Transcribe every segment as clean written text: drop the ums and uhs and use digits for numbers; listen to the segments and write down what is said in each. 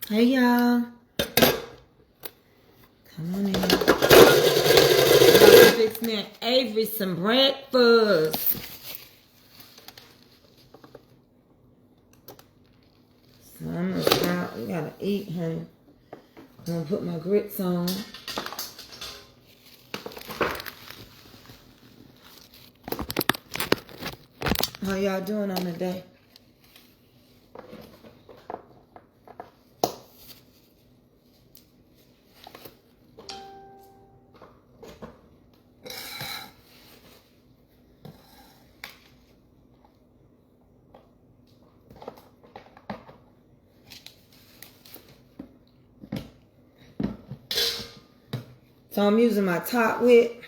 Hey y'all. Come on in. I'm about to fix me and Avery some breakfast. So I'm gonna start. We gotta eat, honey. I'm gonna put my grits on. How y'all doing on the day? So I'm using my top whip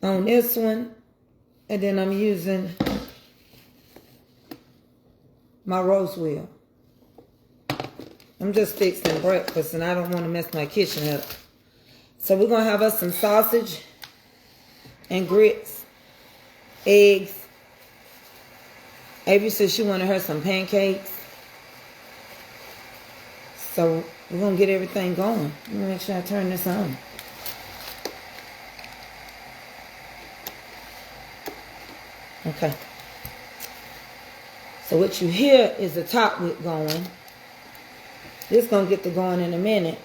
on this one, and then I'm using my roast wheel. I'm just fixing breakfast and I don't want to mess my kitchen up. So we're going to have us some sausage and grits, eggs. Avery said she wanted her some pancakes. So we're going to get everything going. Let me make sure I turn this on. Okay. So what you hear is the top whip going. This going to get to going in a minute.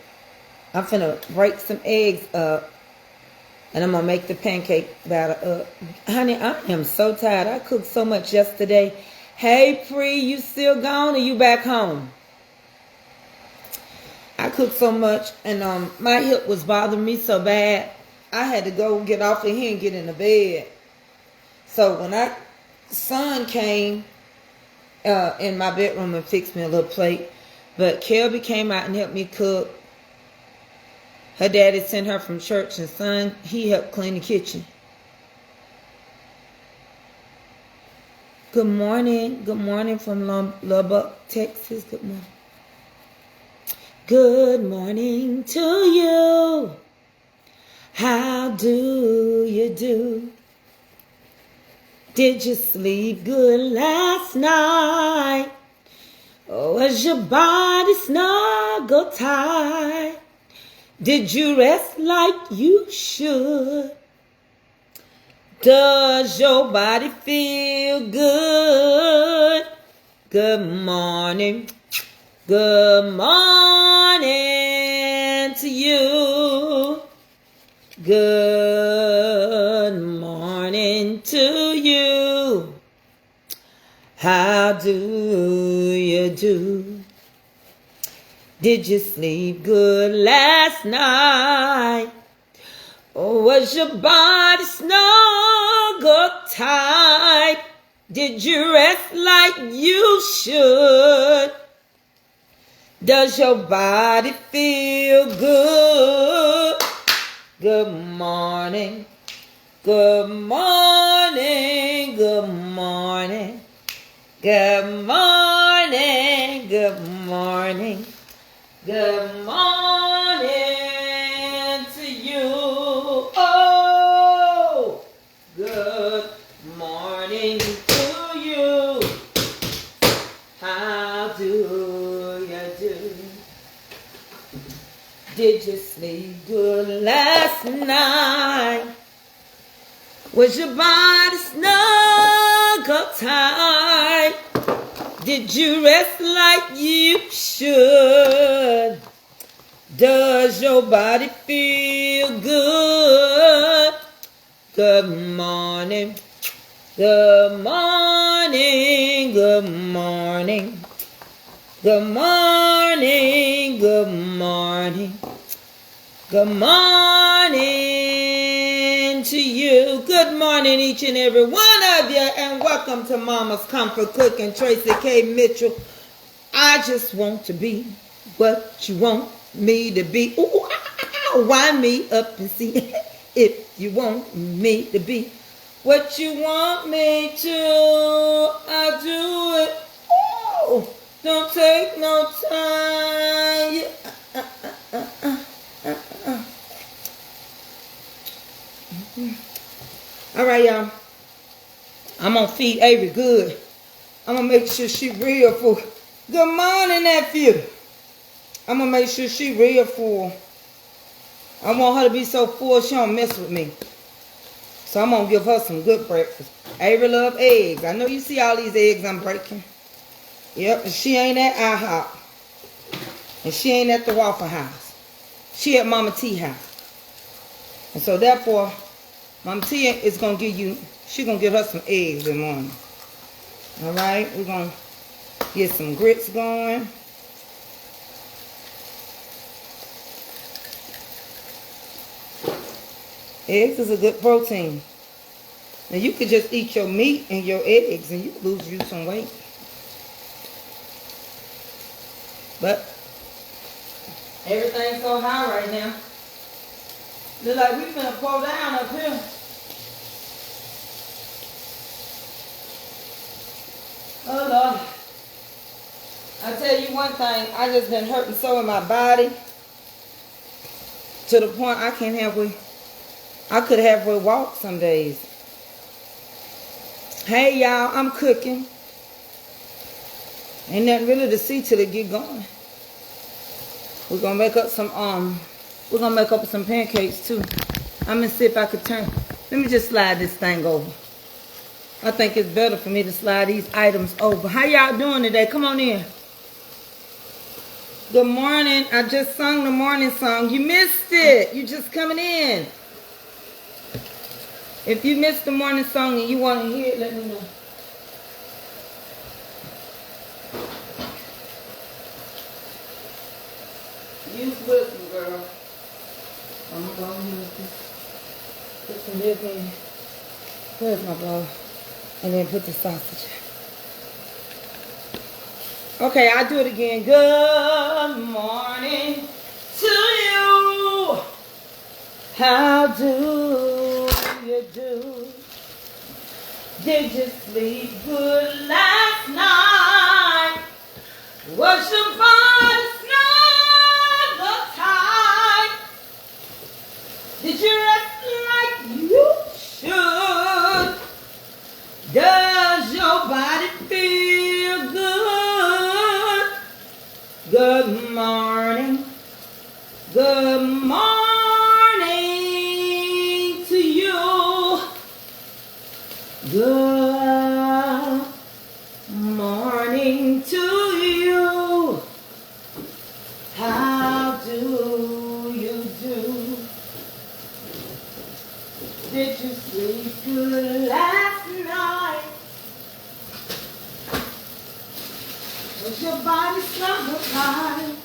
I'm finna break some eggs up. And I'm going to make the pancake batter up. Honey, I am so tired. I cooked so much yesterday. Hey, Pre, you still gone or you back home? I cooked so much and my hip was bothering me so bad. I had to go get off of here and get in the bed. So when son came in my bedroom and fixed me a little plate. But Kelby came out and helped me cook. Her daddy sent her from church and son, he helped clean the kitchen. Good morning. Good morning from Lubbock, Texas. Good morning. Good morning to you. How do you do? Did you sleep good last night? Or was your body snuggle tight? Did you rest like you should? Does your body feel good? Good morning. Good morning to you. Good morning to you. How do you do? Did you sleep good last night? Or was your body snuggle tight? Did you rest like you should? Does your body feel good? Good morning. Good morning. Good morning. Good morning. Good morning. Good morning to you. Oh, good morning to you. How do you do? Did you sleep good last night? Was your body snuggle tight? Did you rest like you should? Does your body feel good? Good morning. Good morning. Good morning. Good morning. Good morning. Good morning to you. Good morning, each and every one of you, and welcome to Mama's Comfort Cooking. Tracey K Mitchell. I just want to be what you want me to be. Ooh, wind me up and see if you want me to be what you want me to. I'll do it. Ooh, don't take no time. All right, y'all. I'm going to feed Avery good. I'm going to make sure she real full. Good morning, nephew. I'm going to make sure she real full. I want her to be so full she don't mess with me. So I'm going to give her some good breakfast. Avery love eggs. I know you see all these eggs I'm breaking. Yep, and she ain't at IHOP. And she ain't at the Waffle House. She at Mama T house. And so therefore, Mama T is going to give you, she going to get her some eggs in the morning. All right, we're going to get some grits going. Eggs is a good protein. Now you could just eat your meat and your eggs and you lose you some weight. But everything's so high right now. Look like we're gonna pull down up here. Oh Lord. I tell you one thing, I just been hurting so in my body to the point I can't I could halfway walk some days. Hey y'all, I'm cooking. Ain't nothing really to see till it get going. We're gonna make up some pancakes too. I'm gonna see if I could turn. Let me just slide this thing over. I think it's better for me to slide these items over. How y'all doing today? Come on in. Good morning. I just sung the morning song. You missed it. You just coming in. If you missed the morning song and you want to hear it, let me know. Use wisdom, girl. I'm going to use this. Put some dip in. Where's my bowl? And then put the sausage. Okay, I'll do it again. Good morning to you. How do you do? Did you sleep good last night? Was your body snuggled tight? Did you rest like you should? Does your body feel good? Good morning. Good morning to you. Good morning to you. How do you do? Did you sleep good last night? Was your body snuggled tight?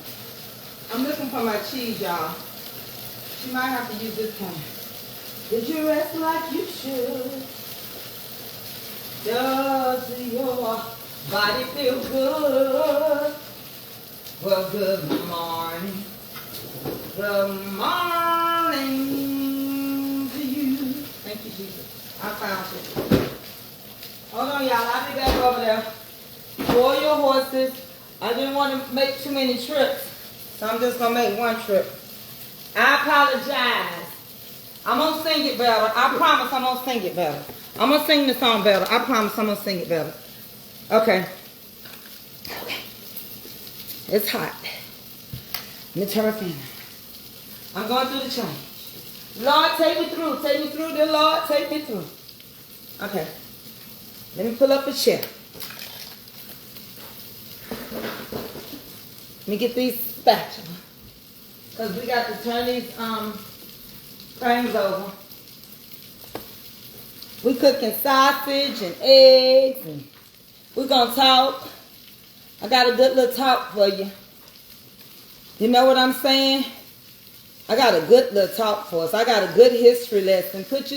I'm looking for my cheese, y'all. She might have to use this one. Did you rest like you should? Does your body feel good? Well, good morning. Good morning to you. Thank you, Jesus. I found it. Hold on, y'all. I'll be back over there. For your horses. I didn't want to make too many trips, so I'm just going to make one trip. I apologize. I'm going to sing it better. I promise I'm going to sing it better. I'm going to sing the song better. I promise I'm going to sing it better. Okay. Okay. It's hot. Let me turn my fan. I'm going through the change. Lord, take me through. Take me through, dear Lord. Take me through. Okay. Let me pull up a chair. Let me get these spatulas. Because we got to turn these things over. We cooking sausage and eggs. And we're going to talk. I got a good little talk for you. You know what I'm saying? I got a good little talk for us. I got a good history lesson. Put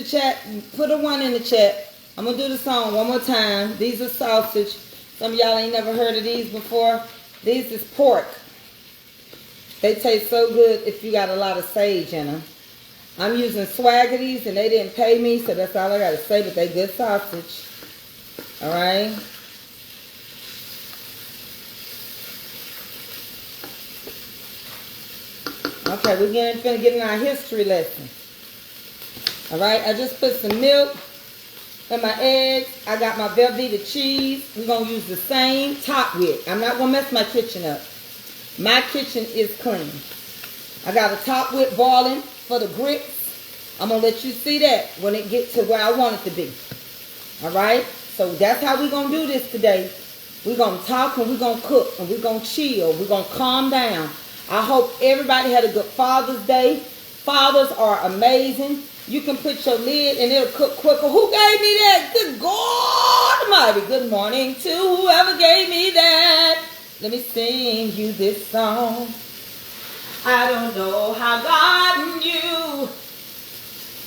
a 1 in the chat. I'm going to do the song one more time. These are sausage. Some of y'all ain't never heard of these before. These is pork. They taste so good if you got a lot of sage in them. I'm using Swaggerty's and they didn't pay me, so that's all I got to say, but they good sausage. All right? Okay, we're getting our history lesson. All right, I just put some milk, and my eggs. I got my Velveeta cheese. We're going to use the same top width. I'm not going to mess my kitchen up. My kitchen is clean. I got a top width boiling for the grits. I'm going to let you see that when it gets to where I want it to be. All right? So that's how we're going to do this today. We're going to talk and we're going to cook and we're going to chill. We're going to calm down. I hope everybody had a good Father's Day. Fathers are amazing. You can put your lid and it'll cook quicker. Who gave me that? Good God Almighty. Good morning to whoever gave me that. Let me sing you this song. I don't know how God knew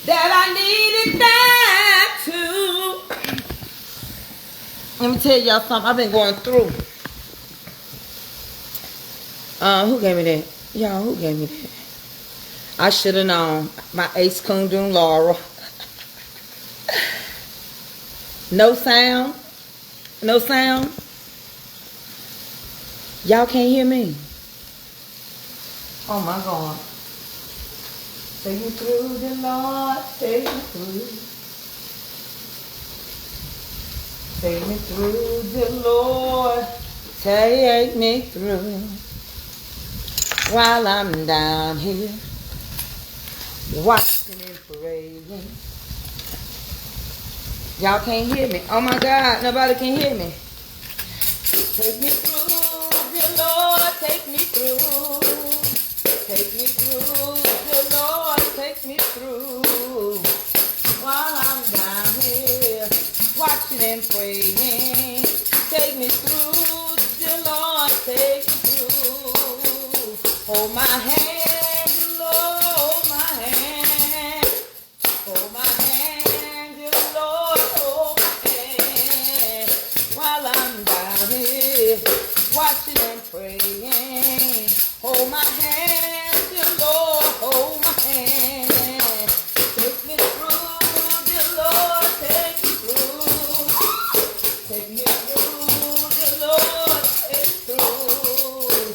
that I needed that too. Let me tell y'all something. I've been going through. Who gave me that? Y'all, who gave me that? I should have known. My ace kundun Laura. No sound. No sound. Y'all can't hear me. Oh my God. Take me through the Lord. Take me through. Take me through the Lord. Take me through. While I'm down here. Watching and praying. Y'all can't hear me. Oh my God. Nobody can hear me. Take me through, dear Lord, take me through. Take me through, dear Lord, take me through. While I'm down here, watching and praying. Take me through, dear Lord, take me through. Hold my hand, dear Lord, hold my hand. Hold my hand, dear Lord, hold my hand. While I'm down here, watching and praying. Hold my hand, dear Lord, hold my hand. Take me through, dear Lord, take me through. Take me through, dear Lord, take me through.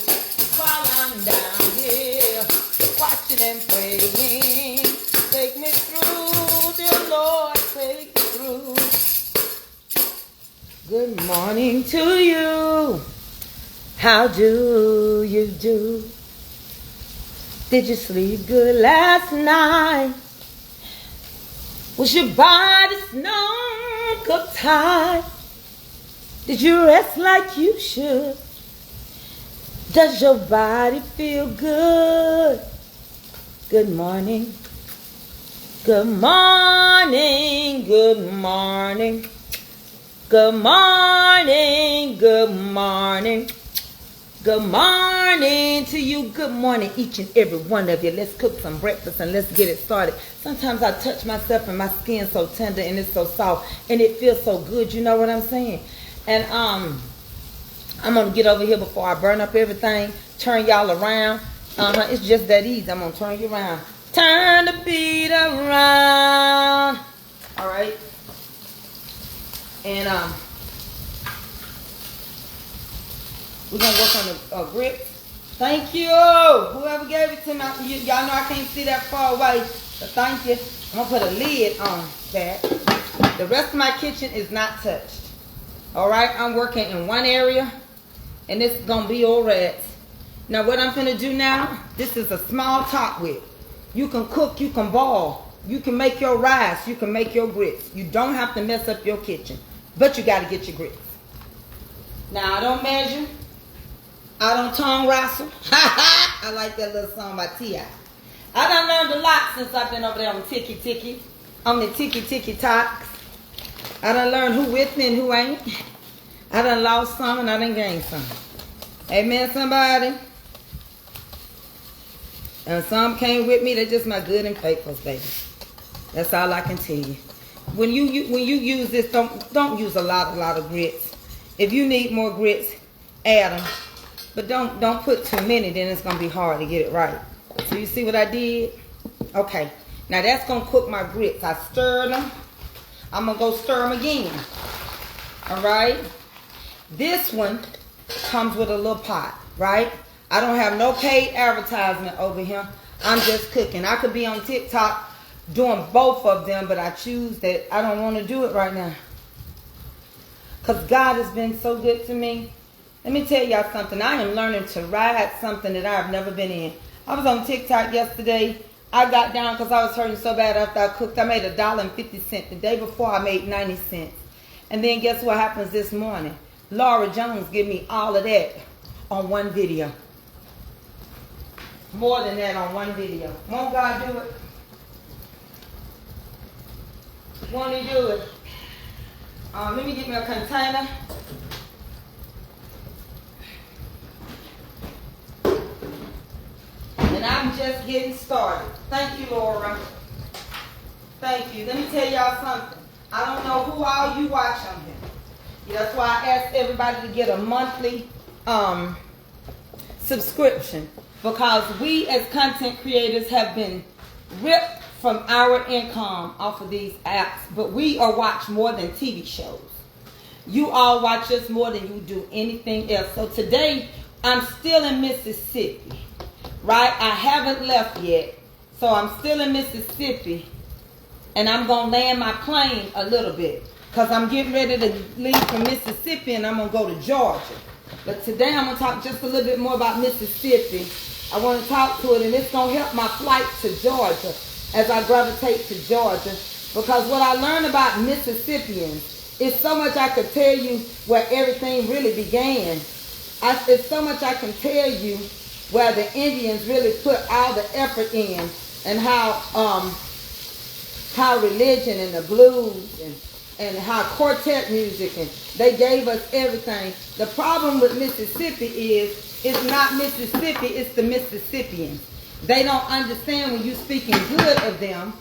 While I'm down here, watching and praying. Take me through, dear Lord, take me through. Good morning to you. How do you do? Did you sleep good last night? Was your body snug up tight? Did you rest like you should? Does your body feel good? Good morning. Good morning. Good morning. Good morning, good morning, good morning to you. Good morning, each and every one of you. Let's cook some breakfast and let's get it started. Sometimes I touch myself and my skin's so tender and it's so soft and it feels so good. You know what I'm saying? And I'm gonna get over here before I burn up everything. Turn y'all around. It's just that easy. I'm gonna turn you around. Turn the beat around. All right. And we're gonna work on the grip. Thank you, whoever gave it to me. Y'all know I can't see that far away, but thank you. I'm gonna put a lid on that. The rest of my kitchen is not touched. All right, I'm working in one area, and this is gonna be all rats. Now, what I'm gonna do now? This is a small top width. You can cook, you can boil, you can make your rice, you can make your grits. You don't have to mess up your kitchen. But you got to get your grits. Now, I don't measure. I don't tongue wrestle. I like that little song by T.I. I done learned a lot since I've been over there on Tiki. On the Tiki Talks. I done learned who with me and who ain't. I done lost some and I done gained some. Amen, somebody? And some came with me. They're just my good and faithful, baby. That's all I can tell you. When you use this, don't use a lot of grits. If you need more grits, add them. But don't put too many, then it's gonna be hard to get it right. So you see what I did? Okay. Now that's gonna cook my grits. I stirred them. I'm gonna go stir them again. All right. This one comes with a little pot, right? I don't have no paid advertisement over here. I'm just cooking. I could be on TikTok doing both of them, but I choose that I don't want to do it right now. Because God has been so good to me. Let me tell y'all something. I am learning to ride something that I've never been in. I was on TikTok yesterday. I got down because I was hurting so bad after I cooked. I made $1.50. The day before I made 90 cents. And then guess what happens this morning? Laura Jones give me all of that on one video. More than that on one video. Won't God do it? Won't he do it? Let me get me a container. And I'm just getting started. Thank you, Laura. Thank you. Let me tell y'all something. I don't know who all you watch on here. That's why I asked everybody to get a monthly subscription. Because we as content creators have been ripped from our income off of these apps. But we are watched more than TV shows. You all watch us more than you do anything else. So today, I'm still in Mississippi. Right? I haven't left yet. So I'm still in Mississippi. And I'm going to land my plane a little bit. Because I'm getting ready to leave from Mississippi and I'm going to go to Georgia. But today I'm going to talk just a little bit more about Mississippi. I want to talk to it, and it's going to help my flight to Georgia as I gravitate to Georgia. Because what I learned about Mississippians is so much I could tell you where everything really began. It's so much I can tell you where the Indians really put all the effort in, and how religion and the blues and how quartet music, and they gave us everything. The problem with Mississippi is it's not Mississippi, it's the Mississippians. They don't understand when you speaking good of them.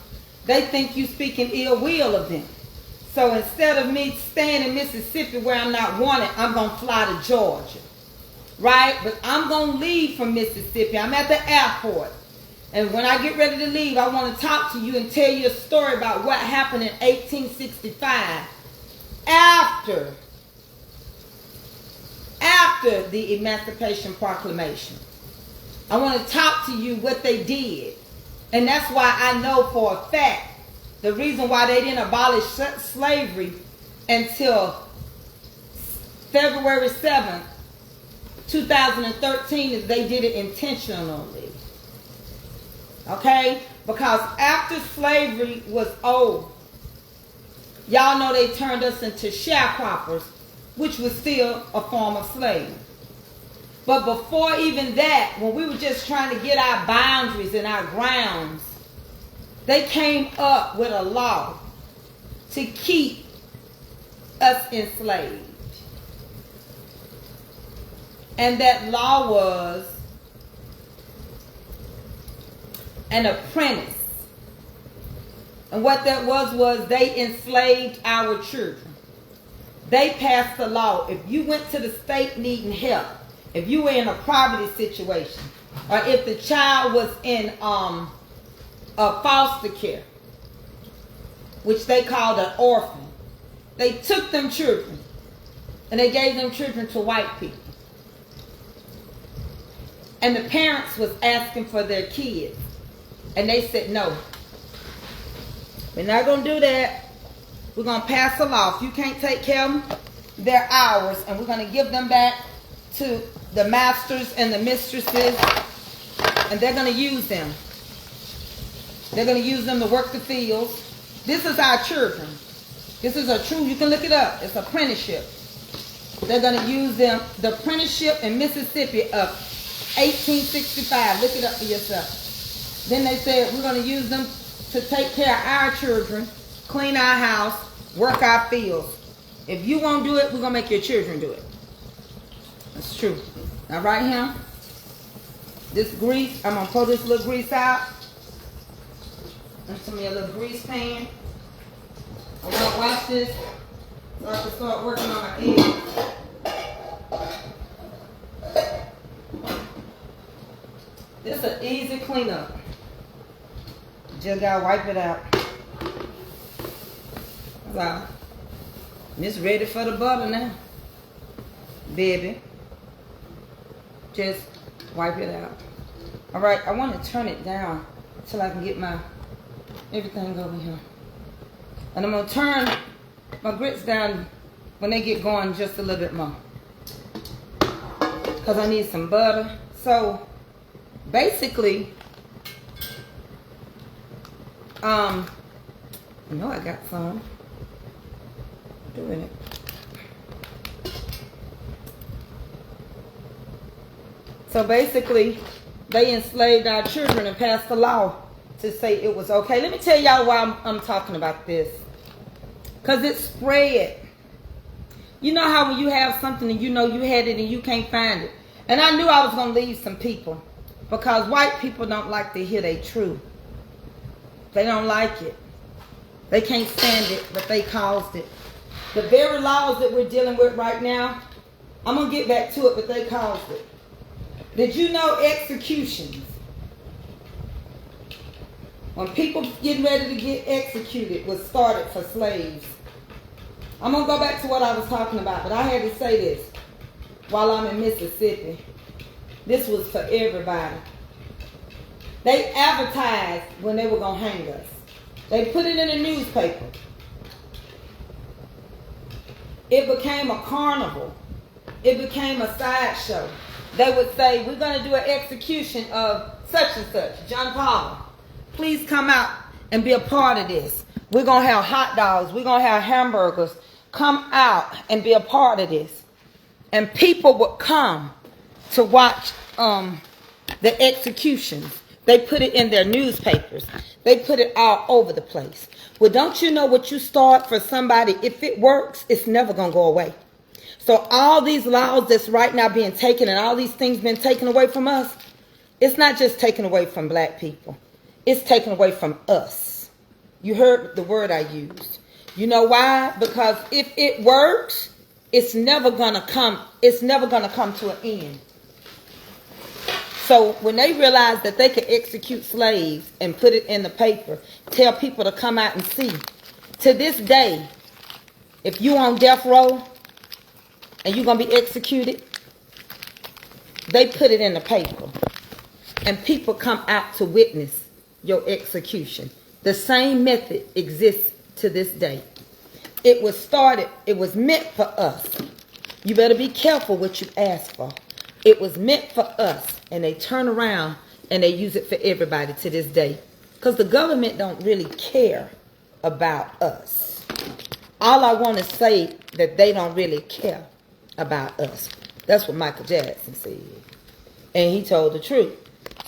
They think you speaking ill will of them. So instead of me staying in Mississippi where I'm not wanted, I'm going to fly to Georgia. Right? But I'm going to leave from Mississippi. I'm at the airport. And when I get ready to leave, I want to talk to you and tell you a story about what happened in 1865 after the Emancipation Proclamation. I want to talk to you what they did. And that's why I know for a fact the reason why they didn't abolish slavery until February 7th, 2013 is they did it intentionally. Okay? Because after slavery was over, y'all know they turned us into sharecroppers, which was still a form of slavery. But before even that, when we were just trying to get our boundaries and our grounds, they came up with a law to keep us enslaved. And that law was an apprentice. And what that was they enslaved our children. They passed the law. If you went to the state needing help, if you were in a poverty situation, or if the child was in a foster care, which they called an orphan, they took them children and they gave them children to white people. And the parents was asking for their kids. And they said, no, we're not going to do that. We're going to pass a law. If you can't take care of them, they're ours. And we're going to give them back to the masters and the mistresses. And they're going to use them. They're going to use them to work the fields. This is our children. This is a true, you can look it up. It's apprenticeship. They're going to use them. The apprenticeship in Mississippi of 1865. Look it up for yourself. Then they said, we're going to use them to take care of our children, clean our house, work our fields. If you won't do it, we're going to make your children do it. That's true. Now right here, this grease, I'm going to pull this little grease out into me a little grease pan. I'm going to wash this so I can start working on my eggs. This is an easy cleanup. Just gotta wipe it out. Wow. It's ready for the butter now. Baby. Just wipe it out. Alright, I want to turn it down until I can get my everything over here. And I'm going to turn my grits down when they get going just a little bit more. Because I need some butter. So, basically, I know I got some. Doing it. So basically, they enslaved our children and passed a law to say it was okay. Let me tell y'all why I'm talking about this. Because it spread. You know how when you have something and you know you had it and you can't find it. And I knew I was going to leave some people. Because white people don't like to hear they truth. They don't like it. They can't stand it, but they caused it. The very laws that we're dealing with right now, I'm going to get back to it, but they caused it. Did you know executions? When people getting ready to get executed was started for slaves. I'm going to go back to what I was talking about, but I had to say this while I'm in Mississippi. This was for everybody. They advertised when they were going to hang us. They put it in the newspaper. It became a carnival. It became a sideshow. They would say, we're going to do an execution of such and such, John Paul. Please come out and be a part of this. We're going to have hot dogs. We're going to have hamburgers. Come out and be a part of this. And people would come to watch the executions. They put it in their newspapers. They put it all over the place. Well, don't you know what you start for somebody, if it works, it's never going to go away. So all these laws that's right now being taken and all these things being taken away from us, it's not just taken away from black people. It's taken away from us. You heard the word I used. You know why? Because if it works, it's never going to come. It's never going to come to an end. So when they realized that they could execute slaves and put it in the paper, tell people to come out and see. To this day, if you on death row and you're going to be executed, they put it in the paper. And people come out to witness your execution. The same method exists to this day. It was started, it was meant for us. You better be careful what you ask for. It was meant for us. And they turn around and they use it for everybody to this day. Because the government don't really care about us. All I want to say that they don't really care about us. That's what Michael Jackson said. And he told the truth.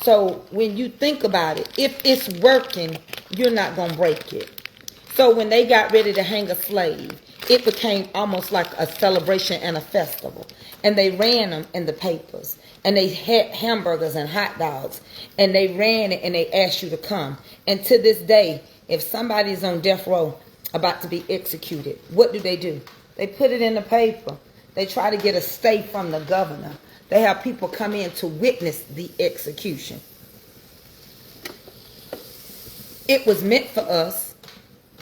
So when you think about it, if it's working, you're not going to break it. So when they got ready to hang a slave, it became almost like a celebration and a festival. And they ran them in the papers. And they had hamburgers and hot dogs. And they ran it and they asked you to come. And to this day, if somebody's on death row about to be executed, what do? They put it in the paper. They try to get a stay from the governor. They have people come in to witness the execution. It was meant for us,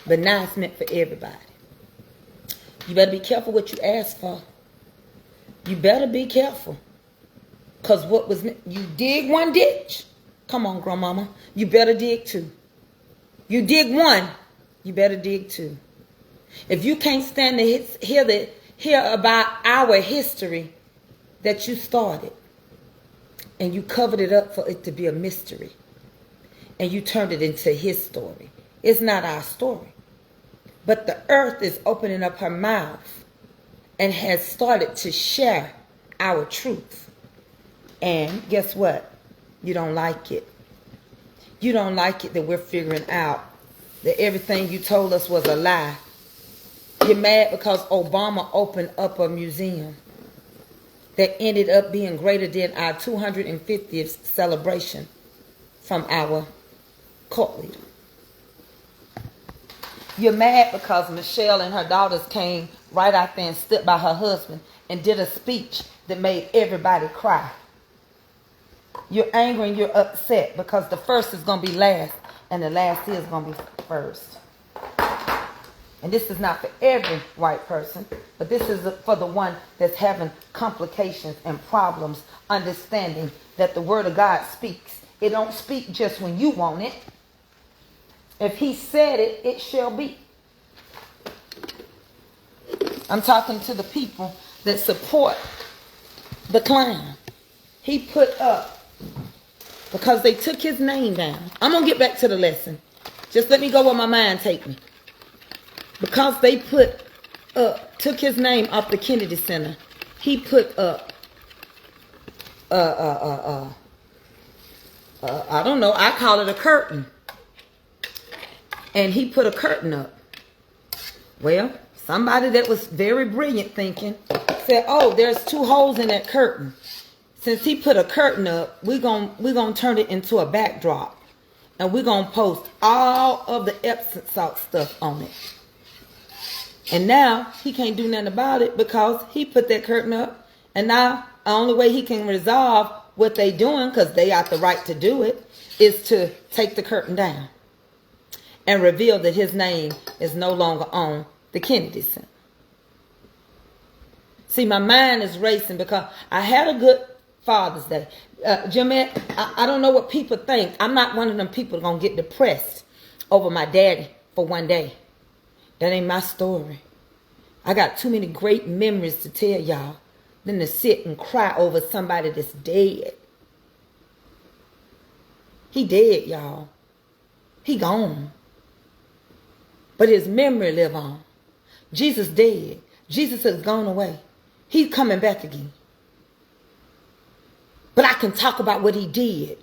but now it's meant for everybody. You better be careful what you ask for. You better be careful. Because what was meant, you dig one ditch. Come on, grandmama. You better dig two. You dig one, you better dig two. If you can't stand to hear about our history that you started, and you covered it up for it to be a mystery, and you turned it into his story. It's not our story. But the earth is opening up her mouth and has started to share our truth. And guess what? You don't like it. You don't like it that we're figuring out that everything you told us was a lie. You're mad because Obama opened up a museum that ended up being greater than our 250th celebration from our cult leader. You're mad because Michelle and her daughters came right out there and stood by her husband and did a speech that made everybody cry. You're angry and you're upset because the first is going to be last and the last is going to be first. And this is not for every white person, but this is for the one that's having complications and problems understanding that the word of God speaks. It don't speak just when you want it. If he said it, it shall be. I'm talking to the people that support the clown. He put up, because they took his name down. I'm going to get back to the lesson. Just let me go where my mind take me. Because they put up, took his name off the Kennedy Center, he put up, I don't know, I call it a curtain. And he put a curtain up. Well, somebody that was very brilliant thinking said, oh, there's 2 holes in that curtain. Since he put a curtain up, we're gonna turn it into a backdrop. And we're going to post all of the Epsom salt stuff on it. And now he can't do nothing about it because he put that curtain up. And now the only way he can resolve what they doing, because they got the right to do it, is to take the curtain down and reveal that his name is no longer on the Kennedy Center. See, my mind is racing because I had a good Father's Day. Jamette, I don't know what people think. I'm not one of them people going to get depressed over my daddy for one day. That ain't my story. I got too many great memories to tell y'all than to sit and cry over somebody that's dead. He dead, y'all. He gone. But his memory live on. Jesus dead. Jesus has gone away. He's coming back again. But I can talk about what he did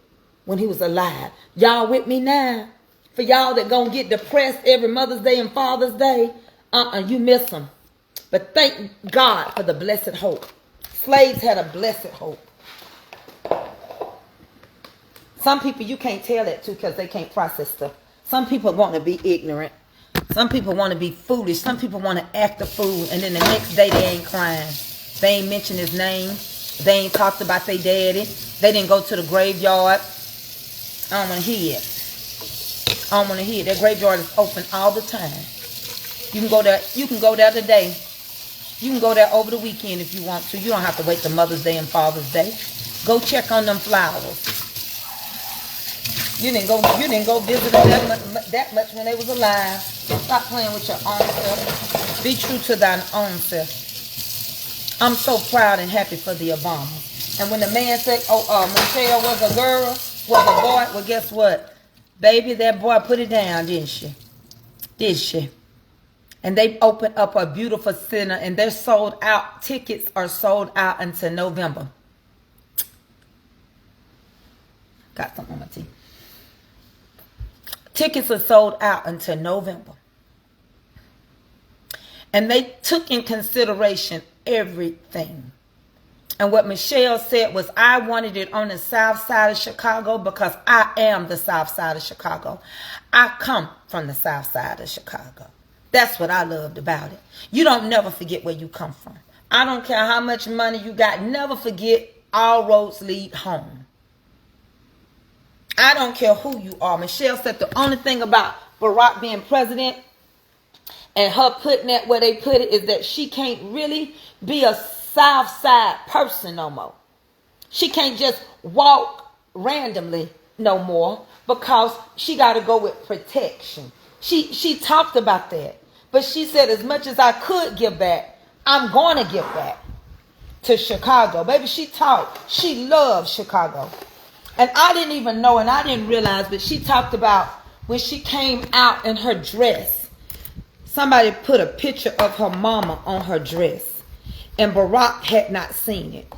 when he was alive. Y'all with me now? For y'all that gonna get depressed every Mother's Day and Father's Day, you miss them. But thank God for the blessed hope. Slaves had a blessed hope. Some people you can't tell that to because they can't process stuff. Some people want to be ignorant. Some people want to be foolish. Some people want to act a fool, and then the next day they ain't crying. They ain't mentioned his name. They ain't talked about their daddy. They didn't go to the graveyard. I don't want to hear it. I don't want to hear it. That graveyard is open all the time. You can go there. You can go there today. You can go there over the weekend if you want to. You don't have to wait till Mother's Day and Father's Day. Go check on them flowers. You didn't go visit them that much when they was alive. Stop playing with your own self. Be true to thine own self. I'm so proud and happy for the Obamas. And when the man said, Michelle was a girl, was a boy, well, guess what? Baby, that boy put it down, didn't she? Did she? And they opened up a beautiful center, and they're sold out. Tickets are sold out until November. Got something on my teeth. Tickets are sold out until November. And they took in consideration everything. And what Michelle said was, I wanted it on the south side of Chicago because I am the south side of Chicago. I come from the south side of Chicago. That's what I loved about it. You don't never forget where you come from. I don't care how much money you got. Never forget all roads lead home. I don't care who you are. Michelle said the only thing about Barack being president and her putting it where they put it is that she can't really be a south side person no more. She can't just walk randomly no more because she got to go with protection. She talked about that. But she said as much as I could give back, I'm going to give back to Chicago. Baby, she talked. She loved Chicago. And I didn't even know and I didn't realize, but she talked about when she came out in her dress. Somebody put a picture of her mama on her dress. And Barack had not seen it.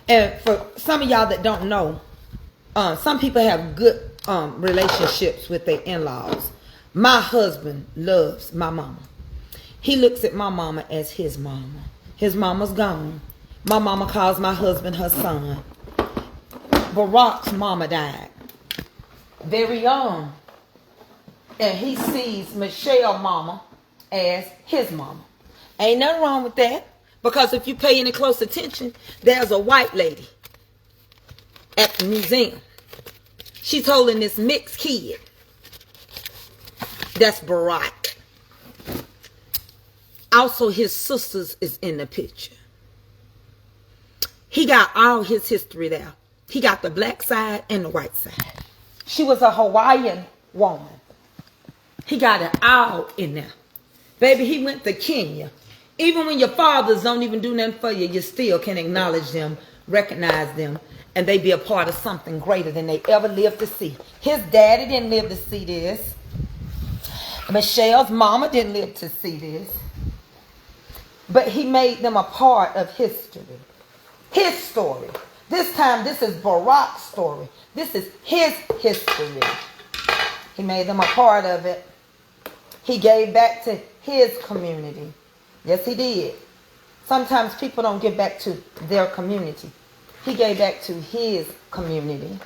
And for some of y'all that don't know, some people have good relationships with their in-laws. My husband loves my mama. He looks at my mama as his mama. His mama's gone. My mama calls my husband her son. Barack's mama died very young. And he sees Michelle mama as his mama. Ain't nothing wrong with that. Because if you pay any close attention, there's a white lady at the museum. She's holding this mixed kid. That's Barack. Also, his sisters is in the picture. He got all his history there. He got the black side and the white side. She was a Hawaiian woman. He got it all in there. Baby, he went to Kenya. Even when your fathers don't even do nothing for you, you still can acknowledge them, recognize them, and they be a part of something greater than they ever lived to see. His daddy didn't live to see this. Michelle's mama didn't live to see this. But he made them a part of history. His story. This time, this is Barack's story. This is his history. He made them a part of it. He gave back to his community. Yes, he did. Sometimes people don't give back to their community. He gave back to his community.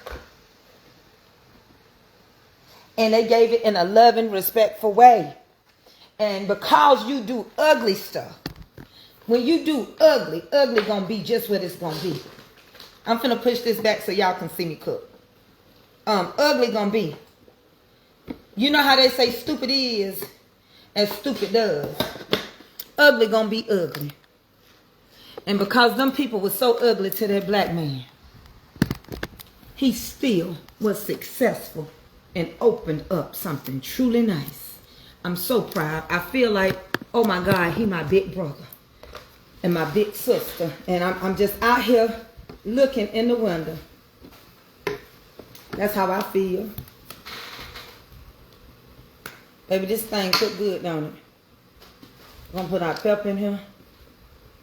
And they gave it in a loving, respectful way. And because you do ugly stuff, when you do ugly gonna be just what it's gonna be. I'm finna push this back so y'all can see me cook. Ugly gonna be. You know how they say stupid is and stupid does. Ugly gonna be ugly. And because them people were so ugly to that black man, he still was successful and opened up something truly nice. I'm so proud. I feel like, oh my God, he my big brother and my big sister. And I'm just out here looking in the window. That's how I feel. Baby, this thing cook good, don't it? We're going to put our pepper in here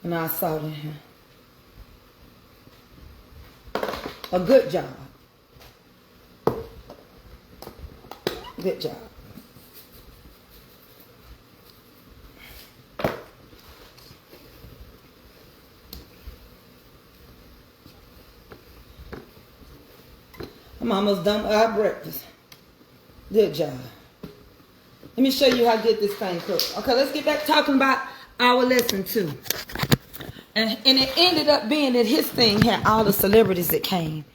and our salt in here. A good job. Good job. I'm almost done with our breakfast. Good job. Let me show you how good this thing cooks. Okay, let's get back talking about our lesson 2. And it ended up being that his thing had all the celebrities that came.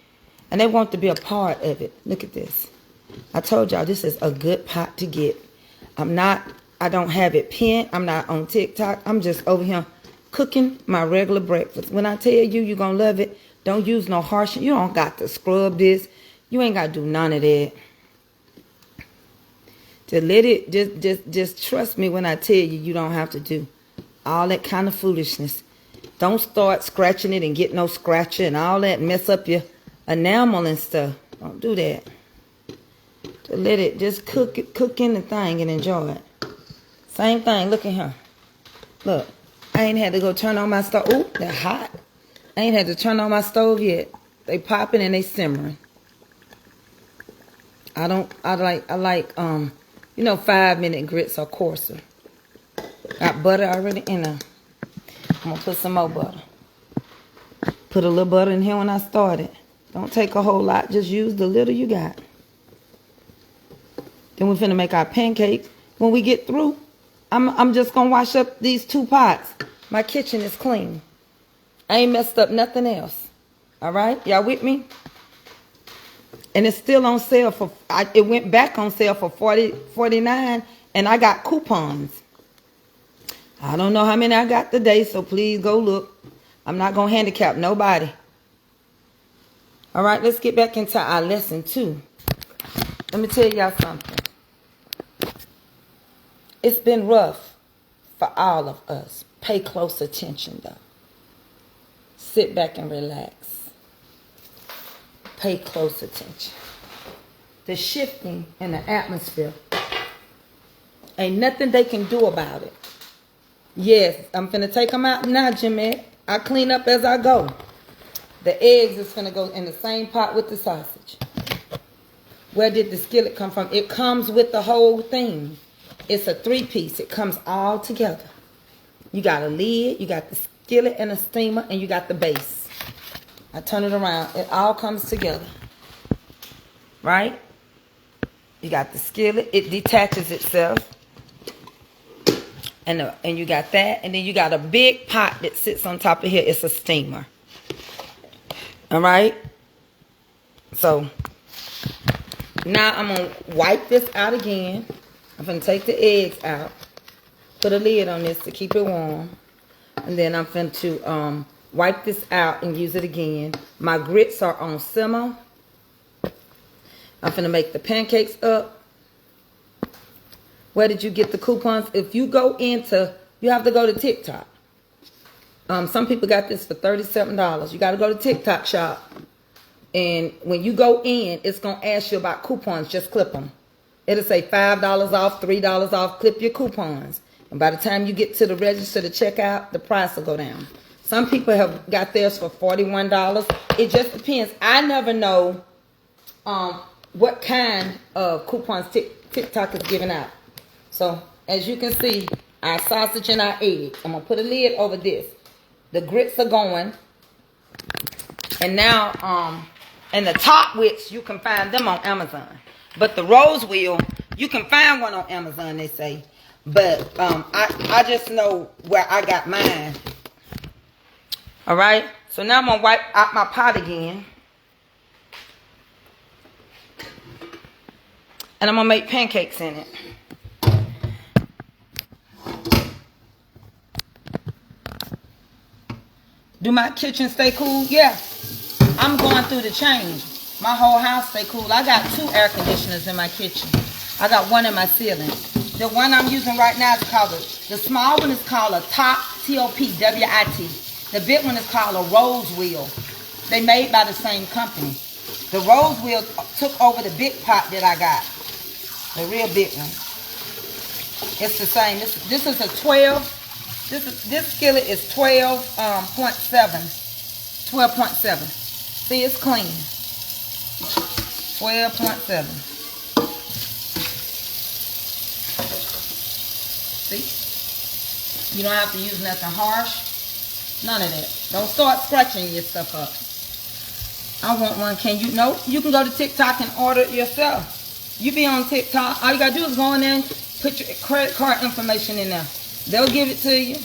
And they want to be a part of it. Look at this. I told y'all this is a good pot to get. I don't have it pinned. I'm not on TikTok. I'm just over here cooking my regular breakfast. When I tell you you're going to love it, don't use no harsh. You don't got to scrub this. You ain't got to do none of that. To let it, just trust me when I tell you, you don't have to do all that kind of foolishness. Don't start scratching it and get no scratcher and all that, mess up your enamel and stuff. Don't do that. To let it just cook in the thing and enjoy it. Same thing, look at here. Look, I ain't had to go turn on my stove. Ooh, they're hot. I ain't had to turn on my stove yet. They popping and they simmering. I like 5-minute grits or coarser. Got butter already in there. I'm gonna put some more butter. Put a little butter in here when I started. Don't take a whole lot, just use the little you got. Then we're finna make our pancakes. When we get through, I'm just gonna wash up these 2 pots. My kitchen is clean. I ain't messed up nothing else. All right, y'all with me? And it's still on sale for, it went back on sale for $49, and I got coupons. I don't know how many I got today, so please go look. I'm not going to handicap nobody. All right, let's get back into our lesson 2. Let me tell y'all something. It's been rough for all of us. Pay close attention, though. Sit back and relax. Pay close attention. The shifting in the atmosphere, ain't nothing they can do about it. Yes, I'm finna take them out now, Jimmy. I clean up as I go. The eggs is finna go in the same pot with the sausage. Where did the skillet come from? It comes with the whole thing. It's a 3-piece. It comes all together. You got a lid, you got the skillet and a steamer, and you got the base. I turn it around. It all comes together. Right? You got the skillet. It detaches itself. And you got that. And then you got a big pot that sits on top of here. It's a steamer. All right? So, now I'm going to wipe this out again. I'm going to take the eggs out. Put a lid on this to keep it warm. And then I'm going to wipe this out and use it again. My grits are on simmer. I'm going to make the pancakes up. Where did you get the coupons? If you go into, you have to go to TikTok. Some people got this for $37. You got to go to TikTok shop. And when you go in, it's going to ask you about coupons. Just clip them. It'll say $5 off, $3 off. Clip your coupons. And by the time you get to the register to check out, the price will go down. Some people have got theirs for $41. It just depends. I never know what kind of coupons TikTok is giving out. So, as you can see, our sausage and our eggs. I'm going to put a lid over this. The grits are going. And now, and the top which you can find them on Amazon. But the rose wheel, you can find one on Amazon, they say. But I just know where I got mine. All right. So now I'm going to wipe out my pot again. And I'm going to make pancakes in it. Do my kitchen stay cool? Yeah. I'm going through the change. My whole house stay cool. I got 2 air conditioners in my kitchen. I got one in my ceiling. The one I'm using right now is called, the small one is called a top, T-O-P-W-I-T. The big one is called a rose wheel. They made by the same company. The rose wheel took over the big pot that I got. The real big one. It's the same. This is a 12. This skillet is 12.7. 12.7. See, it's clean. 12.7. See? You don't have to use nothing harsh. None of that. Don't start scratching your stuff up. I want one. Can you? No. You can go to TikTok and order it yourself. You be on TikTok. All you got to do is go in there and put your credit card information in there. They'll give it to you.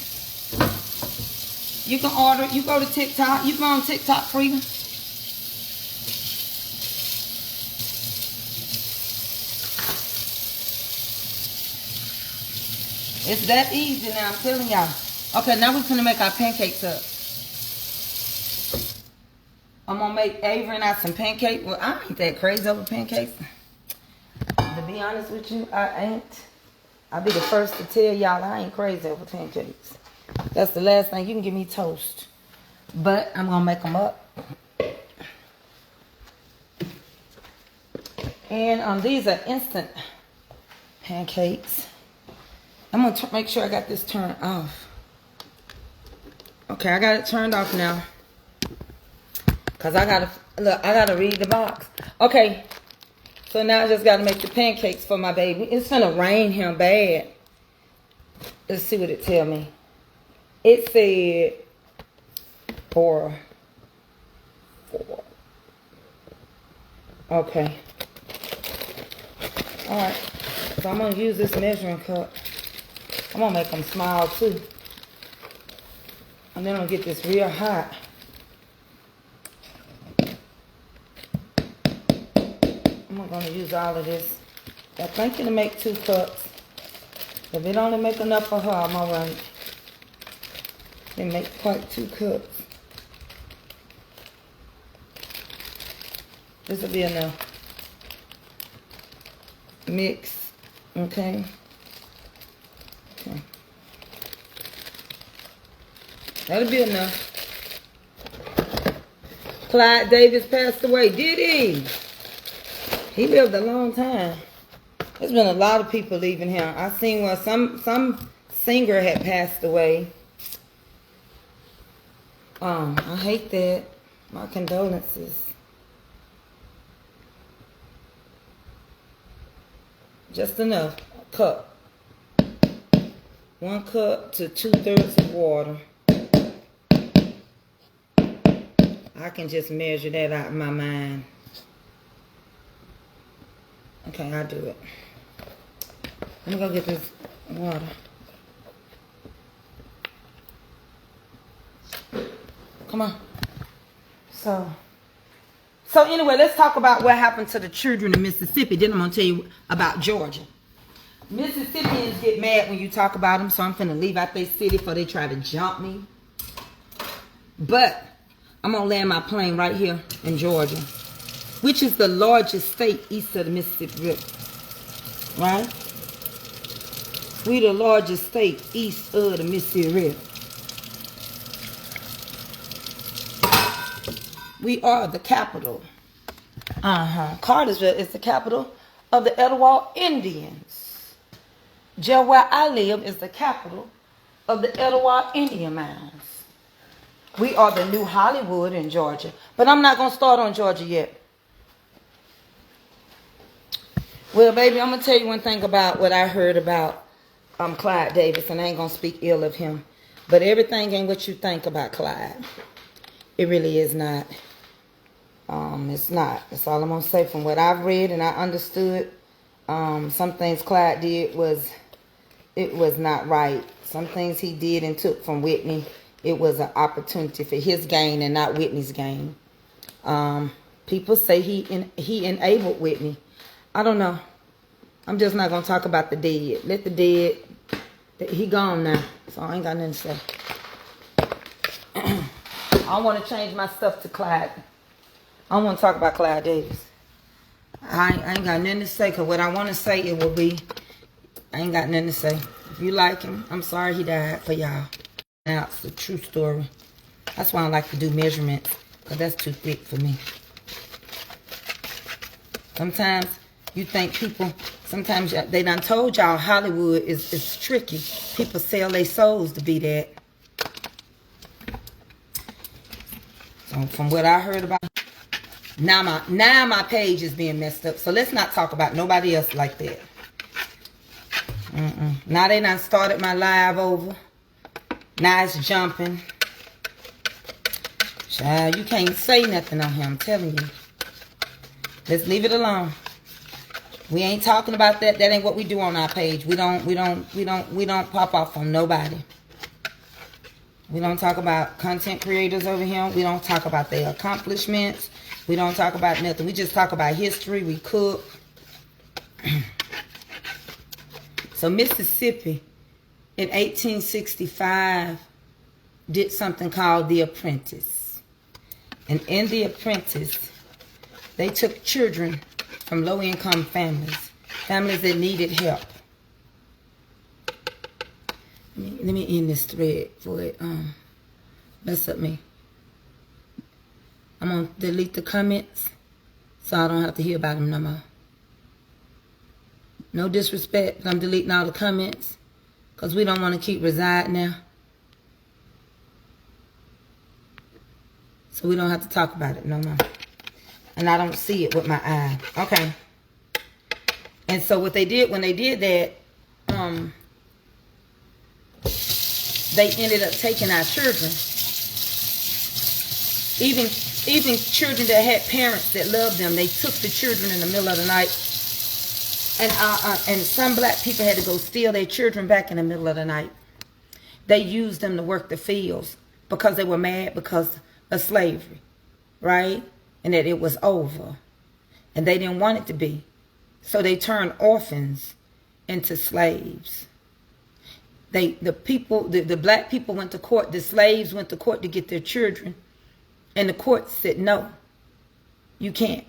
You can order it. You go to TikTok. You go on TikTok freedom. It's that easy now, I'm telling y'all. Okay, now we're going to make our pancakes up. I'm going to make Avery and I some pancakes. Well, I ain't that crazy over pancakes. To be honest with you, I ain't. I'll be the first to tell y'all I ain't crazy over pancakes. That's the last thing. You can give me toast. But I'm going to make them up. And these are instant pancakes. I'm going to make sure I got this turned off. Okay, I got it turned off now. Because I got to read the box. Okay. So now I just got to make the pancakes for my baby. It's going to rain him bad. Let's see what it tell me. It said 4. Okay. Alright. So I'm going to use this measuring cup. I'm going to make them small too. And then I'm going to get this real hot. I'm going to use all of this. I think it'll make 2 cups. If it only make enough for her, I'm all right. It make quite 2 cups. This will be enough. Mix. Okay. Okay. That'll be enough. Clyde Davis passed away. Did he? He lived a long time. There's been a lot of people leaving him. I seen where some singer had passed away. I hate that. My condolences. Just enough. A cup. 1 cup to 2/3 of water. I can just measure that out in my mind. Okay, I'll do it. Let me go get this water. Come on. So anyway, let's talk about what happened to the children in Mississippi. Then I'm going to tell you about Georgia. Mississippians get mad when you talk about them, so I'm finna leave out their city before they try to jump me. But I'm going to land my plane right here in Georgia, which is the largest state east of the Mississippi River. Right? We the largest state east of the Mississippi River. We are the capital. Cartersville is the capital of the L.Y.F E Indians. Jail where I live is the capital of the L.Y.F E Indian Mounds. We are the new Hollywood in Georgia. But I'm not going to start on Georgia yet. Well, baby, I'm going to tell you one thing about what I heard about Clyde Davis, and I ain't going to speak ill of him. But everything ain't what you think about Clyde. It really is not. It's not. That's all I'm going to say. From what I've read and I understood, some things Clyde did it was not right. Some things he did and took from Whitney, it was an opportunity for his gain and not Whitney's gain. People say he enabled Whitney. I don't know. I'm just not going to talk about the dead. Let the dead, he gone now. So I ain't got nothing to say. I want to change my stuff to Clyde. I don't want to talk about Clyde Davis. I ain't got nothing to say, because what I want to say, it will be, I ain't got nothing to say. If you like him, I'm sorry he died for y'all. Now, it's a true story. That's why I like to do measurements, because that's too thick for me. Sometimes you think people, sometimes they done told y'all Hollywood is tricky. People sell their souls to be that. So from what I heard about, now my page is being messed up. So let's not talk about nobody else like that. Now they done started my live over. Now it's jumping. Child, you can't say nothing on here, I'm telling you. Let's leave it alone. We ain't talking about that. That ain't what we do on our page. We don't pop off on nobody. We don't talk about content creators over here. We don't talk about their accomplishments. We don't talk about nothing. We just talk about history. We cook. So Mississippi in 1865 did something called The Apprentice. And in The Apprentice, they took children from low-income families, families that needed help. Let me end this thread for it. Mess up me. I'm going to delete the comments so I don't have to hear about them no more. No disrespect, but I'm deleting all the comments because we don't want to keep residing there. So we don't have to talk about it no more. And I don't see it with my eye. Okay. And so what they did, when they did that, they ended up taking our children. Even children that had parents that loved them, they took the children in the middle of the night. And some black people had to go steal their children back in the middle of the night. They used them to work the fields because they were mad because of slavery, right? And that it was over. And they didn't want it to be. So they turned orphans into slaves. The black people went to court. The slaves went to court to get their children. And the court said, no, you can't.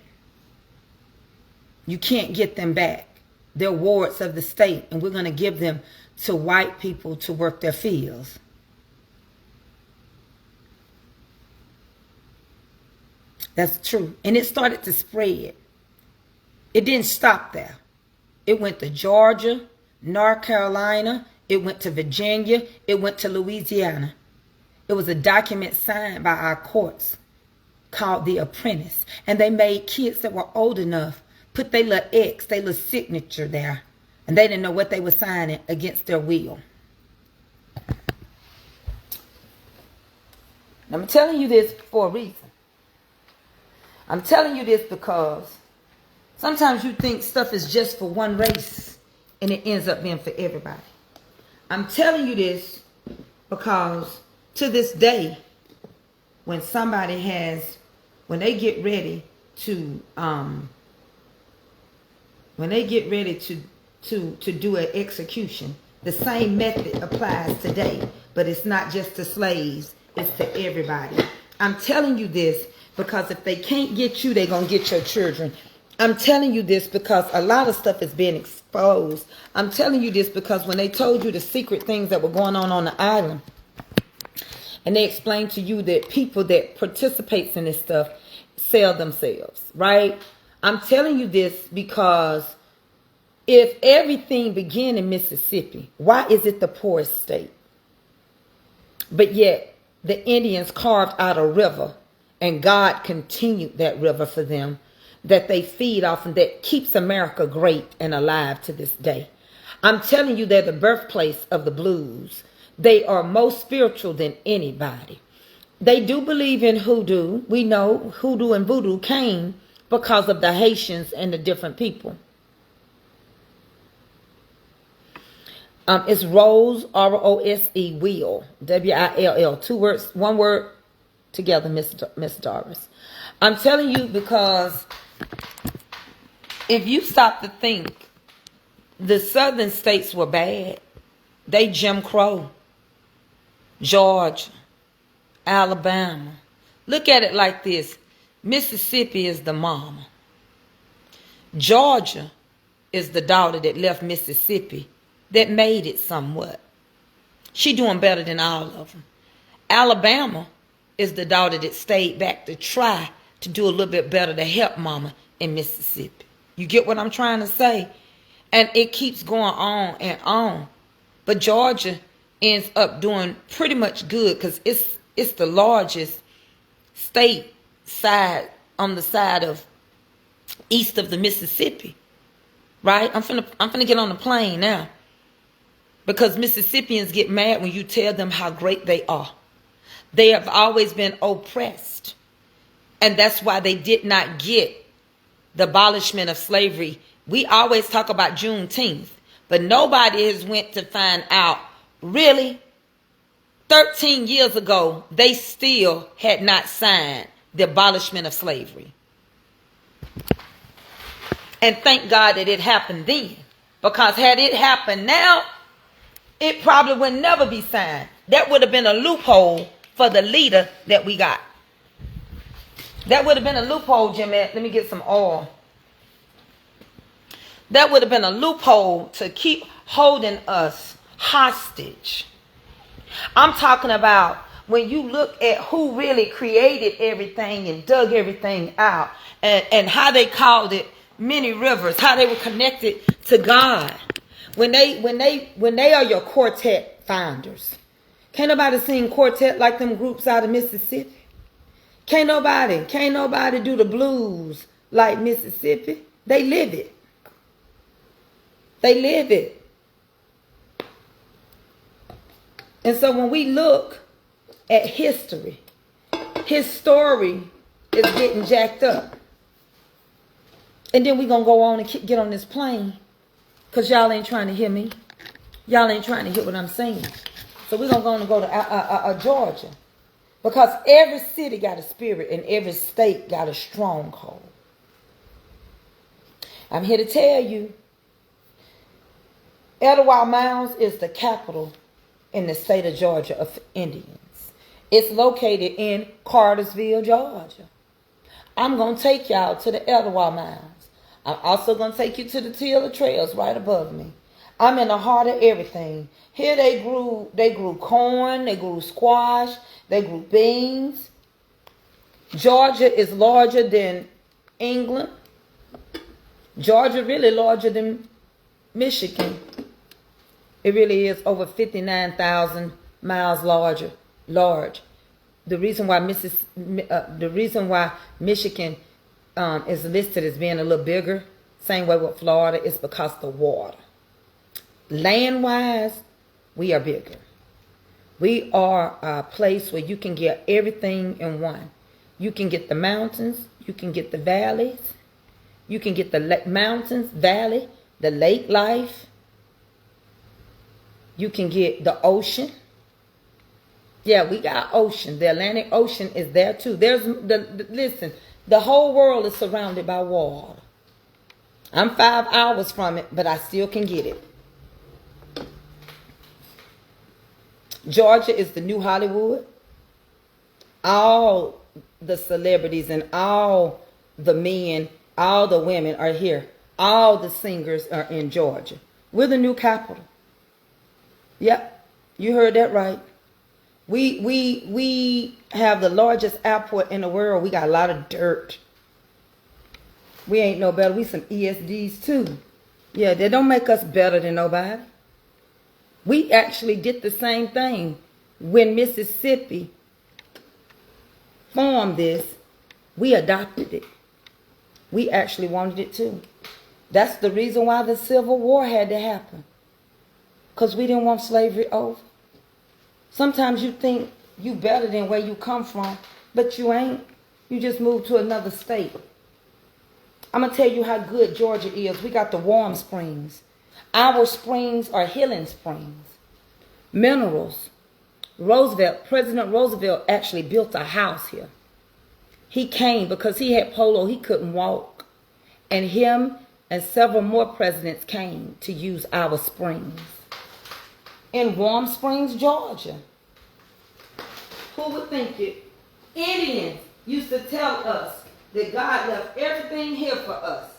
You can't get them back. They're wards of the state. And we're going to give them to white people to work their fields. That's true. And it started to spread. It didn't stop there. It went to Georgia, North Carolina. It went to Virginia. It went to Louisiana. It was a document signed by our courts called The Apprentice. And they made kids that were old enough put their little X, their little signature there. And they didn't know what they were signing against their will. I'm telling you this for a reason. I'm telling you this because sometimes you think stuff is just for one race and it ends up being for everybody. I'm telling you this because to this day, when somebody when they get ready to do an execution, the same method applies today, but it's not just to slaves, it's to everybody. I'm telling you this because if they can't get you, they're going to get your children. I'm telling you this because a lot of stuff is being exposed. I'm telling you this because when they told you the secret things that were going on the island, and they explained to you that people that participates in this stuff sell themselves, right? I'm telling you this because if everything began in Mississippi, why is it the poorest state? But yet the Indians carved out a river, and God continued that river for them that they feed off, and that keeps America great and alive to this day. I'm telling you, they're the birthplace of the blues. They are more spiritual than anybody. They do believe in hoodoo. We know hoodoo and voodoo came because of the Haitians and the different people. It's Rose, R-O-S-E, Will, W-I-L-L. 2 words, 1 word together, Miss Doris. I'm telling you because if you stop to think, the southern states were bad. They Jim Crow. Georgia, Alabama. Look at it like this. Mississippi is the mama. Georgia is the daughter that left Mississippi that made it somewhat. She doing better than all of them. Alabama is the daughter that stayed back to try to do a little bit better to help mama in Mississippi. You get what I'm trying to say? And it keeps going on and on. But Georgia ends up doing pretty much good because it's the largest state side on the side of east of the Mississippi. Right? I'm finna get on the plane now. Because Mississippians get mad when you tell them how great they are. They have always been oppressed. And that's why they did not get the abolishment of slavery. We always talk about Juneteenth. But nobody has went to find out, really, 13 years ago, they still had not signed the abolishment of slavery. And thank God that it happened then. Because had it happened now, it probably would never be signed. That would have been a loophole for the leader that we got. That would have been a loophole, Jimmy. Let me get some oil. That would have been a loophole to keep holding us hostage. I'm talking about when you look at who really created everything and dug everything out, and how they called it many rivers, how they were connected to God. When they are your quartet founders. Can't nobody sing quartet like them groups out of Mississippi. Can't nobody do the blues like Mississippi. They live it. They live it. And so when we look at history, his story is getting jacked up. And then we're going to go on and get on this plane. Because y'all ain't trying to hear me. Y'all ain't trying to hear what I'm saying. So we're going to go to Georgia. Because every city got a spirit and every state got a stronghold. I'm here to tell you, L.Y.F.E Mounds is the capital in the state of Georgia of Indians. It's located in Cartersville, Georgia. I'm going to take y'all to the L.Y.F.E Mounds. I'm also going to take you to the Tiller Trails right above me. I'm in the heart of everything. Here they grew corn, they grew squash, they grew beans. Georgia is larger than England. Georgia really larger than Michigan. It really is over 59,000 miles large. The reason why Michigan is listed as being a little bigger, same way with Florida, is because the water. Land-wise, we are bigger. We are a place where you can get everything in one. You can get the mountains, you can get the valleys, you can get the mountains, valley, the lake life. You can get the ocean. Yeah, we got ocean. The Atlantic Ocean is there too. Listen, the whole world is surrounded by water. I'm 5 hours from it, but I still can get it. Georgia is the new Hollywood. All the celebrities and all the men All the women are here. All the singers are in Georgia. We're the new capital. Yep, you heard that right. We have the largest airport in the world. We got a lot of dirt. We ain't no better. We some ESDs too. Yeah, they don't make us better than nobody. We actually did the same thing when Mississippi formed this. We adopted it. We actually wanted it too. That's the reason why the Civil War had to happen. Because we didn't want slavery over. Sometimes you think you better than where you come from, but you ain't. You just moved to another state. I'm going to tell you how good Georgia is. We got the warm springs. Our springs are healing springs. Minerals. President Roosevelt actually built a house here. He came because he had polio. He couldn't walk. And him and several more presidents came to use our springs. In Warm Springs, Georgia. Who would think it? Indians used to tell us that God left everything here for us.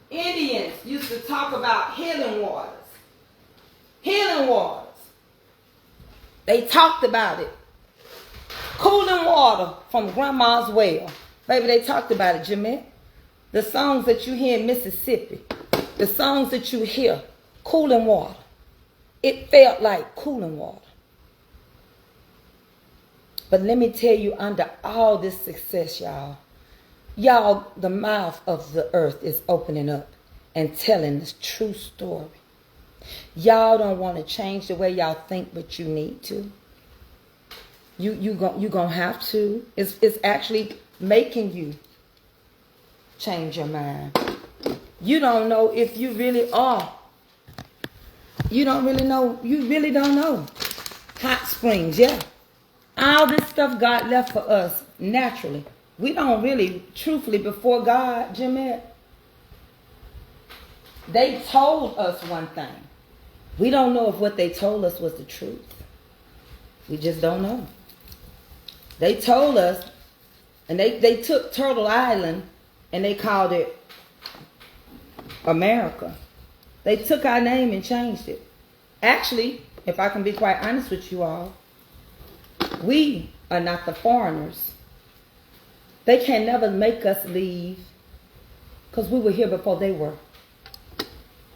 Indians used to talk about healing waters. Healing waters. They talked about it. Cooling water from grandma's well. Baby, they talked about it, Jamette. The songs that you hear in Mississippi. The songs that you hear. Cooling water. It felt like cooling water. But let me tell you, under all this success, y'all, the mouth of the earth is opening up and telling this true story. Y'all don't want to change the way y'all think, but you need to. You gonna have to. It's actually making you change your mind. You don't know if you really are. You don't really know. You really don't know. Hot springs, yeah. All this stuff God left for us naturally. We don't really, truthfully, before God, Jamette, they told us one thing. We don't know if what they told us was the truth. We just don't know. They told us, and they took Turtle Island and they called it America. They took our name and changed it. Actually, if I can be quite honest with you all, we are not the foreigners. They can never make us leave because we were here before they were.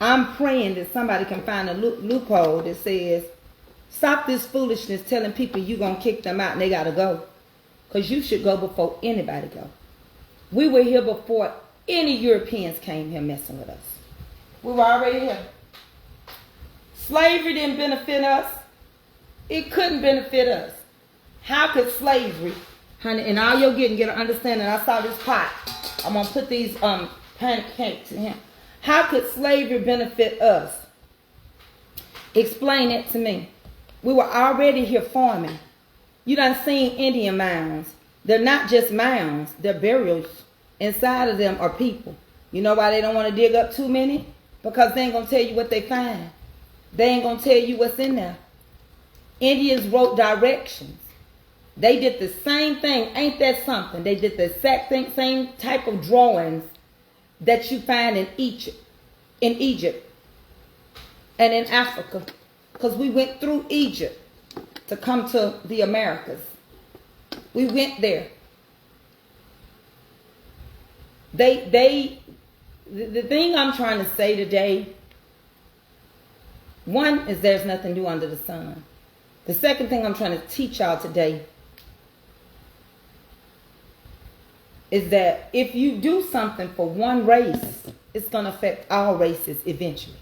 I'm praying that somebody can find a loophole that says, stop this foolishness telling people you're going to kick them out and they got to go. Because you should go before anybody go. We were here before any Europeans came here messing with us. We were already here. Slavery didn't benefit us. It couldn't benefit us. How could slavery, honey, and all you're getting, get an understanding. I saw this pot. I'm going to put these pancakes in here. How could slavery benefit us? Explain it to me. We were already here farming. You done seen Indian mounds. They're not just mounds. They're burials. Inside of them are people. You know why they don't want to dig up too many? Because they ain't going to tell you what they find. They ain't going to tell you what's in there. Indians wrote directions. They did the same thing. Ain't that something? They did the exact same type of drawings that you find in Egypt and in Africa. Because we went through Egypt to come to the Americas. We went there. The thing I'm trying to say today, one is there's nothing new under the sun. The second thing I'm trying to teach y'all today is that if you do something for one race, it's going to affect all races eventually.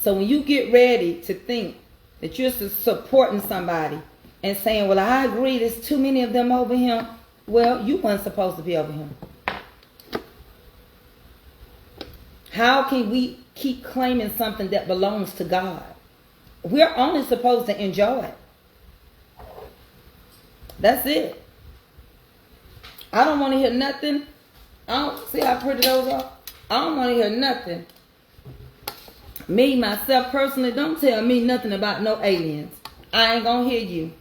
So when you get ready to think that you're supporting somebody and saying, well, I agree, there's too many of them over here. Well, you weren't supposed to be over here. How can we keep claiming something that belongs to God? We're only supposed to enjoy it. That's it. I don't want to hear nothing. See how pretty those are? I don't want to hear nothing. Me, myself, personally, don't tell me nothing about no aliens. I ain't going to hear you.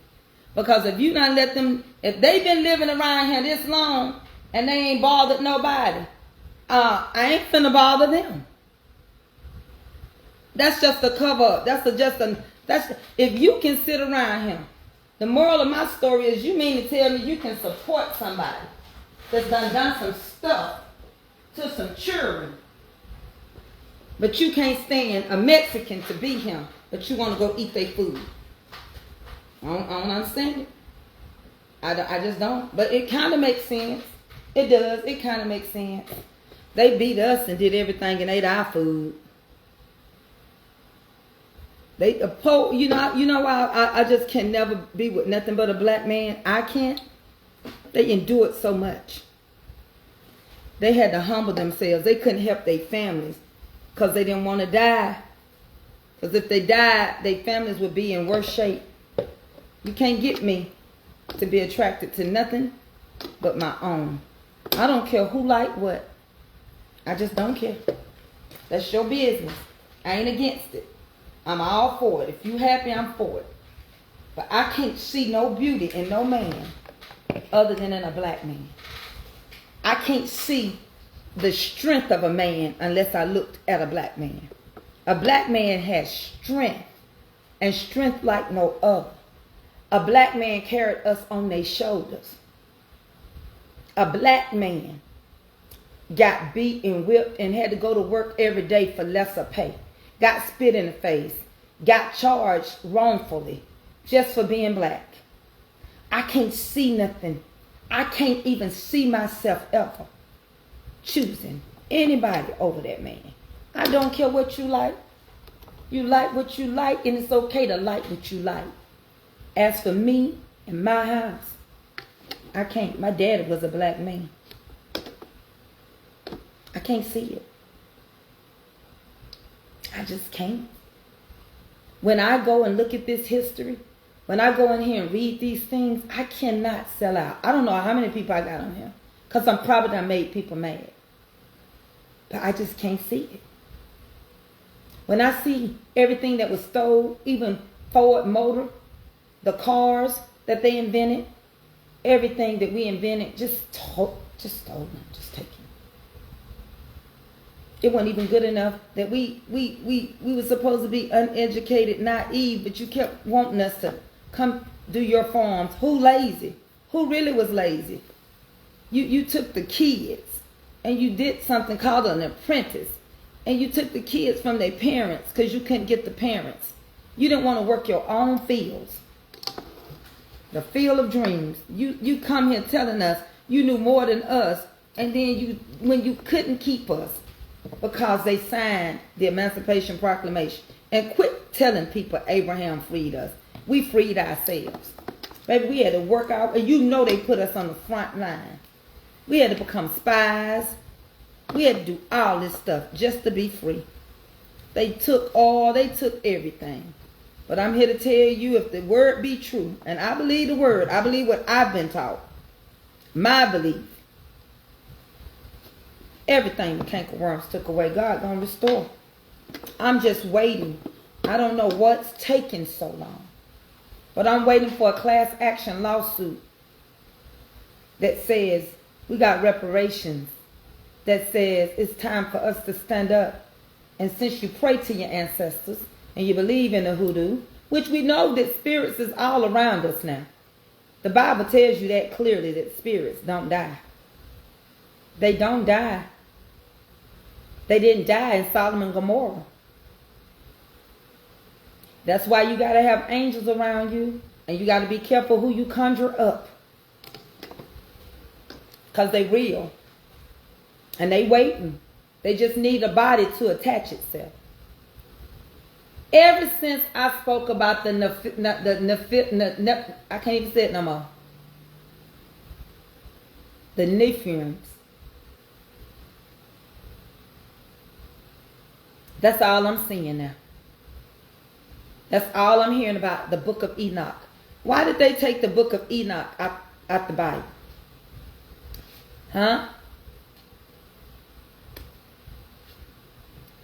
Because if you done let them, if they've been living around here this long, and they ain't bothered nobody, I ain't finna bother them. That's just a cover up. That's if you can sit around him. The moral of my story is, you mean to tell me you can support somebody that's done some stuff to some children, but you can't stand a Mexican to be him, but you want to go eat their food? I don't understand it. I just don't. But it kind of makes sense. It does. It kind of makes sense. They beat us and did everything and ate our food. They you know why I just can never be with nothing but a black man. I can't. They endured so much. They had to humble themselves. They couldn't help their families because they didn't want to die. Because if they died, their families would be in worse shape. You can't get me to be attracted to nothing but my own. I don't care who like what. I just don't care. That's your business. I ain't against it. I'm all for it. If you happy, I'm for it. But I can't see no beauty in no man other than in a black man. I can't see the strength of a man unless I looked at a black man. A black man has strength, and strength like no other. A black man carried us on their shoulders. A black man got beat and whipped and had to go to work every day for lesser pay. Got spit in the face. Got charged wrongfully just for being black. I can't see nothing. I can't even see myself ever choosing anybody over that man. I don't care what you like. You like what you like, and it's okay to like what you like. As for me and my house, I can't. My daddy was a black man. I can't see it. I just can't. When I go and look at this history, when I go in here and read these things, I cannot sell out. I don't know how many people I got on here, because I'm probably done made people mad. But I just can't see it. When I see everything that was stole, even Ford Motor, the cars that they invented, everything that we invented, just stolen, just taken. It wasn't even good enough that we were supposed to be uneducated, naive, but you kept wanting us to come do your farms. Who lazy? Who really was lazy? You took the kids and you did something called an apprentice, and you took the kids from their parents because you couldn't get the parents. You didn't want to work your own fields. The field of dreams. You come here telling us you knew more than us, and then when you couldn't keep us because they signed the Emancipation Proclamation. And quit telling people Abraham freed us. We freed ourselves. Baby, we had to work out, and you know they put us on the front line. We had to become spies. We had to do all this stuff just to be free. They took everything. But I'm here to tell you, if the word be true, and I believe the word, I believe what I've been taught, my belief, everything the cankerworms took away, God gonna restore. I'm just waiting. I don't know what's taking so long, but I'm waiting for a class action lawsuit that says we got reparations, that says it's time for us to stand up. And since you pray to your ancestors and you believe in the hoodoo, which we know that spirits is all around us now. The Bible tells you that clearly, that spirits don't die. They don't die. They didn't die in Sodom and Gomorrah. That's why you got to have angels around you, and you got to be careful who you conjure up, because they real, and they waiting. They just need a body to attach itself. Ever since I spoke about I can't even say it no more. The Nephiims. That's all I'm seeing now. That's all I'm hearing about the book of Enoch. Why did they take the book of Enoch out the Bible? Huh?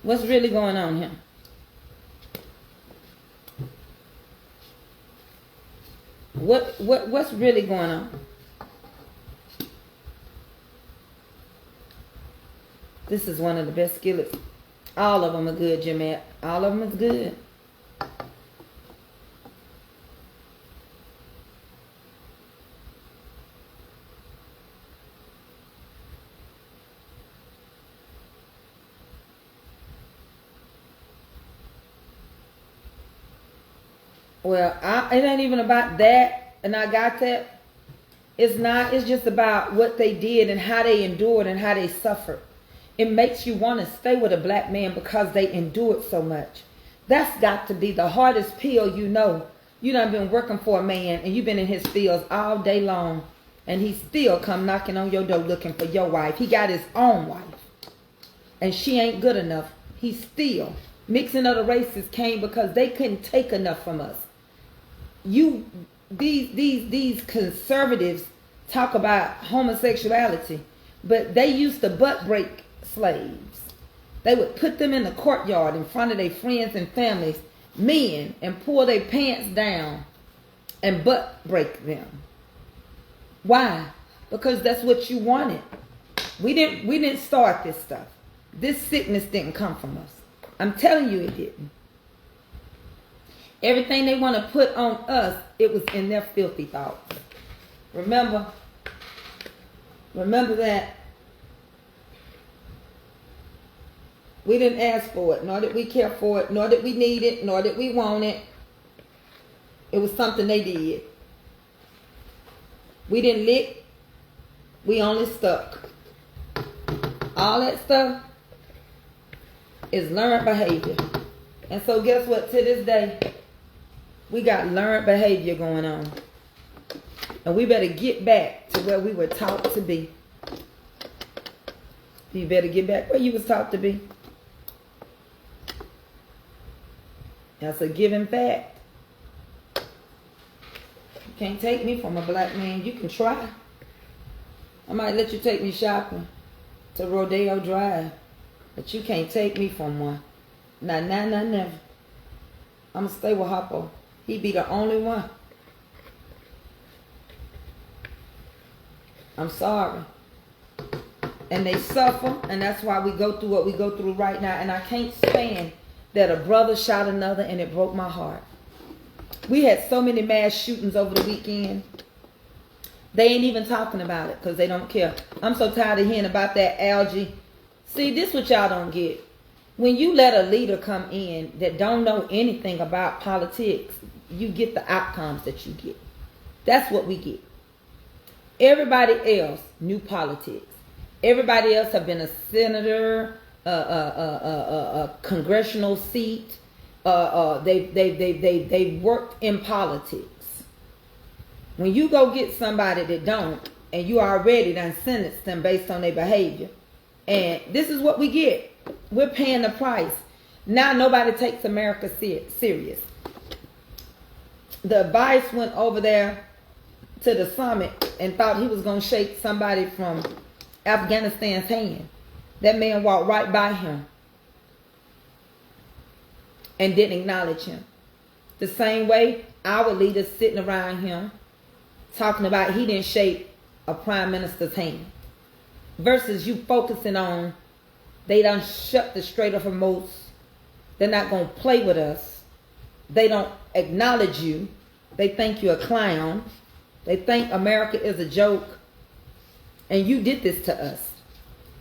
What's really going on here? What's really going on? This is one of the best skillets. All of them are good, Jeanette. All of them is good. Well, it ain't even about that, and I got that. It's not. It's just about what they did and how they endured and how they suffered. It makes you want to stay with a black man because they endured so much. That's got to be the hardest pill you know. You done been working for a man and you've been in his fields all day long, and he still come knocking on your door looking for your wife. He got his own wife, and she ain't good enough. He still mixing other races came because they couldn't take enough from us. These conservatives talk about homosexuality, but they used to butt break slaves. They would put them in the courtyard in front of their friends and families, men, and pull their pants down and butt break them. Why? Because that's what you wanted. We didn't start this stuff. This sickness didn't come from us. I'm telling you it didn't. Everything they want to put on us, it was in their filthy thoughts. Remember that. We didn't ask for it, nor did we care for it, nor did we need it, nor did we want it. It was something they did. We didn't lick, we only stuck. All that stuff is learned behavior. And so guess what? To this day, we got learned behavior going on. And we better get back to where we were taught to be. You better get back where you was taught to be. That's a given fact. You can't take me from a black man. You can try. I might let you take me shopping to Rodeo Drive, but you can't take me from one. Nah, never. I'm going to stay with Hoppo. He be the only one. I'm sorry. And they suffer, and that's why we go through what we go through right now. And I can't stand that a brother shot another, and it broke my heart. We had so many mass shootings over the weekend. They ain't even talking about it because they don't care. I'm so tired of hearing about that algae. See, this what y'all don't get. When you let a leader come in that don't know anything about politics, you get the outcomes that you get. That's what we get. Everybody else knew politics. Everybody else have been a senator, a congressional seat. They worked in politics. When you go get somebody that don't, and you already done sentenced them based on their behavior, and this is what we get. We're paying the price. Now nobody takes America serious. The vice went over there to the summit and thought he was going to shake somebody from Afghanistan's hand. That man walked right by him and didn't acknowledge him. The same way our leaders sitting around him talking about he didn't shake a prime minister's hand. Versus you focusing on they done shut the Strait of Hormuz. They're not going to play with us. They don't acknowledge you. They think you're a clown. They think America is a joke. And you did this to us.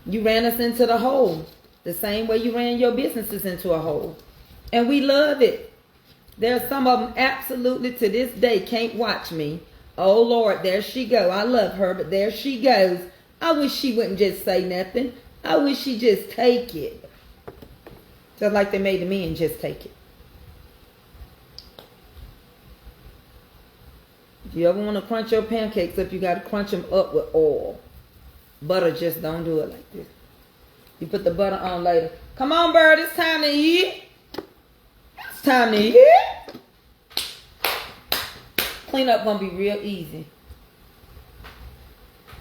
You ran us into the hole. The same way you ran your businesses into a hole. And we love it. There are some of them absolutely to this day can't watch me. Oh Lord, there she go. I love her, but there she goes. I wish she wouldn't just say nothing. I wish she just take it. Just like they made the men just take it. If you ever want to crunch your pancakes up, you got to crunch them up with oil. Butter just don't do it like this. You put the butter on later. Come on, bird, it's time to eat. It's time to eat. Clean up gonna be real easy.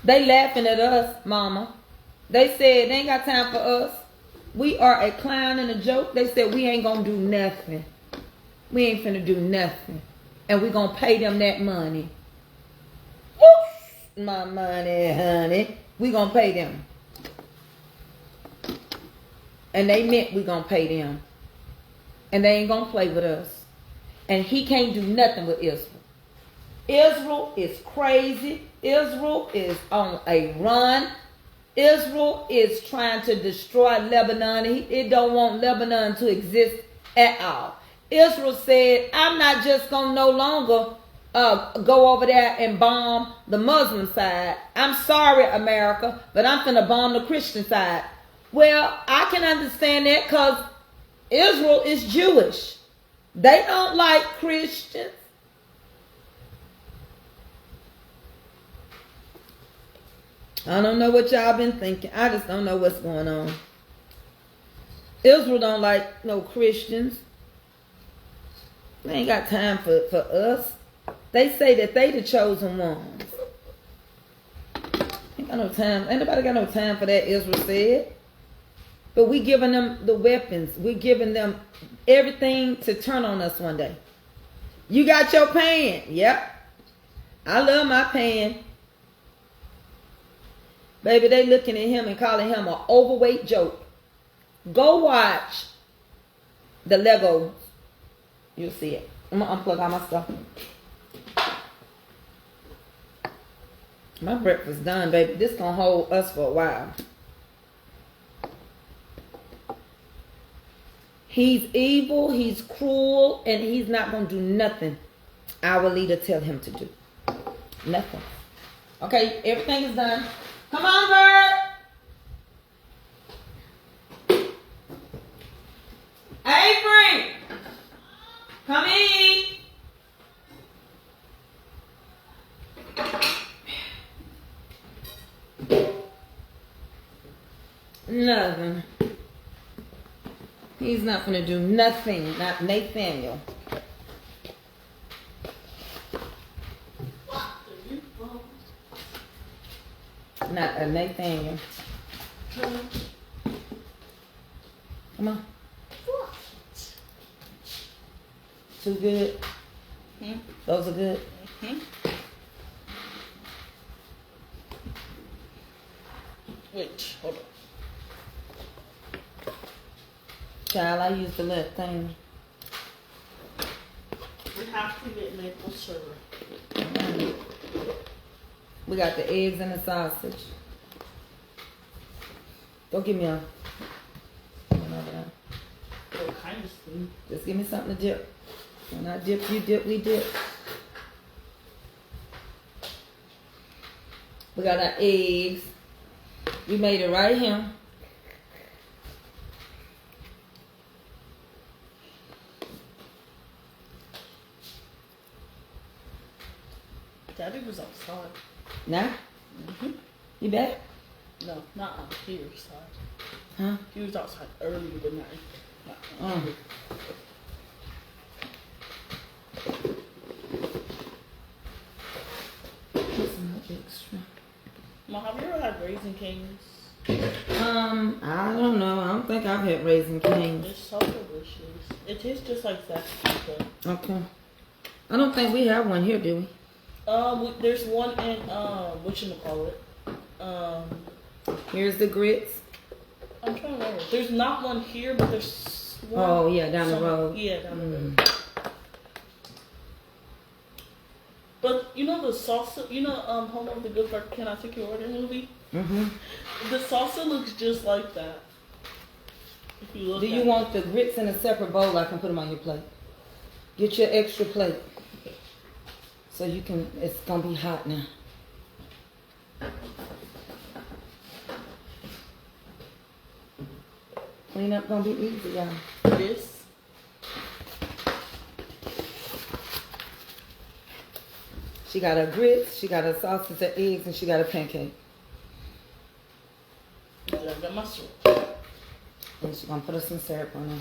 They laughing at us, mama. They said they ain't got time for us. We are a clown and a joke. They said we ain't gonna do nothing. We ain't finna do nothing. And we gonna pay them that money. Woo! My money, honey. We gonna pay them. And they meant we gonna pay them. And they ain't gonna play with us. And he can't do nothing with Israel. Israel is crazy. Israel is on a run. Israel is trying to destroy Lebanon. It don't want Lebanon to exist at all. Israel said, I'm not just gonna no longer go over there and bomb the Muslim side. I'm sorry, America, but I'm gonna bomb the Christian side. Well, I can understand that because Israel is Jewish. They don't like Christians. I don't know what y'all been thinking. I just don't know what's going on. Israel don't like no Christians. They ain't got time for us. They say that they the chosen ones. Ain't got no time. Ain't nobody got no time for that, Israel said. But we giving them the weapons. We giving them everything to turn on us one day. You got your pan. Yep. I love my pan. Baby, they looking at him and calling him an overweight joke. Go watch the Legos. You'll see it. I'm going to unplug all my stuff. My breakfast done, baby. This going to hold us for a while. He's evil, he's cruel, and he's not going to do nothing our leader tell him to do. Nothing. Okay, everything is done. Come on, Bert. Avery, come in. Nothing. He's not going to do nothing. Not Nathaniel. Not a Nathaniel. Come on. Too good? Those are good? Wait, hold on. Child, I used the little thing. We have to get maple syrup. We got the eggs and the sausage. Don't give me a... What kind of thing? Just give me something to dip. When I dip, you dip, we dip. We got our eggs. We made it right here. Daddy was outside. Now? You back? No, not out here side. Huh? He was outside earlier tonight. Extra. Mom, have you ever had Raisin Canes? I don't know. I don't think I've had Raisin Cane's. It's so delicious. It tastes just like Zesty. Okay. I don't think we have one here, do we? There's one in whatchamacallit. Here's the grits. I'm trying to remember. There's not one here, but there's one. Oh yeah, down the road. Yeah, down the road. But you know the salsa, Home of the Good Part, Can I Take Your Order movie? The salsa looks just like that. If you look. Do you want the grits in a separate bowl? I can put them on your plate. Get your extra plate. So you can, it's gonna be hot now. Clean up gonna be easy, y'all. This. She got her grits, she got her sausage, her eggs, and she got a pancake. I got my syrup. And she's gonna put us some syrup on there.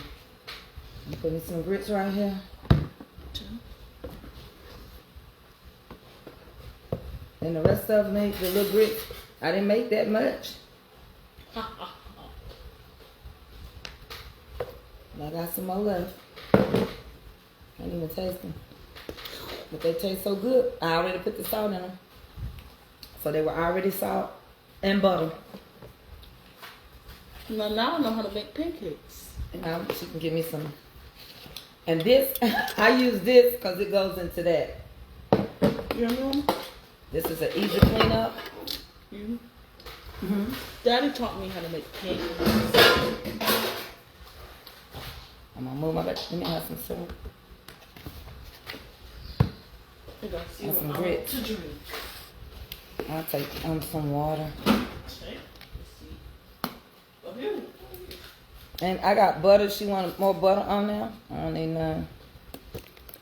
I'm putting some grits right here. And the rest of them, the little grits, I didn't make that much. And I got some more left. Can't even taste them. But they taste so good. I already put the salt in them. So they were already salt and butter. Now I know how to make pancakes. And now she can give me some. And this, I use this because it goes into that. You know? This is an easy cleanup. Mm-hmm. Daddy taught me how to make pancakes. I'm gonna move my back. Let me have some syrup. And some grits. to drink. I'll take some water. Okay. Let's see. Oh, here. And I got butter. She wanted more butter on there. I don't need none.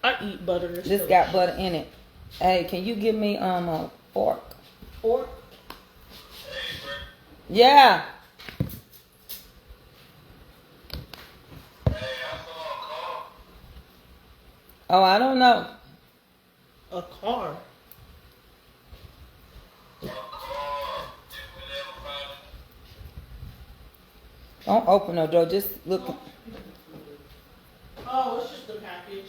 I eat butter. This got butter in it. Hey, can you give me a fork? Fork? Yeah. Oh, I don't know. A car. Don't open no door. Just look. Oh, it's just a package.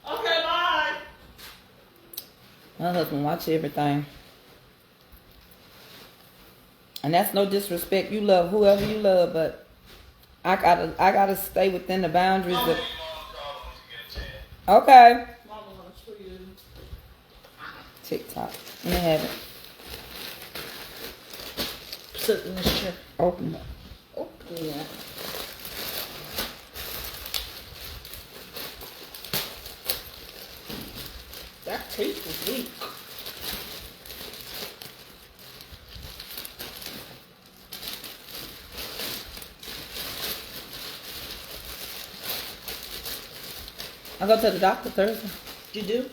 Okay, bye. My husband watch everything. And that's no disrespect. You love whoever you love, but I gotta stay within the boundaries of. Okay. Mama wants for you. TikTok. Let me have it. Sit in this chair. Open it. Open it. That taste is weak. I go to the doctor Thursday. You do?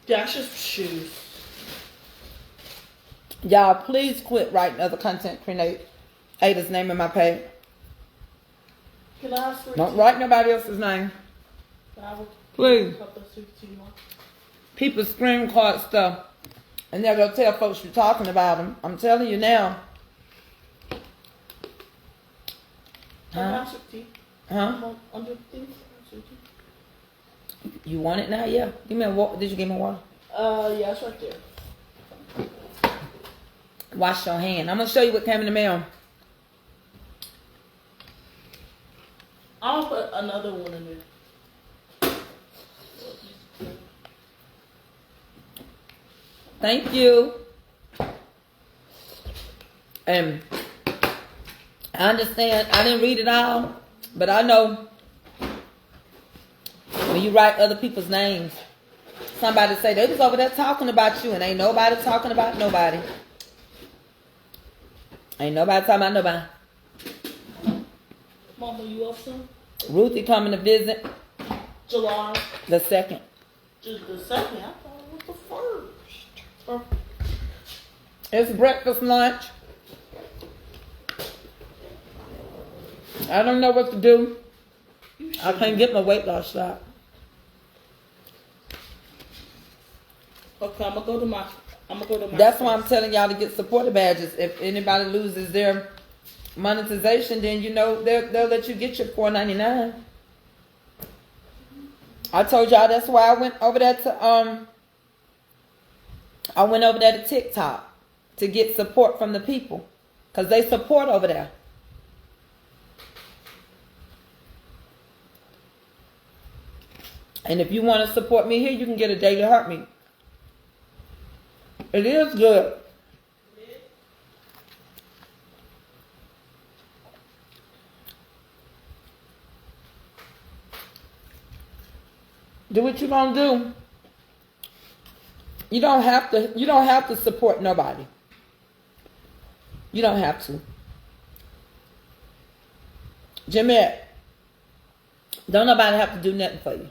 Dash's shoes. Y'all, please quit writing other content creators' name in my page. Can I ask for Don't write nobody else's name. Please. People screen card stuff. And they're going to tell folks you're talking about them. I'm telling you now. Huh? Huh? You want it now? Yeah. Give me a water. Did you give me water? Yeah, it's right there. Wash your hand. I'm going to show you what came in the mail. I'll put another one in there. Thank you. And I understand. I didn't read it all, but I know when you write other people's names, somebody say they was over there talking about you, and ain't nobody talking about nobody. Ain't nobody talking about nobody. Mama, you up soon? Ruthie coming to visit July. the 2nd. Just the 2nd. I thought it was the 1st. It's breakfast, lunch. I don't know what to do. I can't get my weight loss shot. Okay, I'm gonna go to my. That's why I'm telling y'all to get supporter badges. If anybody loses their monetization, then you know they'll let you get your $4.99. I told y'all that's why I went over there to TikTok to get support from the people, because they support over there. And if you want to support me here, you can get a daily heartbeat. It is good. Do what you gonna do. You don't have to support nobody. You don't have to. Jeanette, don't nobody have to do nothing for you.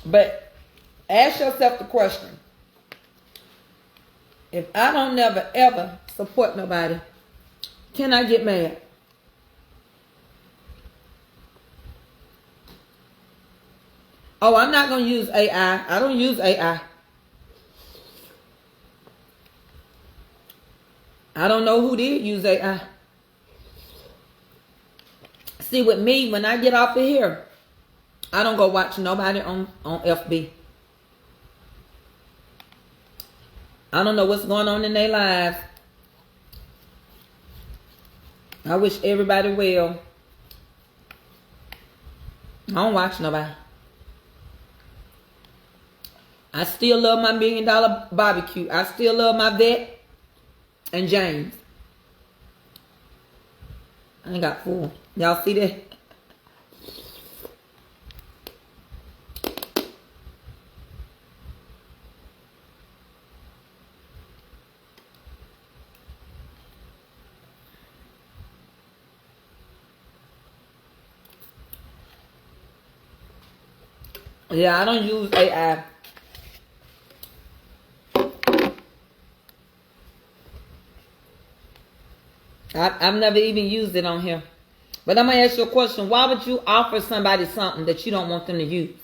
But ask yourself the question. If I don't never ever support nobody, can I get mad? Oh, I'm not going to use AI. I don't use AI. I don't know who did use AI. See, with me, when I get off of here, I don't go watch nobody on FB. I don't know what's going on in their lives. I wish everybody well. I don't watch nobody. I still love my $1 million barbecue. I still love my vet and James. I ain't got 4. Y'all see that? Yeah, I don't use AI. I've never even used it on here. But I'm going to ask you a question. Why would you offer somebody something that you don't want them to use?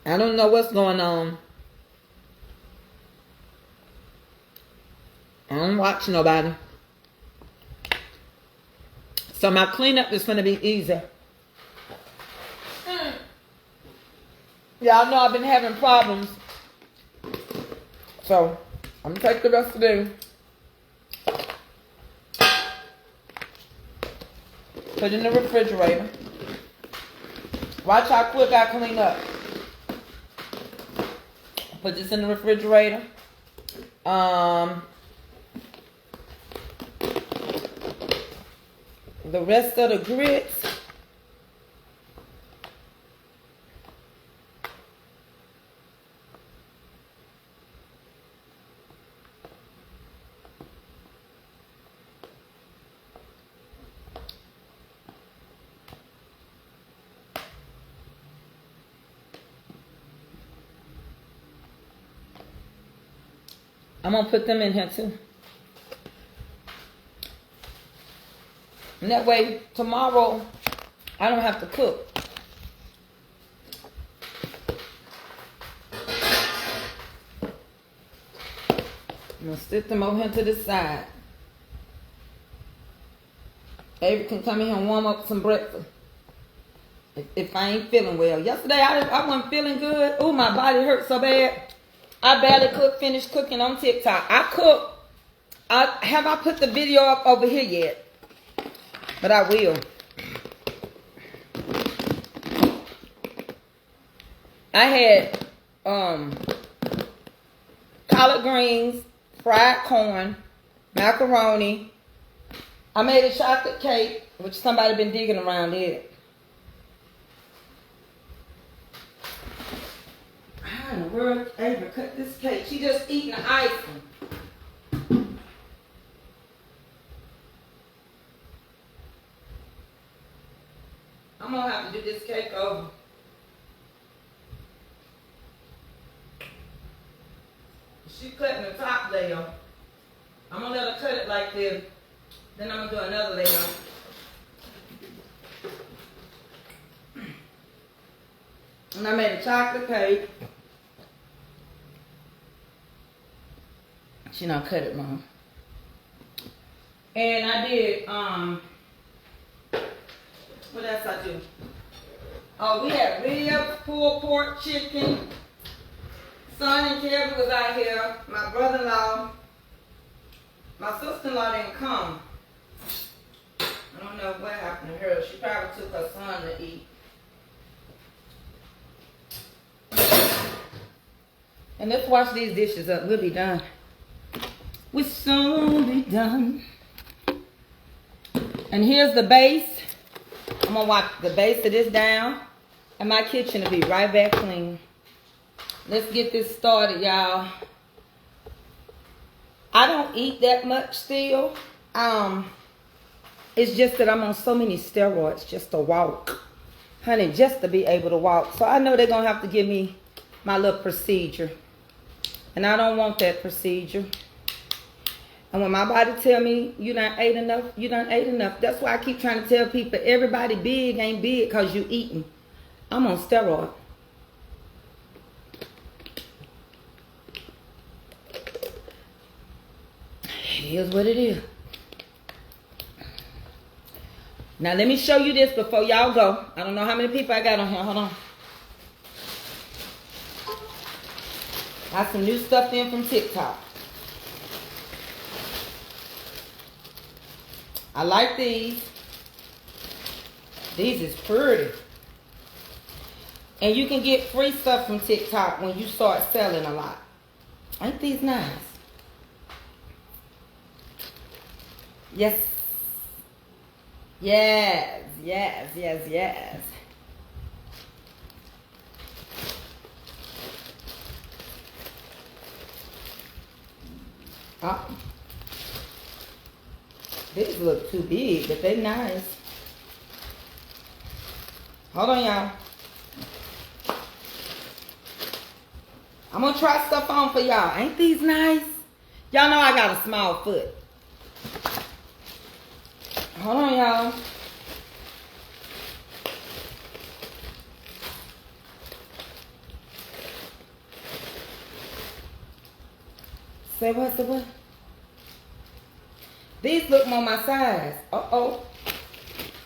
I don't know what's going on. I don't watch nobody. So my cleanup is going to be easy. Y'all know I've been having problems. So I'm going to take the rest of the day. Put it in the refrigerator. Watch how quick I clean up. Put this in the refrigerator. The rest of the grits. I'm going to put them in here too. And that way, tomorrow, I don't have to cook. I'm going to stick them over here to the side. Avery can come in here and warm up some breakfast. If I ain't feeling well. Yesterday, I wasn't feeling good. Oh, my body hurt so bad. I barely finished cooking on TikTok. I cook. Have I put the video up over here yet? But I will. I had collard greens, fried corn, macaroni. I made a chocolate cake, which somebody been digging around it. How in the world Ava cut this cake? She just eating the icing. I'm gonna have to do this cake over. She cutting the top layer. I'm gonna let her cut it like this. Then I'm gonna do another layer. And I made a chocolate cake. She not cut it wrong. And I did, what else I do? Oh, we had ribs, pulled pork, chicken. Son and Kevin was out here. My brother-in-law. My sister-in-law didn't come. I don't know what happened to her. She probably took her son to eat. And let's wash these dishes up. We'll be done. We'll soon be done. And here's the base. I'm going to wipe the base of this down. And my kitchen will be right back clean. Let's get this started, y'all. I don't eat that much still. It's just that I'm on so many steroids just to walk. Honey, just to be able to walk. So I know they're going to have to give me my little procedure. And I don't want that procedure. And when my body tell me you done ate enough, you done ate enough. That's why I keep trying to tell people everybody big ain't big because you eating. I'm on steroid. It is what it is. Now let me show you this before y'all go. I don't know how many people I got on here. Hold on. Got some new stuff in from TikTok. I like these. These is pretty. And you can get free stuff from TikTok when you start selling a lot. Ain't these nice? Yes. Yes, yes, yes, yes. Oh. These look too big, but they nice. Hold on, y'all. I'm gonna try stuff on for y'all. Ain't these nice? Y'all know I got a small foot. Hold on, y'all. Say what, say what? These look more my size. Uh-oh.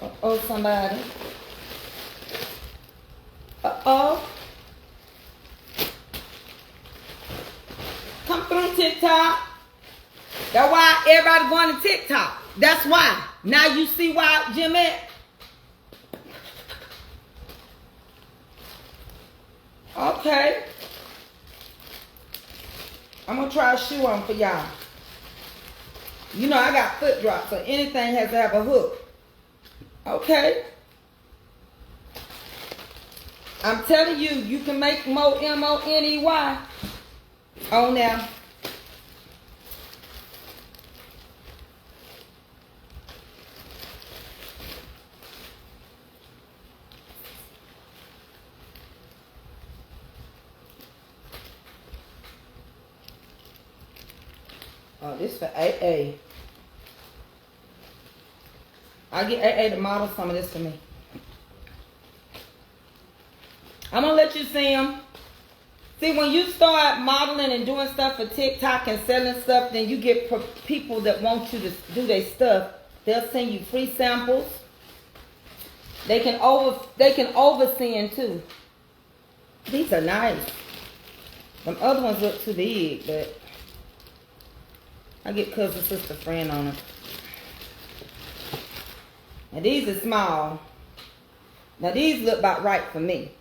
Uh-oh, somebody. Uh-oh. Come through TikTok. That's why everybody going to TikTok. That's why. Now you see why, Jimmy. Okay. I'm going to try a shoe on for y'all. You know I got foot drops, so anything has to have a hook. Okay. I'm telling you, you can make more M-O-N-E-Y. Oh, now. Oh, this for AA. I get AA to model some of this for me. I'm going to let you see them. See, when you start modeling and doing stuff for TikTok and selling stuff, then you get people that want you to do their stuff. They'll send you free samples. They can oversend too. These are nice. Them other ones look too big, but I get cousin, sister, friend on them. And these are small. Now these look about right for me.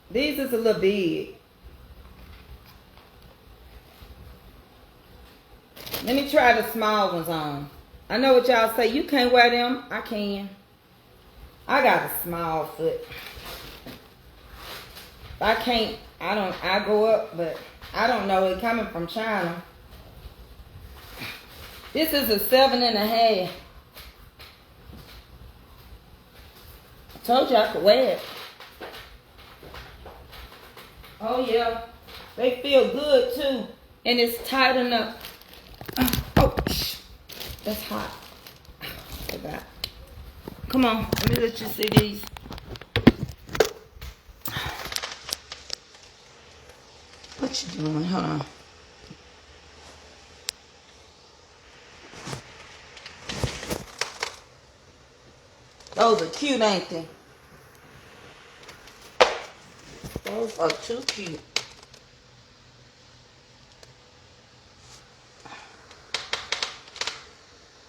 These is a little big. Let me try the small ones on. I know what y'all say. You can't wear them. I can. I got a small foot. I can't. I go up, but I don't know. It coming from China. This is a 7.5. I told you I could wear it. Oh yeah, they feel good too, and it's tight enough. Oh, that's hot. Forgot. Come on, let me let you see these. What you doing? Hold on. Those are cute, ain't they? Those are too cute.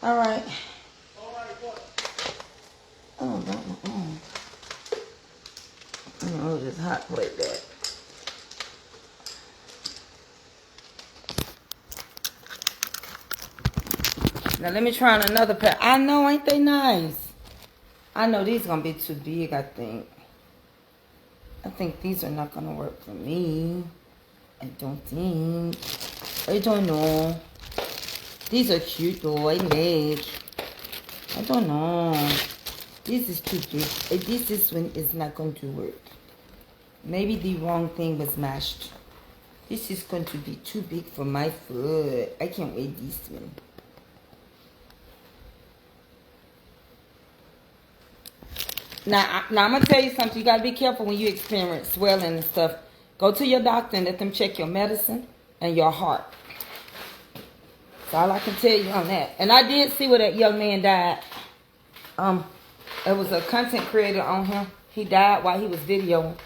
All right. Oh, I don't know this hot plate there. Now let me try on another pair. I know, ain't they nice? I know these gonna be too big, I think. I think these are not gonna work for me. I don't think. I don't know. These are cute though, I made. I don't know. This is too big. This one is not going to work. Maybe the wrong thing was mashed. This is going to be too big for my foot. I can't wear this one. Now I'm going to tell you something. You got to be careful when you experience swelling and stuff. Go to your doctor and let them check your medicine and your heart. That's all I can tell you on that. And I did see where that young man died. It was a content creator on him. He died while he was videoing.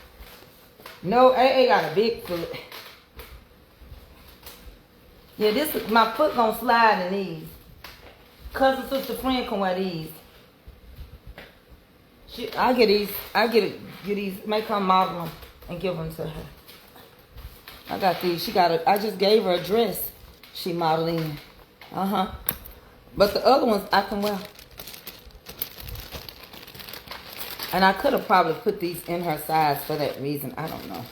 No, AA got a big foot. Yeah, this my foot gonna slide in these. Cousin, sister, friend can wear these. I get these, make her model them and give them to her. I got these. I just gave her a dress she modeled in. But the other ones I can wear. And I could have probably put these in her size for that reason. I don't know.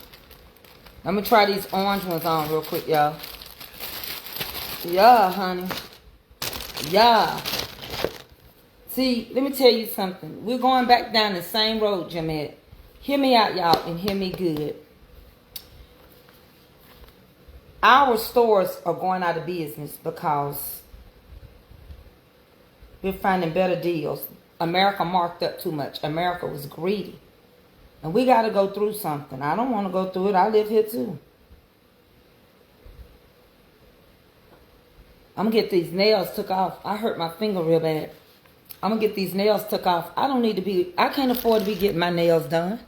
Let me try these orange ones on real quick, y'all. Yeah, honey. Yeah. See, let me tell you something. We're going back down the same road, Jamette. Hear me out, y'all, and hear me good. Our stores are going out of business because we're finding better deals. America marked up too much. America was greedy. And we got to go through something. I don't want to go through it. I live here too. I'm going to get these nails took off. I hurt my finger real bad. I'm going to get these nails took off. I can't afford to be getting my nails done.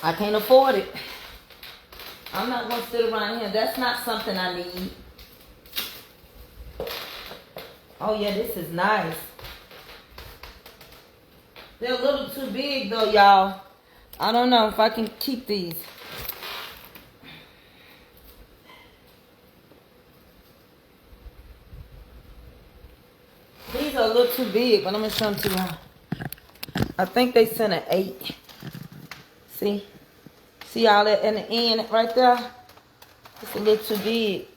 I can't afford it. I'm not going to sit around here. That's not something I need. Oh, yeah, this is nice. They're a little too big, though, y'all. I don't know if I can keep these. These are a little too big, but I'm going to show them to you. I think they sent an 8. See? See all that in the end right there? It's a little too big.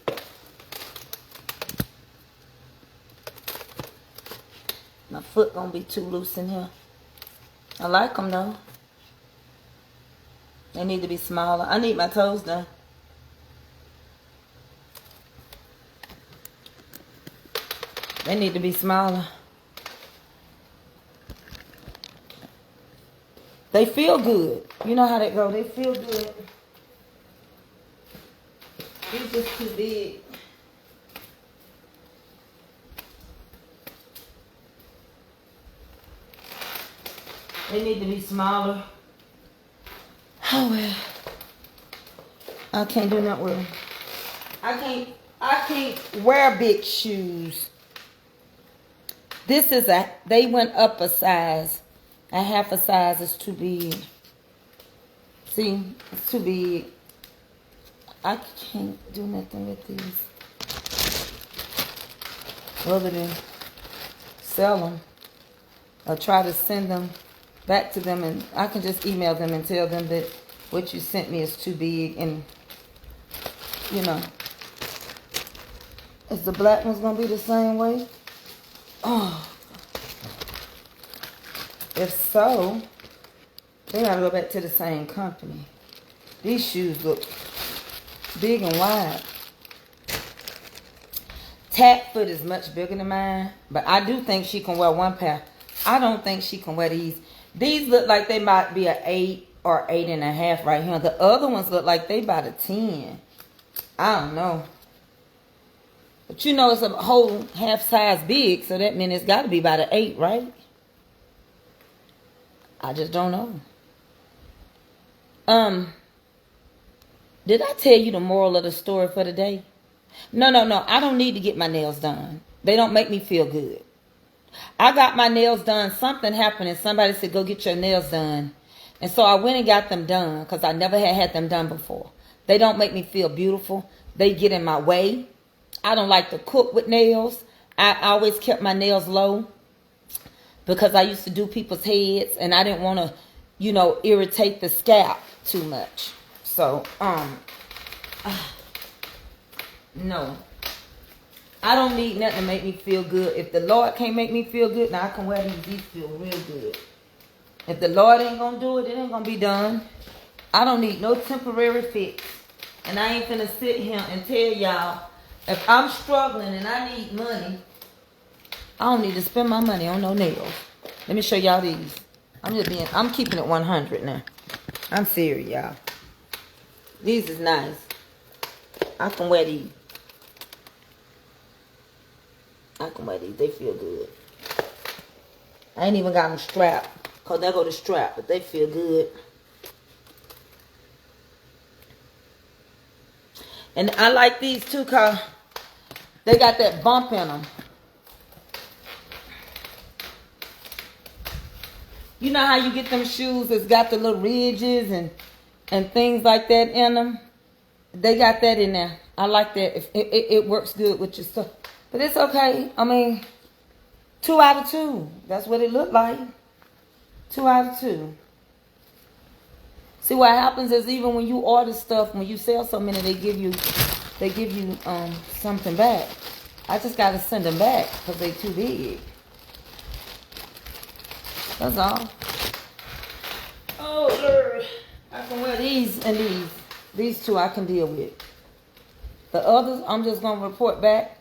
My foot gonna be too loose in here. I like them though. They need to be smaller. I need my toes done. They need to be smaller. They feel good. You know how that go. They feel good. These just too big. They need to be smaller. Oh well. I can't do nothing with them. I can't wear big shoes. They went up a size. A half a size is too big. See, it's too big. I can't do nothing with these. Other than sell them. Or try to send them back to them, and I can just email them and tell them that what you sent me is too big, and you know, is the black one's gonna be the same way? Oh, if so, they gotta go back to the same company. These shoes look big and wide. Tat foot is much bigger than mine, but I do think she can wear one pair. I don't think she can wear these. These look like they might be an 8 or 8.5 right here. The other ones look like they about a 10. I don't know. But you know it's a whole half size big, so that means it's got to be about an 8, right? I just don't know. Did I tell you the moral of the story for the day? No. I don't need to get my nails done. They don't make me feel good. I got my nails done. Something happened and somebody said, go get your nails done. And so I went and got them done because I never had them done before. They don't make me feel beautiful. They get in my way. I don't like to cook with nails. I always kept my nails low because I used to do people's heads and I didn't want to, you know, irritate the scalp too much. So, no. I don't need nothing to make me feel good. If the Lord can't make me feel good, now I can wear these. These feel real good. If the Lord ain't going to do it, it ain't going to be done. I don't need no temporary fix. And I ain't finna sit here and tell y'all, if I'm struggling and I need money, I don't need to spend my money on no nails. Let me show y'all these. I'm keeping it 100 now. I'm serious, y'all. These is nice. I can wear these. They feel good. I ain't even got them strapped. Because they go to strap, but they feel good. And I like these too because they got that bump in them. You know how you get them shoes that's got the little ridges and things like that in them? They got that in there. I like that. It works good with your stuff. But it's okay. I mean, 2 out of 2. That's what it looked like. 2 out of 2. See, what happens is even when you order stuff, when you sell so many, they give you something back. I just got to send them back because they too big. That's all. Oh, Lord. I can wear these and these. These 2 I can deal with. The others, I'm just going to report back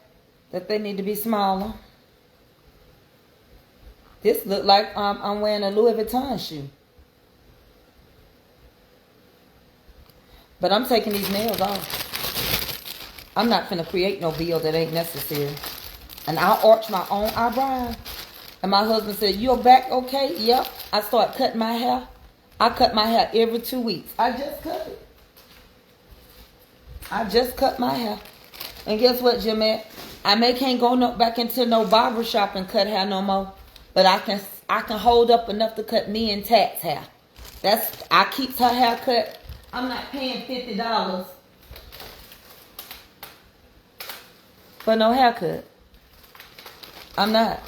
that they need to be smaller. This look like I'm wearing a Louis Vuitton shoe. But I'm taking these nails off. I'm not finna create no bill that ain't necessary. And I'll arch my own eyebrow. And my husband said, "Your back okay?" Yep. I start cutting my hair. I cut my hair every 2 weeks. I just cut it. I just cut my hair. And guess what, Jeanette? I can't go back into no barber shop and cut hair no more. But I can hold up enough to cut me and Tat's hair. I keep her hair cut. I'm not paying $50 for no haircut. I'm not.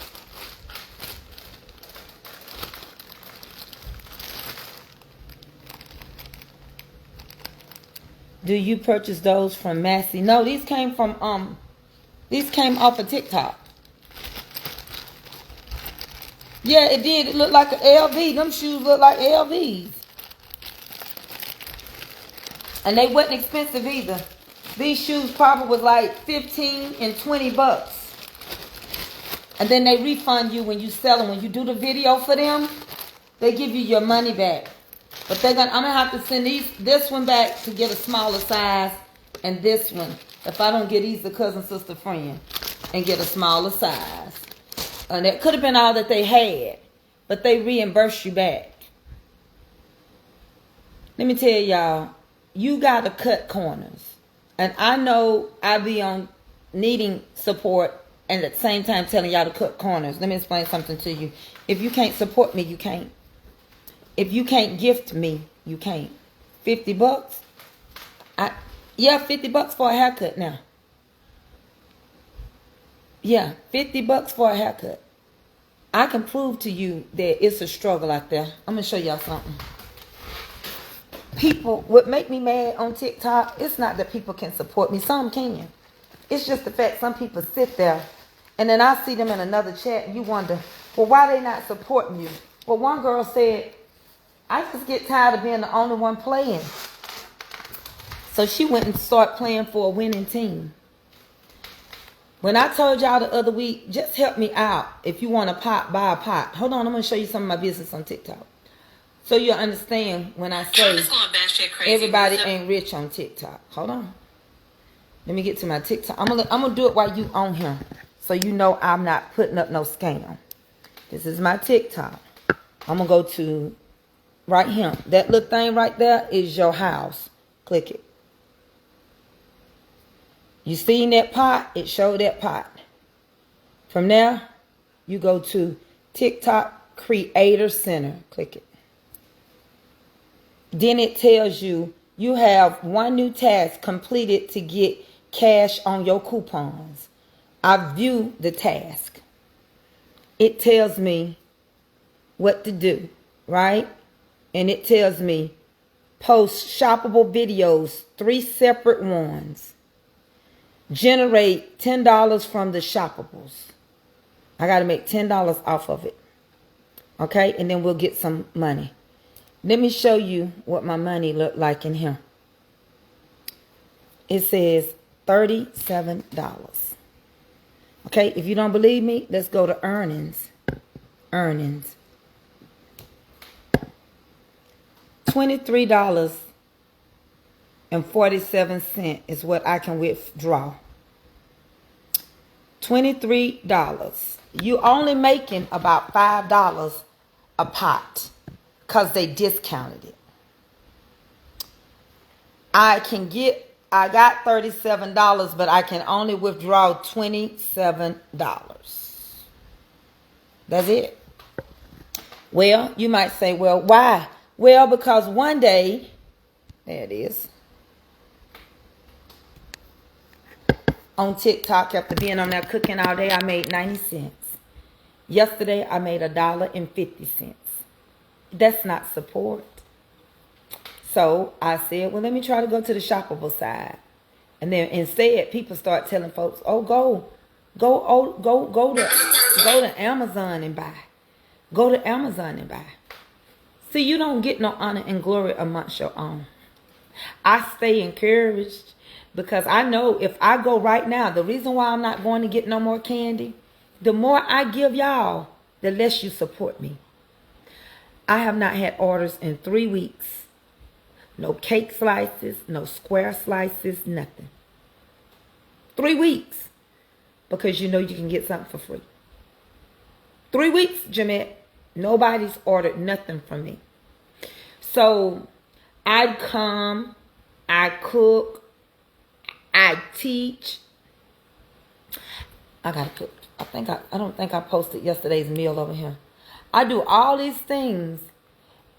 Do you purchase those from Massey? No, these came off of TikTok. Yeah, it did. It looked like an LV. Them shoes look like LVs. And they wasn't expensive either. These shoes probably was like 15 and 20 bucks. And then they refund you when you sell them. When you do the video for them, they give you your money back. But I'm gonna have to send this one back to get a smaller size, and this one, if I don't get either cousin, sister, friend, and get a smaller size. And that could have been all that they had, but they reimburse you back. Let me tell y'all, you gotta cut corners. And I know I be on needing support and at the same time telling y'all to cut corners. Let me explain something to you. If you can't support me, you can't. If you can't gift me, you can't. 50 bucks? Yeah, 50 bucks for a haircut now. Yeah, 50 bucks for a haircut. I can prove to you that it's a struggle out there. I'm going to show y'all something. People, what make me mad on TikTok, it's not that people can support me. Some can. It's just the fact some people sit there and then I see them in another chat and you wonder, well, why they not supporting you? Well, one girl said, I just get tired of being the only one playing. So she went and started playing for a winning team. When I told y'all the other week, just help me out. If you want a pot, buy a pot. Hold on, I'm going to show you some of my business on TikTok. So you'll understand when I say everybody ain't rich on TikTok. Hold on. Let me get to my TikTok. I'm gonna do it while you on here. So you know I'm not putting up no scam. This is my TikTok. I'm going to go to right here. That little thing right there is your house. Click it. You seen that pot? It showed that pot. From there, you go to TikTok Creator Center. Click it. Then it tells you you have one new task completed to get cash on your coupons. I view the task. It tells me what to do, right? And it tells me post shoppable videos, 3 separate ones. Generate $10 from the shoppables. I got to make $10 off of it. Okay? And then we'll get some money. Let me show you what my money looked like in here. It says $37. Okay? If you don't believe me, let's go to earnings. Earnings. $23.47 is what I can withdraw. $23. You only making about $5 a pot because they discounted it. I can get I got $37, but I can only withdraw $27. That's it. Well, you might say, well, why? Well, because one day, there it is, on TikTok, after being on there cooking all day, I made 90 cents. Yesterday, I made $1.50. That's not support. So I said, well, let me try to go to the shoppable side. And then instead, people start telling folks, oh, go to Amazon and buy. Go to Amazon and buy. See, you don't get no honor and glory amongst your own. I stay encouraged because I know if I go right now, the reason why I'm not going to get no more candy, the more I give y'all, the less you support me. I have not had orders in 3 weeks. No cake slices, no square slices, nothing. 3 weeks. Because you know you can get something for free. 3 weeks, Jamette. Nobody's ordered nothing from me. So, I come, I cook, I teach. I gotta cook. I don't think I posted yesterday's meal over here. I do all these things.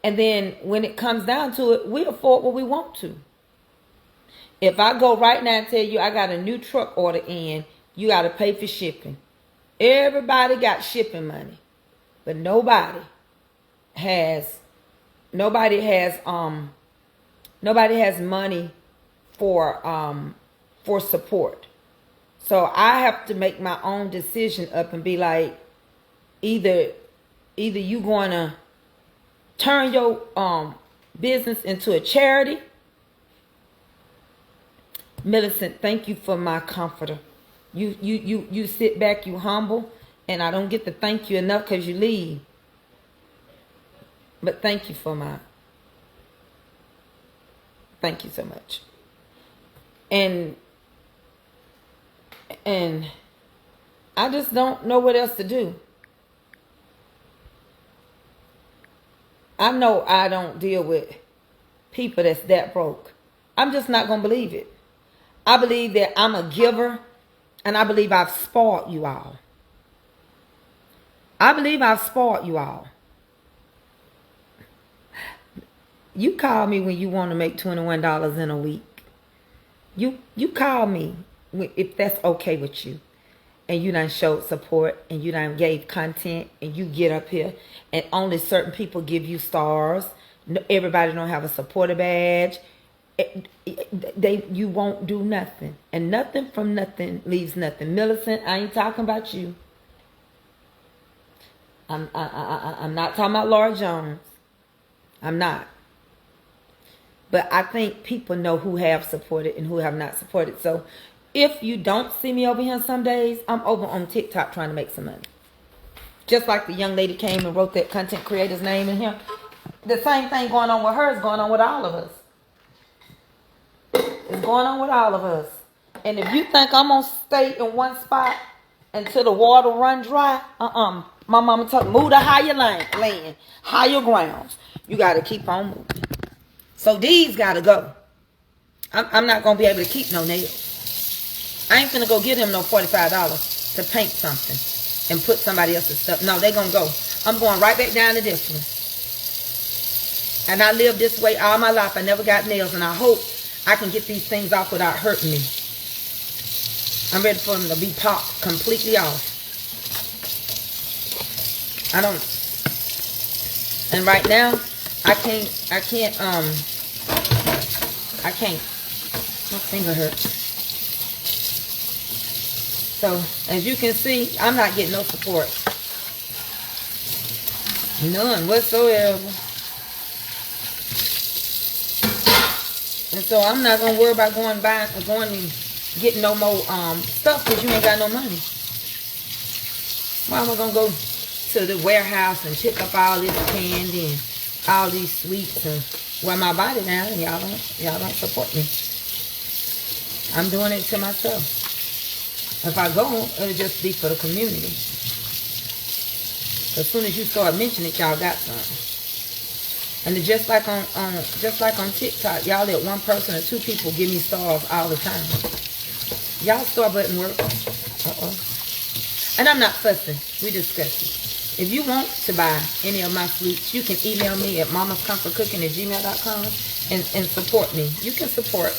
And then when it comes down to it, we afford what we want to. If I go right now and tell you I got a new truck order in, you got to pay for shipping. Everybody got shipping money. But nobody has money for support. So I have to make my own decision up and be like, either you going to turn your business into a charity. Millicent, thank you for my comforter. You sit back, you humble, and I don't get to thank you enough because you leave. But thank you thank you so much. And I just don't know what else to do. I know I don't deal with people that's that broke. I'm just not going to believe it. I believe that I'm a giver, and I believe I've spoiled you all. You call me when you want to make $21 in a week. You call me if that's okay with you. And you done showed support, and you done gave content, and you get up here, and only certain people give you stars. Everybody don't have a supporter badge. You won't do nothing, and nothing from nothing leaves nothing. Millicent, I ain't talking about you. I'm not talking about Laura Jones. I'm not. But I think people know who have supported and who have not supported. So if you don't see me over here some days, I'm over on TikTok trying to make some money. Just like the young lady came and wrote that content creator's name in here. The same thing going on with her is going on with all of us. It's going on with all of us. And if you think I'm going to stay in one spot until the water run dry, my mama told me, move to higher land, higher grounds. You got to keep on moving. So these got to go. I'm not going to be able to keep no nails. I ain't finna go get him no $45 to paint something and put somebody else's stuff. No, they gonna go. I'm going right back down to this one. And I lived this way all my life. I never got nails, and I hope I can get these things off without hurting me. I'm ready for them to be popped completely off. And right now, I can't. My finger hurts. So, as you can see, I'm not getting no support. None whatsoever. And so, I'm not going to worry about going and getting no more stuff because you ain't got no money. Why am I going to go to the warehouse and pick up all this candy and all these sweets and wear my body down and y'all don't support me? I'm doing it to myself. If I go, it'll just be for the community. As soon as you start mentioning it, y'all got something. And just like on TikTok, y'all let one person or two people give me stars all the time. Y'all star button work. And I'm not fussing. We discussing. If you want to buy any of my fruits, you can email me at mamascomfortcooking@gmail.com and support me. You can support.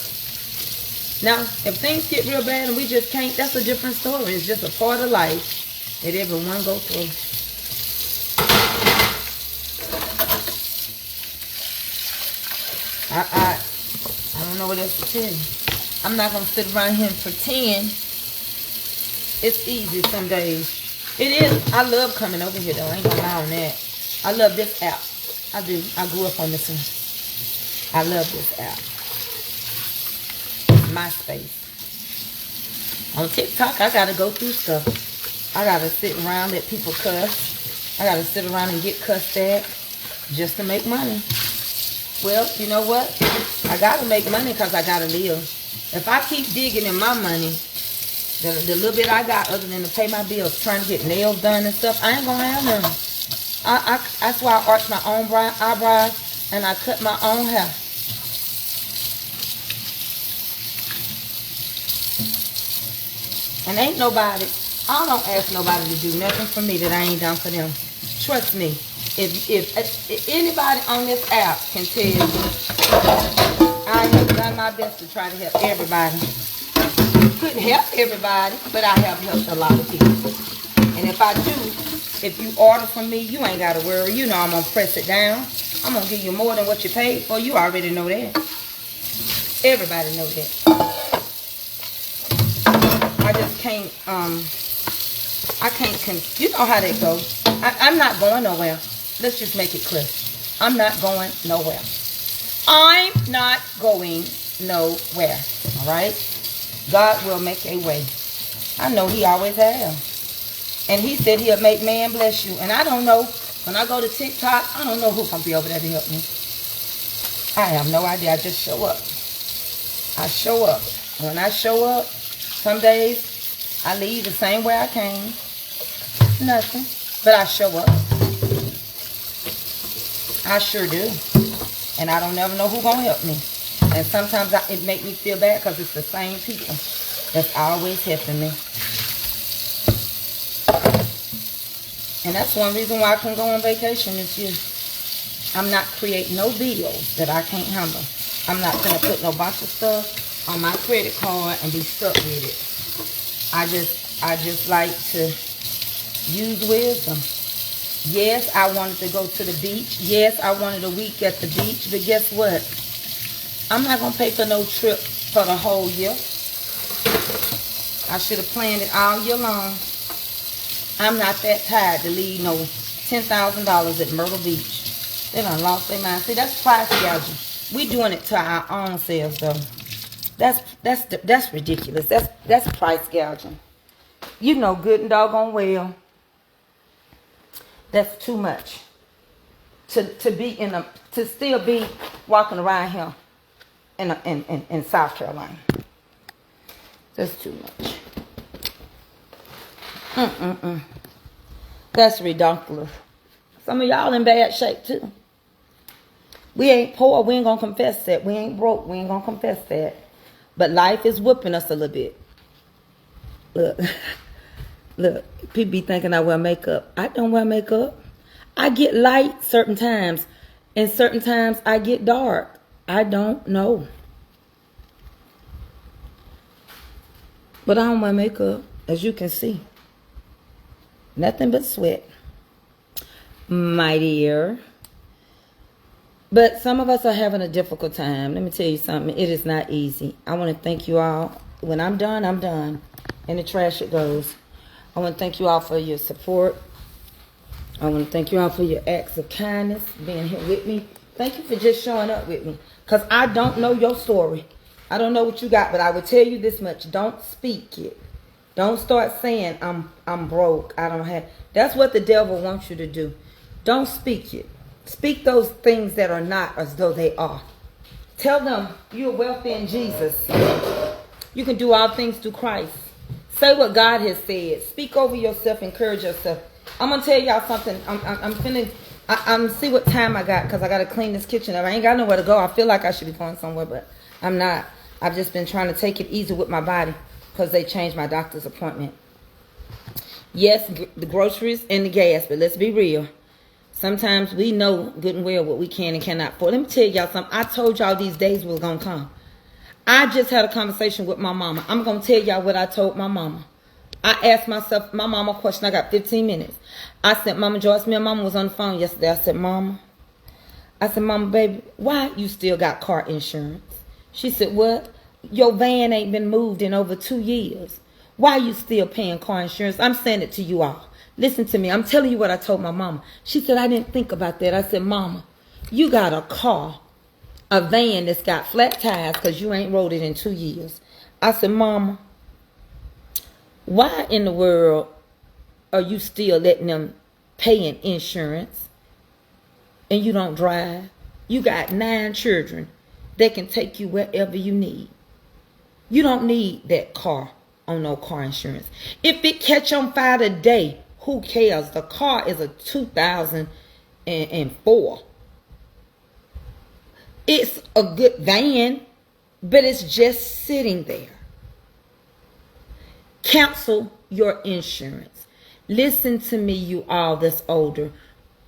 Now, if things get real bad and we just can't, that's a different story. It's just a part of life that everyone go through. I don't know what else to tell you. I'm not going to sit around here and pretend. It's easy some days. It is. I love coming over here, though. I ain't going to lie on that. I love this app. I do. I grew up on this one. I love this app. MySpace. On TikTok, I got to go through stuff. I got to sit around, let people cuss. I got to sit around and get cussed at just to make money. Well, you know what? I got to make money because I got to live. If I keep digging in my money, the little bit I got other than to pay my bills, trying to get nails done and stuff, I ain't going to have none. That's why I arch my own eyebrows and I cut my own hair. And ain't nobody, I don't ask nobody to do nothing for me that I ain't done for them. Trust me. If anybody on this app can tell you, I have done my best to try to help everybody. Couldn't help everybody, but I have helped a lot of people. And if I do, if you order from me, you ain't got to worry. You know I'm going to press it down. I'm going to give you more than what you paid for. You already know that. Everybody know that. I just can't, you know how that goes. I'm not going nowhere. Let's just make it clear. I'm not going nowhere. I'm not going nowhere. All right? God will make a way. I know he always has. And he said he'll make man bless you. And I don't know. When I go to TikTok, I don't know who's going to be over there to help me. I have no idea. I just show up. I show up. And when I show up, some days I leave the same way I came. Nothing. But I show up. I sure do. And I don't never know who's going to help me. And sometimes it make me feel bad because it's the same people that's always helping me. And that's one reason why I can go on vacation is you. I'm not creating no bills that I can't handle. I'm not going to put no bunch of stuff on my credit card and be stuck with it. I just like to use wisdom. Yes, I wanted to go to the beach. Yes, I wanted a week at the beach. But guess what? I'm not going to pay for no trip for the whole year. I should have planned it all year long. I'm not that tired to leave no $10,000 at Myrtle Beach. They done lost their mind. See, that's price gouging. We doing it to our own selves, though. That's ridiculous. That's price gouging. You know good and doggone well. That's too much. To still be walking around here in South Carolina. That's too much. That's ridiculous. Some of y'all in bad shape too. We ain't poor. We ain't gonna confess that. We ain't broke. We ain't gonna confess that. But life is whooping us a little bit. Look, people be thinking I wear makeup. I don't wear makeup. I get light certain times, and certain times I get dark. I don't know. But I don't wear makeup, as you can see. Nothing but sweat. My dear. But some of us are having a difficult time. Let me tell you something. It is not easy. I want to thank you all. When I'm done, I'm done. In the trash it goes. I want to thank you all for your support. I want to thank you all for your acts of kindness, being here with me. Thank you for just showing up with me. Because I don't know your story. I don't know what you got, but I will tell you this much. Don't speak it. Don't start saying, I'm broke. I don't have. That's what the devil wants you to do. Don't speak it. Speak those things that are not as though they are. Tell them you're wealthy in Jesus. You can do all things through Christ. Say what God has said. Speak over yourself. Encourage yourself. I'm going to tell y'all something. I'm finna I'm see what time I got, because I got to clean this kitchen up. I ain't got nowhere to go. I feel like I should be going somewhere, but I'm not. I've just been trying to take it easy with my body because they changed my doctor's appointment. Yes, the groceries and the gas, but let's be real. Sometimes we know good and well what we can and cannot afford. Let me tell y'all something. I told y'all these days was going to come. I just had a conversation with my mama. I'm going to tell y'all what I told my mama. I asked my mama a question. I got 15 minutes. I said, Mama Joyce, me and Mama was on the phone yesterday. I said, Mama, baby, why you still got car insurance? She said, what? Your van ain't been moved in over 2 years. Why you still paying car insurance? I'm saying it to you all. Listen to me. I'm telling you what I told my mama. She said, I didn't think about that. I said, Mama, you got a car, a van that's got flat tires because you ain't rode it in 2 years. I said, Mama, why in the world are you still letting them pay in insurance and you don't drive? You got 9 children that can take you wherever you need. You don't need that car on no car insurance. If it catch on fire today, who cares? The car is a 2004. It's a good van, but it's just sitting there. Cancel your insurance. Listen to me, you all that's older.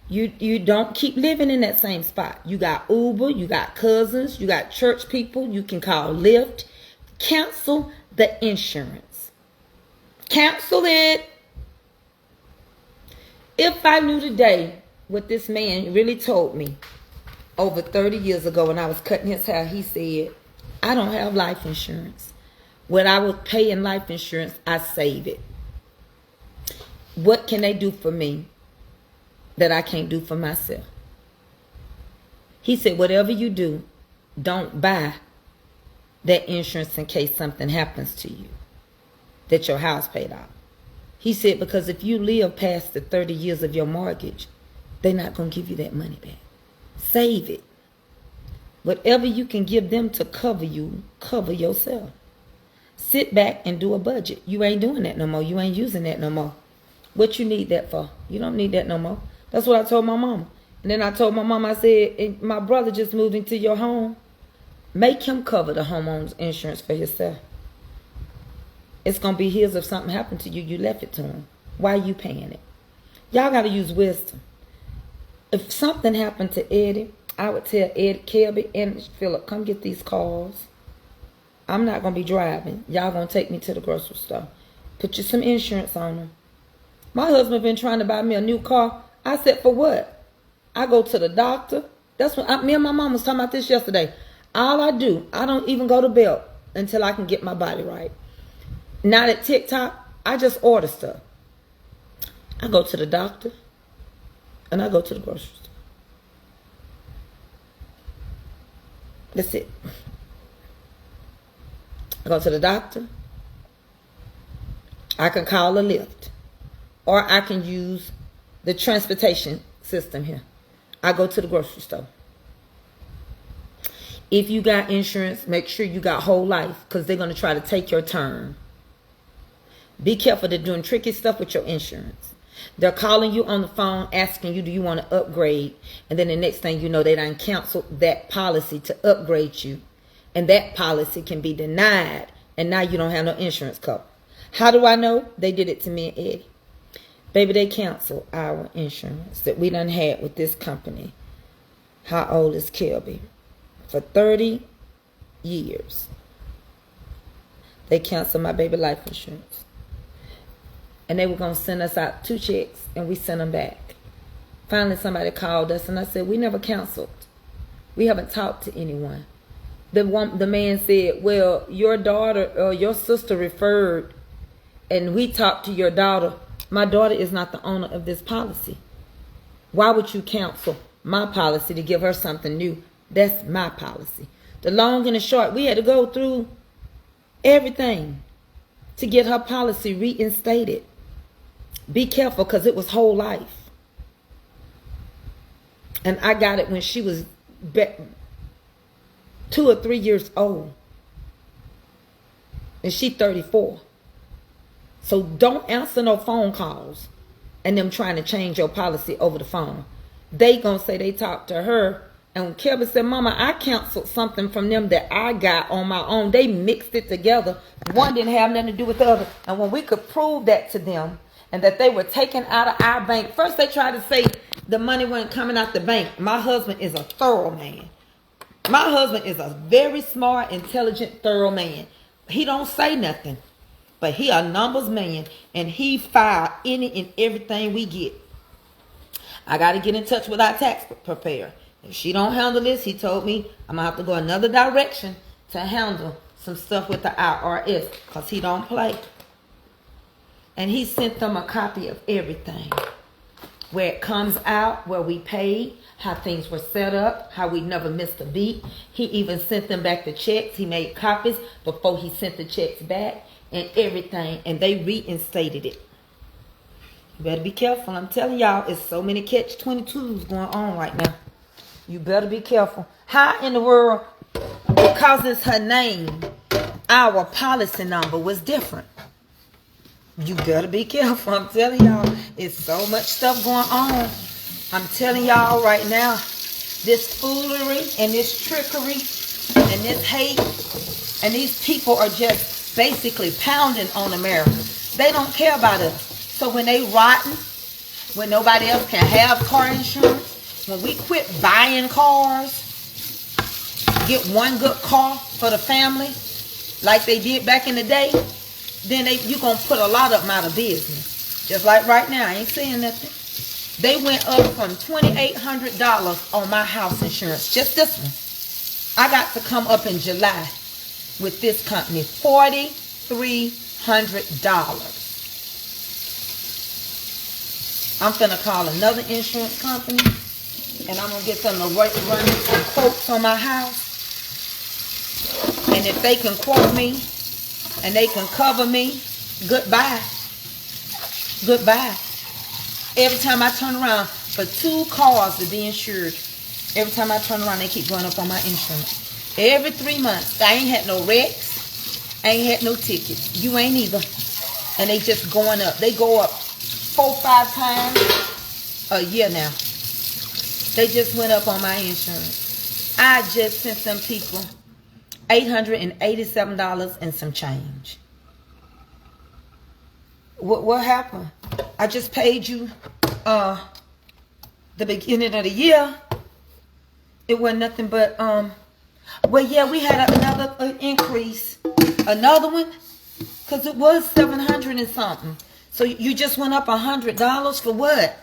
You don't keep living in that same spot. You got Uber, you got cousins, you got church people, you can call Lyft. Cancel the insurance. Cancel it. If I knew today what this man really told me over 30 years ago when I was cutting his hair, he said, I don't have life insurance. What I would pay in life insurance, I save it. What can they do for me that I can't do for myself? He said, whatever you do, don't buy that insurance in case something happens to you, that your house paid off. He said, because if you live past the 30 years of your mortgage, they're not going to give you that money back. Save it. Whatever you can give them to cover you, cover yourself. Sit back and do a budget. You ain't doing that no more. You ain't using that no more. What you need that for? You don't need that no more. That's what I told my mama. And then I told my mama, I said, my brother just moved into your home. Make him cover the homeowner's insurance for yourself. It's going to be his if something happened to you. You left it to him. Why are you paying it? Y'all got to use wisdom. If something happened to Eddie, I would tell Ed, Kelby, and Philip, come get these cars. I'm not going to be driving. Y'all going to take me to the grocery store. Put you some insurance on them. My husband been trying to buy me a new car. I said, for what? I go to the doctor. That's what me and my mom was talking about this yesterday. All I do, I don't even go to bed until I can get my body right. Not at TikTok, I just order stuff. I go to the doctor and I go to the grocery store. That's it. I go to the doctor. I can call a Lyft. Or I can use the transportation system here. I go to the grocery store. If you got insurance, make sure you got whole life, because they're going to try to take your turn. Be careful. They're doing tricky stuff with your insurance. They're calling you on the phone asking you, do you want to upgrade? And then the next thing you know, they done canceled that policy to upgrade you. And that policy can be denied. And now you don't have no insurance cover. How do I know? They did it to me and Eddie. Baby, they canceled our insurance that we done had with this company. How old is Kelby? For 30 years. They canceled my baby life insurance. And they were going to send us out 2 checks, and we sent them back. Finally, somebody called us, and I said, we never canceled. We haven't talked to anyone. The man said, well, your daughter or your sister referred, and we talked to your daughter. My daughter is not the owner of this policy. Why would you cancel my policy to give her something new? That's my policy. The long and the short, we had to go through everything to get her policy reinstated. Be careful, because it was whole life. And I got it when she was 2 or 3 years old. And she 34. So don't answer no phone calls and them trying to change your policy over the phone. they gonna say they talked to her. And when Kelby said, Mama, I canceled something from them that I got on my own. They mixed it together. One didn't have nothing to do with the other. And when we could prove that to them and that they were taken out of our bank, first they tried to say the money wasn't coming out the bank. My husband is a thorough man. My husband is a very smart, intelligent, thorough man. He don't say nothing. But he a numbers man. And he filed any and everything we get. I got to get in touch with our tax preparer. If she don't handle this, he told me I'm going to have to go another direction to handle some stuff with the IRS. Because he don't play. And he sent them a copy of everything. Where it comes out, where we paid, how things were set up, how we never missed a beat. He even sent them back the checks. He made copies before he sent the checks back and everything. And they reinstated it. You better be careful. I'm telling y'all, it's so many catch-22s going on right now. You better be careful. How in the world, because it's her name, our policy number was different? You better be careful. I'm telling y'all, it's so much stuff going on. I'm telling y'all right now, this foolery and this trickery and this hate and these people are just basically pounding on America. They don't care about us. So when they rotten, when nobody else can have car insurance, when we quit buying cars, get one good car for the family, like they did back in the day, then you're going to put a lot of them out of business. Just like right now, I ain't saying nothing. They went up from $2,800 on my house insurance. Just this one. I got to come up in July with this company. $4,300. I'm finna call another insurance company. And I'm going to get them to run some quotes on my house. And if they can quote me and they can cover me, goodbye. Goodbye. Every time I turn around, for 2 cars to be insured, every time I turn around, they keep going up on my insurance. Every 3 months, I ain't had no wrecks. I ain't had no tickets. You ain't either. And they just going up. They go up 4-5 times a year now. They just went up on my insurance. I just sent them people $887 and some change. What happened? I just paid you the beginning of the year. It wasn't nothing but well, yeah, we had another increase. Another one, because it was $700 and something. So you just went up $100 for what?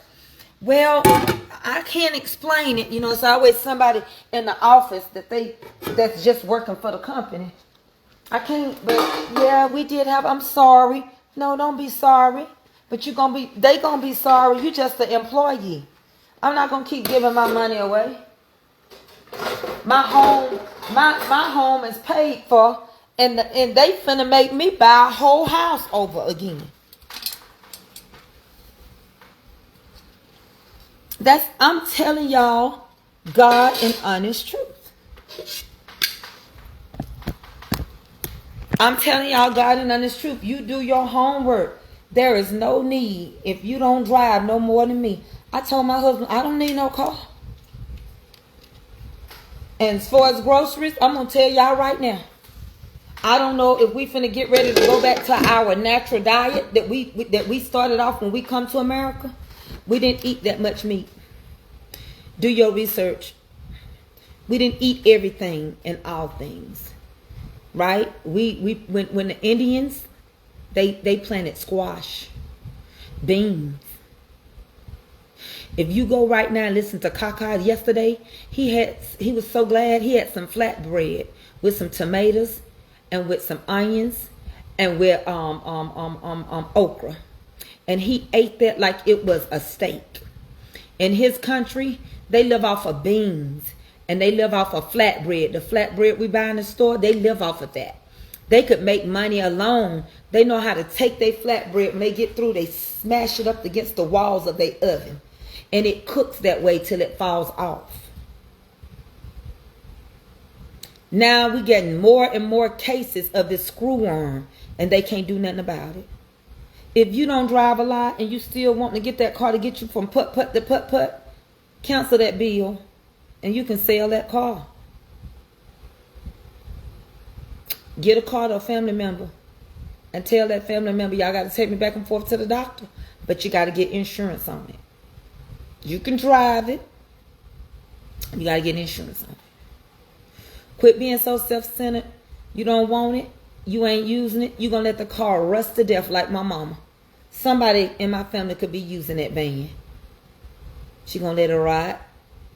Well, I can't explain it. You know, it's always somebody in the office that's just working for the company. I can't, but yeah, we did have, I'm sorry. No, don't be sorry. But they gonna be sorry. You just an employee. I'm not gonna keep giving my money away. My home is paid for, and they finna make me buy a whole house over again. I'm telling y'all God and honest truth. I'm telling y'all God and honest truth. You do your homework. There is no need, if you don't drive no more than me. I told my husband, I don't need no car. And as far as groceries, I'm going to tell y'all right now. I don't know if we finna get ready to go back to our natural diet that we started off when we come to America. We didn't eat that much meat. Do your research. We didn't eat everything and all things. Right? When the Indians, they planted squash, beans. If you go right now and listen to Kaka yesterday, he was so glad he had some flatbread with some tomatoes and with some onions and with okra. And he ate that like it was a steak. In his country, they live off of beans and they live off of flatbread. The flatbread we buy in the store, they live off of that. They could make money alone. They know how to take their flatbread. When they get through, they smash it up against the walls of their oven. And it cooks that way till it falls off. Now we're getting more and more cases of this screwworm, and they can't do nothing about it. If you don't drive a lot and you still want to get that car to get you from putt-putt to putt-putt, cancel that bill, and you can sell that car. Get a car to a family member and tell that family member, y'all got to take me back and forth to the doctor, but you got to get insurance on it. You can drive it. You got to get insurance on it. Quit being so self-centered. You don't want it. You ain't using it. You're going to let the car rust to death like my mama. Somebody in my family could be using that van. She going to let it ride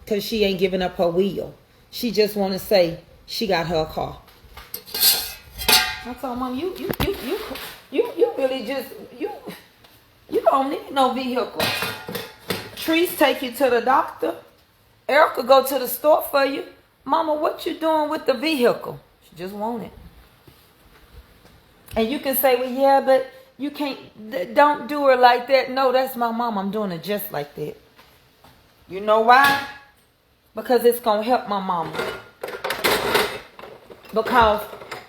because she ain't giving up her wheel. She just want to say she got her car. I told Mom, you really just, you don't need no vehicle. Tracey take you to the doctor. Erica go to the store for you. Mama, what you doing with the vehicle? She just want it. And you can say, well, yeah, but you can't, don't do her like that. No, that's my mom. I'm doing it just like that. You know why? Because it's going to help my mama. Because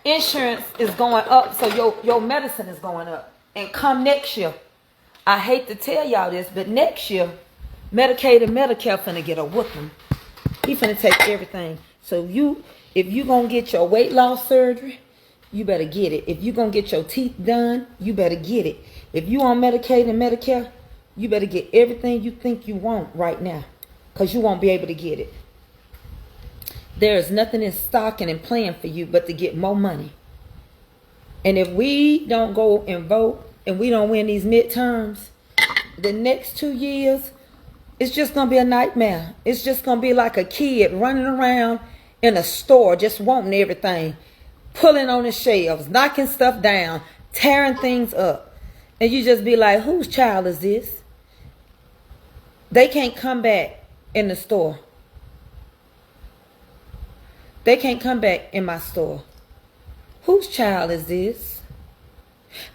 insurance is going up, so your medicine is going up. And come next year, I hate to tell y'all this, but next year, Medicaid and Medicare finna get a whooping. He finna take everything. So if you gonna get your weight loss surgery, you better get it. If you gonna get your teeth done, you better get it. If you on Medicaid and Medicare, you better get everything you think you want right now, because you won't be able to get it. There is nothing in stocking and plan for you but to get more money. And if we don't go and vote and we don't win these midterms, the next 2 years, it's just going to be a nightmare. It's just going to be like a kid running around in a store just wanting everything, pulling on the shelves, knocking stuff down, tearing things up. And you just be like, whose child is this? They can't come back in the store. They can't come back in my store. Whose child is this?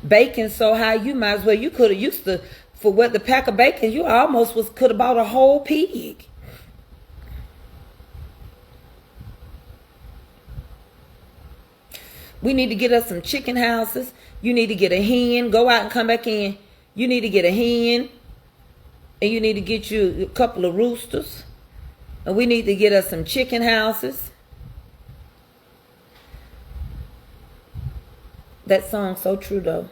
Bacon so high, you might as well, you could have used to, for what the pack of bacon, you almost could have bought a whole pig. We need to get us some chicken houses. You need to get a hen. Go out and come back in. You need to get a hen. And you need to get you a couple of roosters. And we need to get us some chicken houses. That song's so true, though.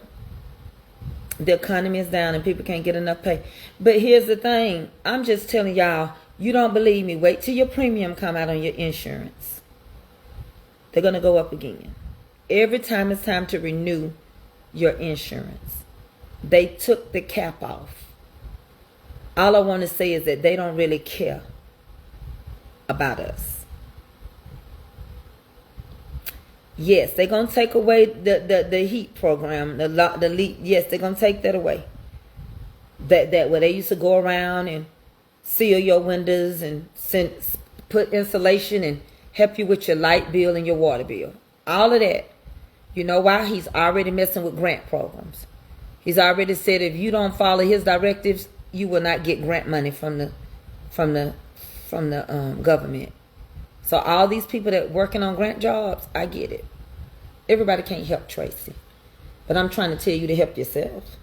The economy is down and people can't get enough pay. But here's the thing. I'm just telling y'all, you don't believe me. Wait till your premium come out on your insurance. They're going to go up again. Every time it's time to renew your insurance, they took the cap off. All I want to say is that they don't really care about us. Yes, they're going to take away the heat program. Yes, they're going to take that away. That where they used to go around and seal your windows and put insulation and help you with your light bill and your water bill. All of that. You know why? He's already messing with grant programs. He's already said if you don't follow his directives, you will not get grant money from the government. So all these people that working on grant jobs, I get it. Everybody can't help Tracey. But I'm trying to tell you to help yourself.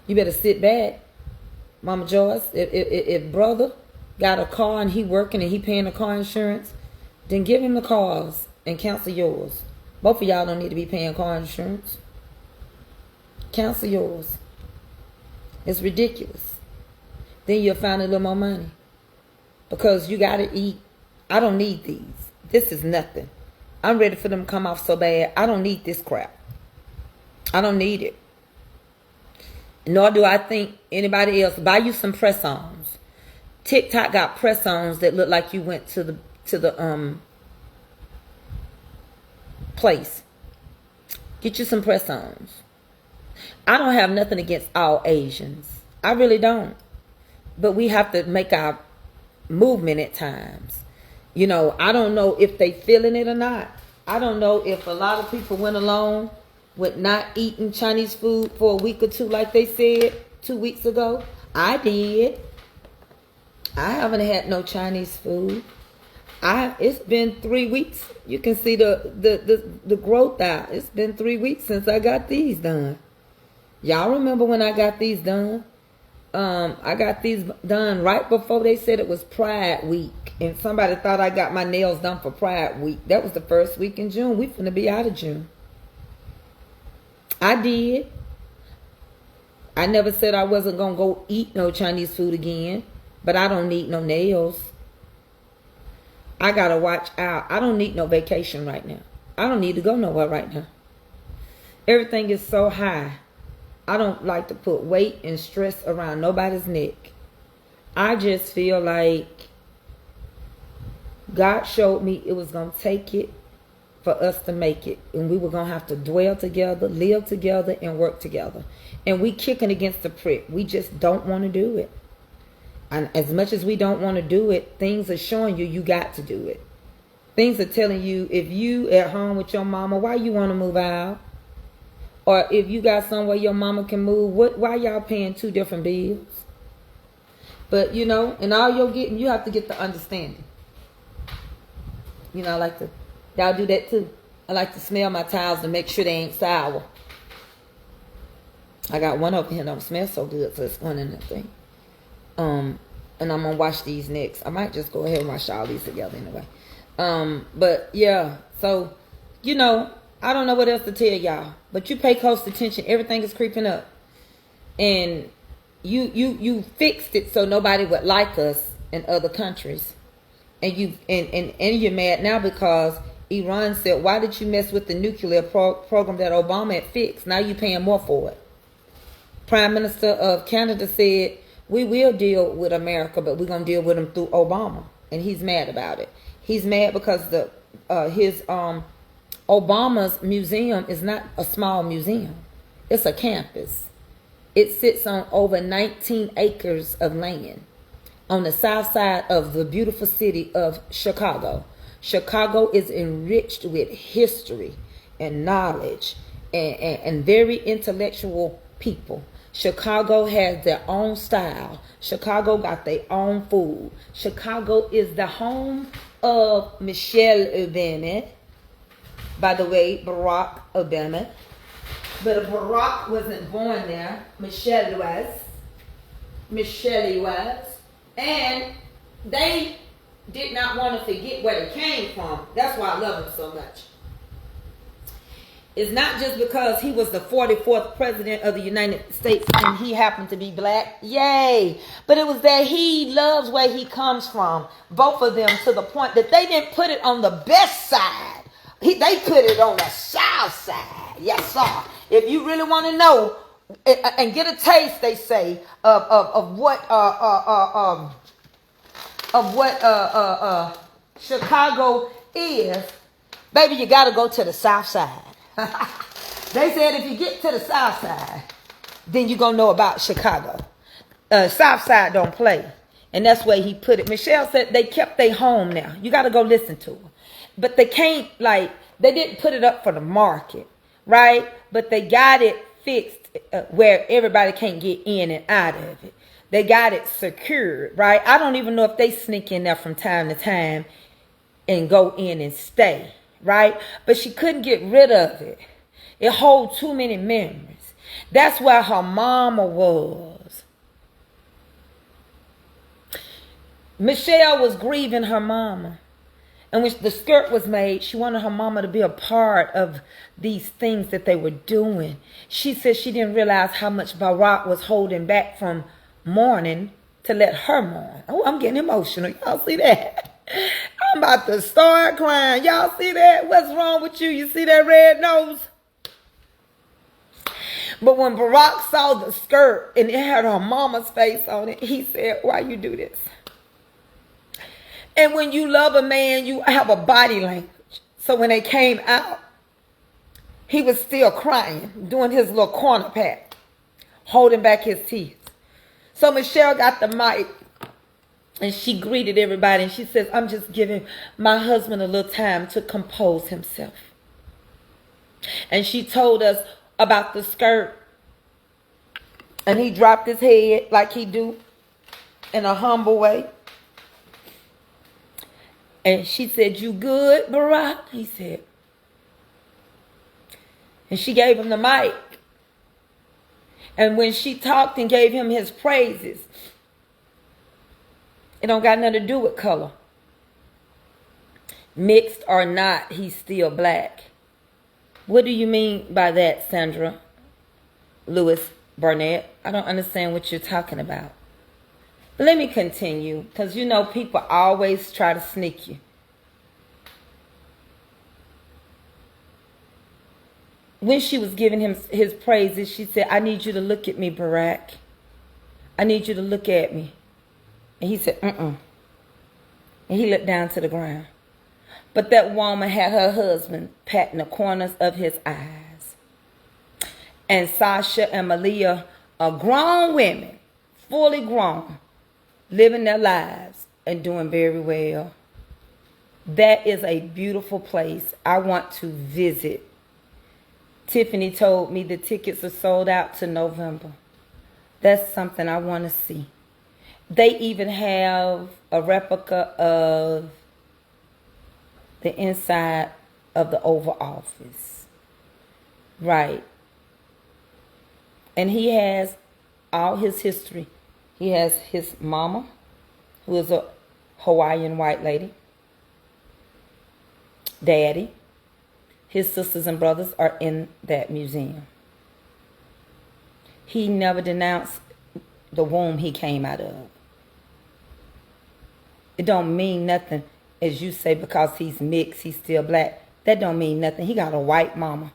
You better sit back. Mama Joyce, if brother got a car and he working and he paying the car insurance, then give him the cars and cancel yours. Both of y'all don't need to be paying car insurance. Cancel yours. It's ridiculous. Then you'll find a little more money. Because you got to eat. I don't need these. This is nothing. I'm ready for them to come off so bad. I don't need this crap. I don't need it. Nor do I think anybody else. Buy you some press-ons. TikTok got press-ons that look like you went to the place. Get you some press-ons. I don't have nothing against all Asians. I really don't. But we have to make our movement at times. You know, I don't know if they feeling it or not. I don't know if a lot of people went along with not eating Chinese food for a week or two like they said 2 weeks ago. I did. I haven't had no Chinese food. It's been 3 weeks. You can see the growth out. It's been 3 weeks since I got these done. Y'all remember when I got these done? I got these done right before they said it was Pride Week. And somebody thought I got my nails done for Pride Week. That was the first week in June. We finna be out of June. I did. I never said I wasn't gonna go eat no Chinese food again. But I don't need no nails. I gotta watch out. I don't need no vacation right now. I don't need to go nowhere right now. Everything is so high. I don't like to put weight and stress around nobody's neck. I just feel like God showed me it was going to take it for us to make it. And we were going to have to dwell together, live together, and work together. And we kicking against the prick. We just don't want to do it. And as much as we don't want to do it, things are showing you got to do it. Things are telling you, if you at home with your mama, why you want to move out? Or if you got somewhere your mama can move, why y'all paying two different bills? But, you know, and all you're getting, you have to get the understanding. You know, I like to, y'all do that too. I like to smell my towels to make sure they ain't sour. I got one over here that don't smell so good, so it's one in that thing. And I'm going to wash these next. I might just go ahead and wash all these together anyway. But, yeah, so, you know, I don't know what else to tell y'all, but you pay close attention. Everything is creeping up, and you fixed it so nobody would like us in other countries, and you're mad now because Iran said, "Why did you mess with the nuclear program that Obama had fixed? Now you're paying more for it." Prime Minister of Canada said, "We will deal with America, but we're gonna deal with them through Obama," and he's mad about it. He's mad because Obama's museum is not a small museum. It's a campus. It sits on over 19 acres of land on the south side of the beautiful city of Chicago. Chicago is enriched with history and knowledge and very intellectual people. Chicago has their own style. Chicago got their own food. Chicago is the home of Michelle Obama. By the way, Barack Obama. But Barack wasn't born there. Michelle was. And they did not want to forget where they came from. That's why I love him so much. It's not just because he was the 44th president of the United States and he happened to be black. Yay. But it was that he loves where he comes from. Both of them, to the point that they didn't put it on the best side. They put it on the south side. Yes, sir. If you really want to know and get a taste, they say, of what Chicago is, baby, you got to go to the south side. They said if you get to the south side, then you're going to know about Chicago. South side don't play. And that's where he put it. Michelle said they kept their home now. You got to go listen to her. But they can't, they didn't put it up for the market, right? But they got it fixed where everybody can't get in and out of it. They got it secured, right? I don't even know if they sneak in there from time to time and go in and stay, right? But she couldn't get rid of it. It holds too many memories. That's where her mama was. Michelle was grieving her mama. And when the skirt was made, she wanted her mama to be a part of these things that they were doing. She said she didn't realize how much Barack was holding back from mourning to let her mourn. Oh, I'm getting emotional. Y'all see that? I'm about to start crying. Y'all see that? What's wrong with you? You see that red nose? But when Barack saw the skirt and it had her mama's face on it, he said, "Why you do this?" And when you love a man, you have a body language. So when they came out, he was still crying, doing his little corner pat, holding back his tears. So Michelle got the mic and she greeted everybody. And she says, "I'm just giving my husband a little time to compose himself." And she told us about the skirt. And he dropped his head like he do in a humble way. And she said, "You good, Barack?" He said. And she gave him the mic. And when she talked and gave him his praises, it don't got nothing to do with color. Mixed or not, he's still black. What do you mean by that, Sandra Lewis Barnett? I don't understand what you're talking about. But let me continue, because you know people always try to sneak you. When she was giving him his praises, she said, I need you to look at me, Barack. I need you to look at me. And he said, And he looked down to the ground. But that woman had her husband patting the corners of his eyes. And Sasha and Malia are grown women, fully grown, living their lives and doing very well. That is a beautiful place. I want to visit. Tiffany told me the tickets are sold out to November. That's something I want to see. They even have a replica of the inside of the Oval Office. Right. And he has all his history. He has his mama, who is a Hawaiian white lady. Daddy. His sisters and brothers are in that museum. He never denounced the womb he came out of. It don't mean nothing, as you say, because he's mixed, he's still black. That don't mean nothing. He got a white mama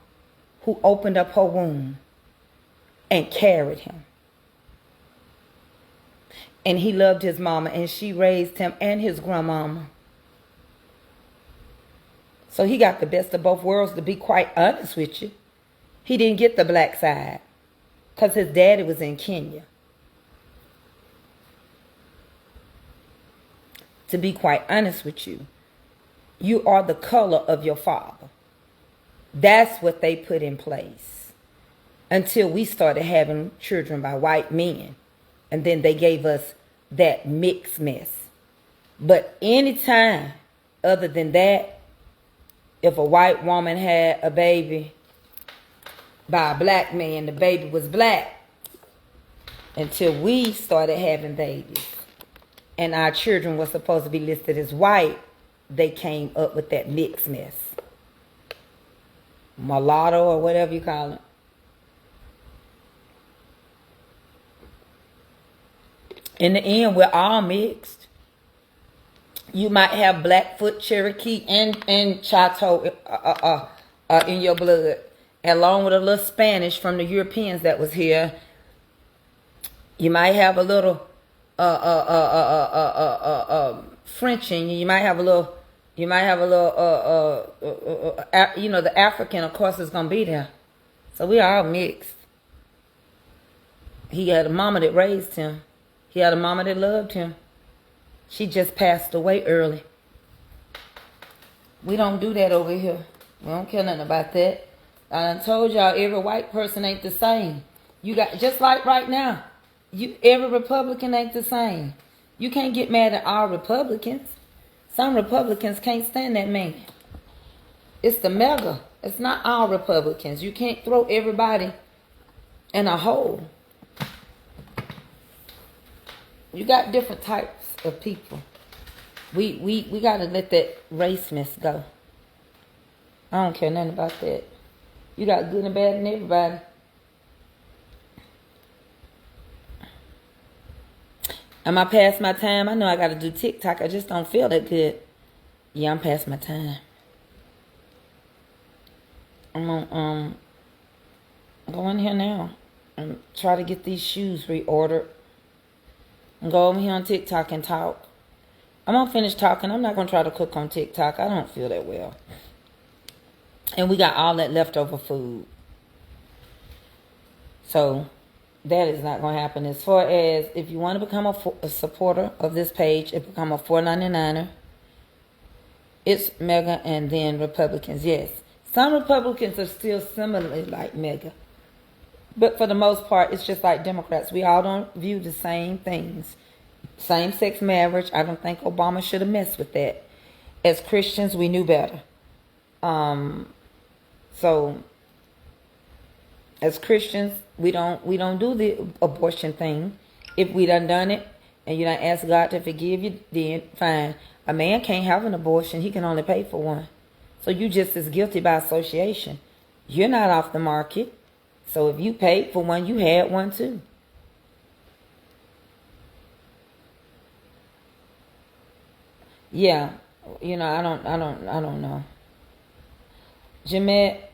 who opened up her womb and carried him. And he loved his mama, and she raised him and his grandmama. So he got the best of both worlds, to be quite honest with you. He didn't get the black side because his daddy was in Kenya. To be quite honest with you, you are the color of your father. That's what they put in place until we started having children by white men. And then they gave us that mixed mess. But anytime other than that, if a white woman had a baby by a black man, the baby was black. Until we started having babies and our children were supposed to be listed as white, they came up with that mixed mess. Mulatto or whatever you call it. In the end, we're all mixed. You might have Blackfoot, Cherokee, and Chateau in your blood, along with a little Spanish from the Europeans that was here. You might have a little French in you. You might have a little. You know, the African, of course, is gonna be there. So we are all mixed. He had a mama that raised him. He had a mama that loved him. She just passed away early. We don't do that over here. We don't care nothing about that. I done told y'all every white person ain't the same. You got, just like right now, every Republican ain't the same. You can't get mad at all Republicans. Some Republicans can't stand that man. It's the mega. It's not all Republicans. You can't throw everybody in a hole. You got different types of people. We gotta let that race mess go. I don't care nothing about that. You got good and bad in everybody. Am I past my time? I know I gotta do TikTok. I just don't feel that good. Yeah, I'm past my time. I'm gonna go in here now and try to get these shoes reordered. And go over here on TikTok and talk. I'm gonna finish talking. I'm not gonna try to cook on TikTok. I don't feel that well. And we got all that leftover food. So that is not gonna happen. As far as if you want to become a supporter of this page, it become a $4.99er. It's mega and then Republicans. Yes, some Republicans are still similarly like mega. But for the most part, it's just like Democrats. We all don't view the same things. Same-sex marriage, I don't think Obama should have messed with that. As Christians, we knew better. So, As Christians, we don't do the abortion thing. If we done it and you don't ask God to forgive you, then fine. A man can't have an abortion. He can only pay for one. So you just as guilty by association. You're not off the market. So if you paid for one, you had one too. Yeah, I don't know. Jeanette,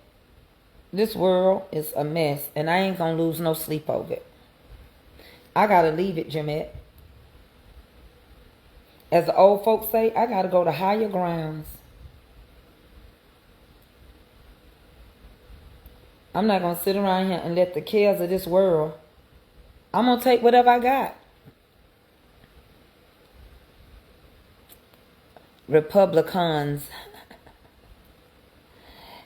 this world is a mess, and I ain't gonna lose no sleep over it. I gotta leave it, Jeanette. As the old folks say, I gotta go to higher grounds. I'm not gonna sit around here and let the cares of this world. I'm gonna take whatever I got. Republicans.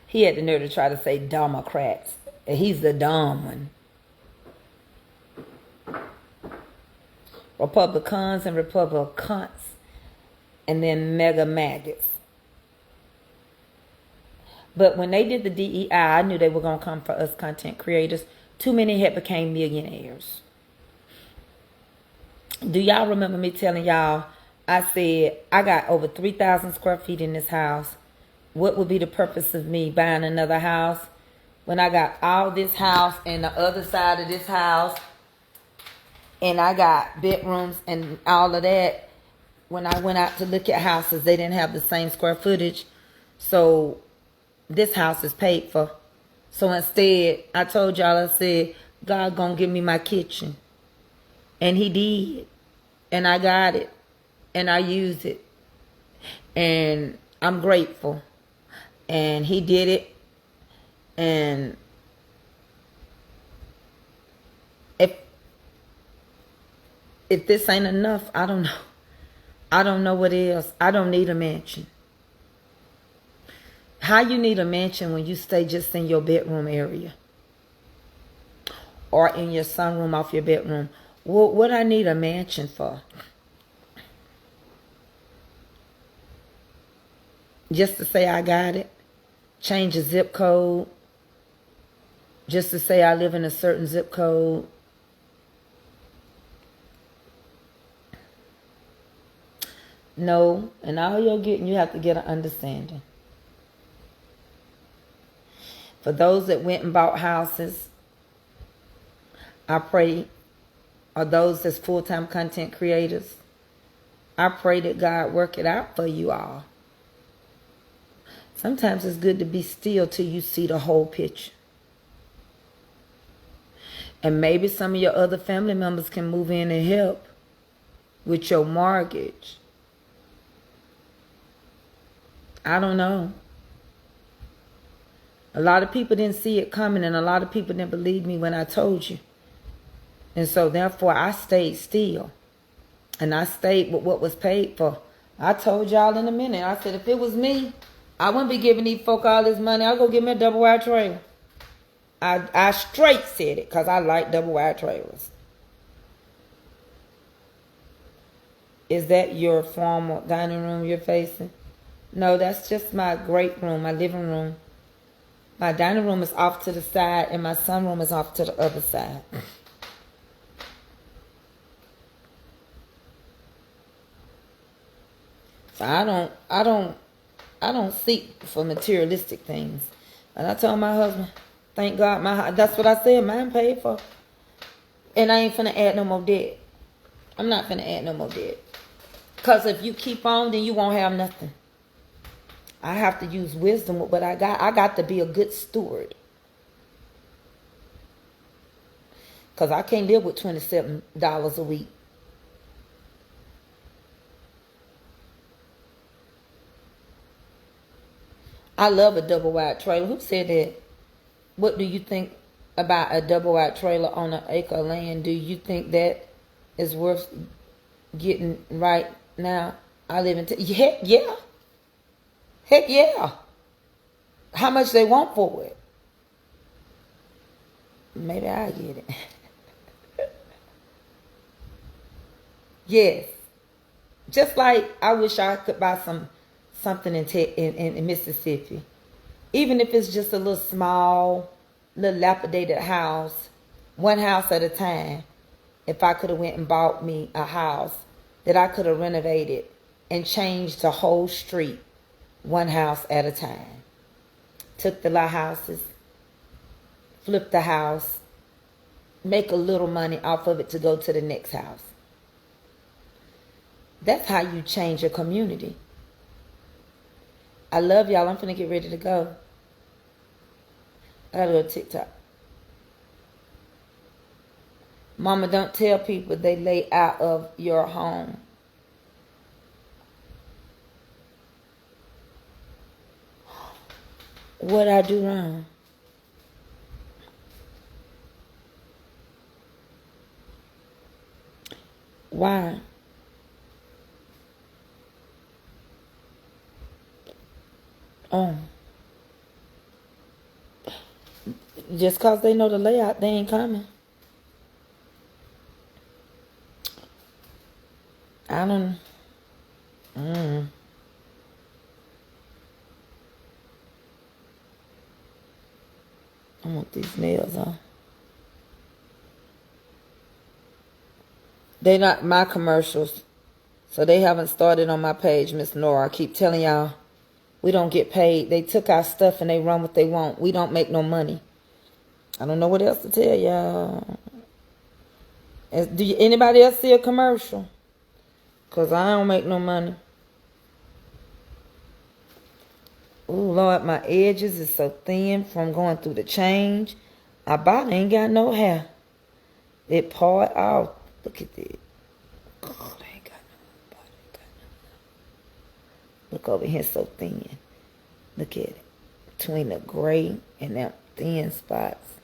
He had the nerve to try to say Democrats. He's the dumb one. Republicans and Republicans. And then mega maggots. But when they did the DEI, I knew they were going to come for us content creators. Too many had became millionaires. Do y'all remember me telling y'all, I said, I got over 3,000 square feet in this house. What would be the purpose of me buying another house when I got all this house and the other side of this house, and I got bedrooms and all of that? When I went out to look at houses, they didn't have the same square footage. So this house is paid for. So instead, I told y'all, I said, God gonna give me my kitchen. And he did. And I got it. And I used it. And I'm grateful. And he did it. And if this ain't enough, I don't know. I don't know what else. I don't need a mansion. How you need a mansion when you stay just in your bedroom area? Or in your sunroom off your bedroom? What I need a mansion for? Just to say I got it? Change a zip code? Just to say I live in a certain zip code? No. And all you're getting, you have to get an understanding. For those that went and bought houses, I pray, or those that's full-time content creators, I pray that God work it out for you all. Sometimes it's good to be still till you see the whole picture. And maybe some of your other family members can move in and help with your mortgage. I don't know. A lot of people didn't see it coming, and a lot of people didn't believe me when I told you. And so therefore I stayed still. And I stayed with what was paid for. I told y'all in a minute. I said if it was me, I wouldn't be giving these folk all this money. I'll go get me a double wide trailer. I straight said it because I like double wide trailers. Is that your formal dining room you're facing? No, that's just my great room, my living room. My dining room is off to the side and my sunroom is off to the other side. So I don't seek for materialistic things. And I told my husband, thank God that's what I said, mine paid for. And I ain't finna add no more debt. I'm not finna add no more debt. Because if you keep on, then you won't have nothing. I have to use wisdom with what I got. I got to be a good steward. Because I can't live with $27 a week. I love a double wide trailer. Who said that? What do you think about a double wide trailer on an acre of land? Do you think that is worth getting right now? I live in... Heck yeah. Heck yeah. How much they want for it? Maybe I get it. Yes. Just like I wish I could buy something in Mississippi. Even if it's just a little small little dilapidated house, one house at a time. If I could have went and bought me a house that I could have renovated and changed the whole street, one house at a time. Took the lot houses, flipped the house, make a little money off of it to go to the next house. That's how you change a community. I love y'all. I'm finna get ready to go. I gotta go to TikTok. Mama, don't tell people they lay out of your home. What I do wrong? Why? Oh. Just cause they know the layout, they ain't coming. I don't. I want these nails on. They not my commercials, so they haven't started on my page, Miss Nora. I keep telling y'all, we don't get paid. They took our stuff and they run what they want. We don't make no money. I don't know what else to tell y'all. Anybody else see a commercial? Because I don't make no money. Oh, Lord, my edges is so thin from going through the change. My body ain't got no hair. It poured off. Look at that. Oh, they ain't got no body. Look over here, so thin. Look at it. Between the gray and that thin spots.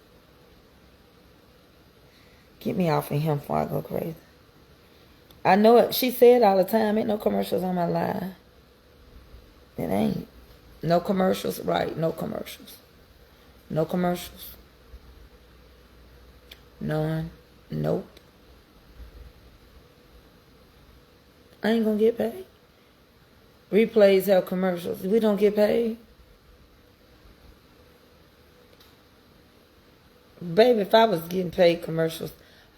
Get me off of him before I go crazy. I know it. She said all the time, ain't no commercials on my live. It ain't. No commercials, right? No commercials. No commercials. None. Nope. I ain't gonna get paid. Replays have commercials. We don't get paid. Baby, if I was getting paid commercials,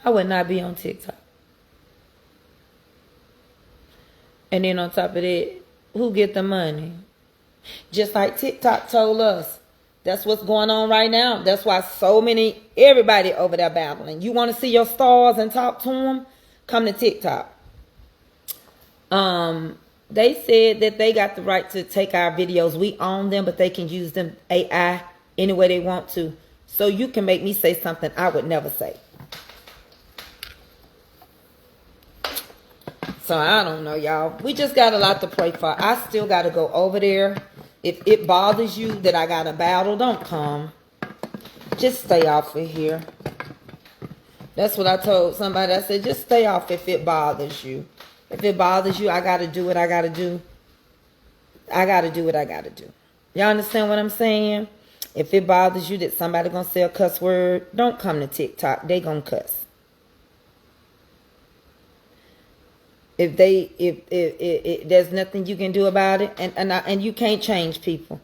I would not be on TikTok. And then on top of that, who get the money? Just like TikTok told us. That's what's going on right now. That's why everybody over there battling. You want to see your stars and talk to them? Come to TikTok. They said that they got the right to take our videos. We own them, but they can use them AI any way they want to. So you can make me say something I would never say. So I don't know, y'all. We just got a lot to pray for. I still got to go over there. If it bothers you that I got a battle, don't come. Just stay off of here. That's what I told somebody. I said, just stay off if it bothers you. If it bothers you, I got to do what I got to do. I got to do what I got to do. Y'all understand what I'm saying? If it bothers you that somebody going to say a cuss word, don't come to TikTok. They going to cuss. If there's nothing you can do about it, and you can't change people.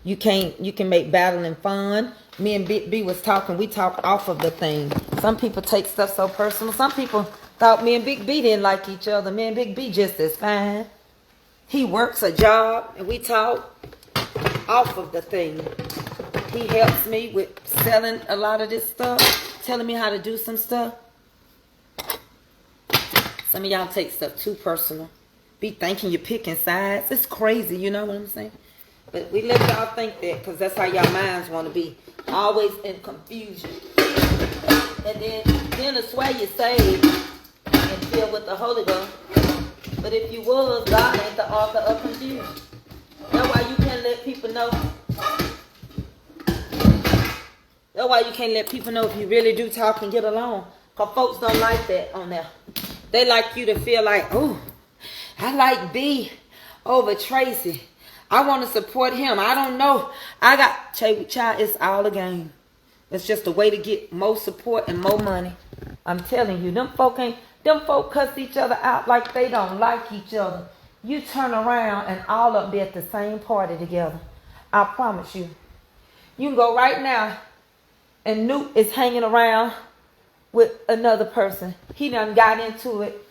You can make battling fun. Me and Big B was talking. We talk off of the thing. Some people take stuff so personal. Some people thought me and Big B didn't like each other. Me and Big B just as fine. He works a job, and we talk off of the thing. He helps me with selling a lot of this stuff, telling me how to do some stuff. Some of y'all take stuff too personal. Be thinking you're picking sides. It's crazy, you know what I'm saying? But we let y'all think that because that's how y'all minds want to be. Always in confusion. And then I swear you're saved and filled with the Holy Ghost. But if you was, God ain't the author of confusion. That's why you can't let people know. That's why you can't let people know if you really do talk and get along. Because folks don't like that on there. They like you to feel like, oh, I like B over Tracey. I want to support him. I don't know. Child, it's all a game. It's just a way to get more support and more money. I'm telling you, them folk cuss each other out like they don't like each other. You turn around and all of them be at the same party together. I promise you. You can go right now and Newt is hanging around with another person. He done got into it.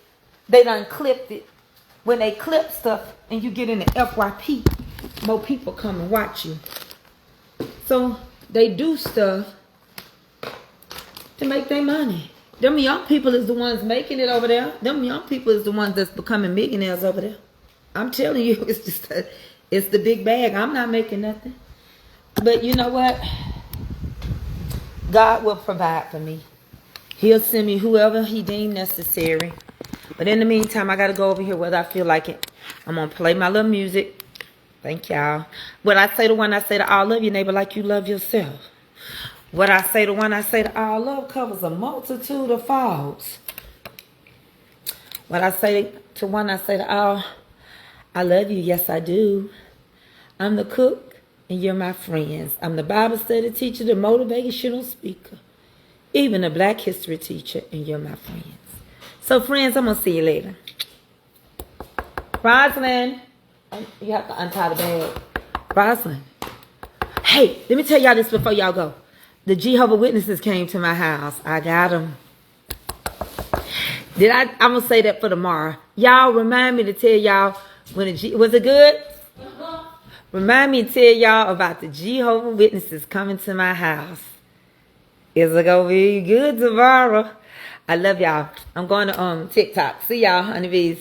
They done clipped it. When they clip stuff and you get in the F.Y.P, more people come and watch you. So they do stuff to make their money. Them young people is the ones making it over there. Them young people is the ones that's becoming millionaires over there. I'm telling you, it's just it's the big bag. I'm not making nothing. But you know what? God will provide for me. He'll send me whoever he deemed necessary. But in the meantime, I got to go over here whether I feel like it. I'm going to play my little music. Thank y'all. What I say to one, I say to all, love your neighbor like you love yourself. What I say to one, I say to all, love covers a multitude of faults. What I say to one, I say to all, I love you, yes I do. I'm the cook and you're my friends. I'm the Bible study teacher, the motivational speaker, even a Black history teacher, and you're my friends. So friends, I'm going to see you later. Rosalind, you have to untie the bag. Rosalind. Hey, let me tell y'all this before y'all go. The Jehovah's Witnesses came to my house. I got them. I'm going to say that for tomorrow. Y'all remind me to tell y'all when was it good? Remind me to tell y'all about the Jehovah's Witnesses coming to my house. Is it going to be good tomorrow? I love y'all. I'm going to TikTok. See y'all, honeybees.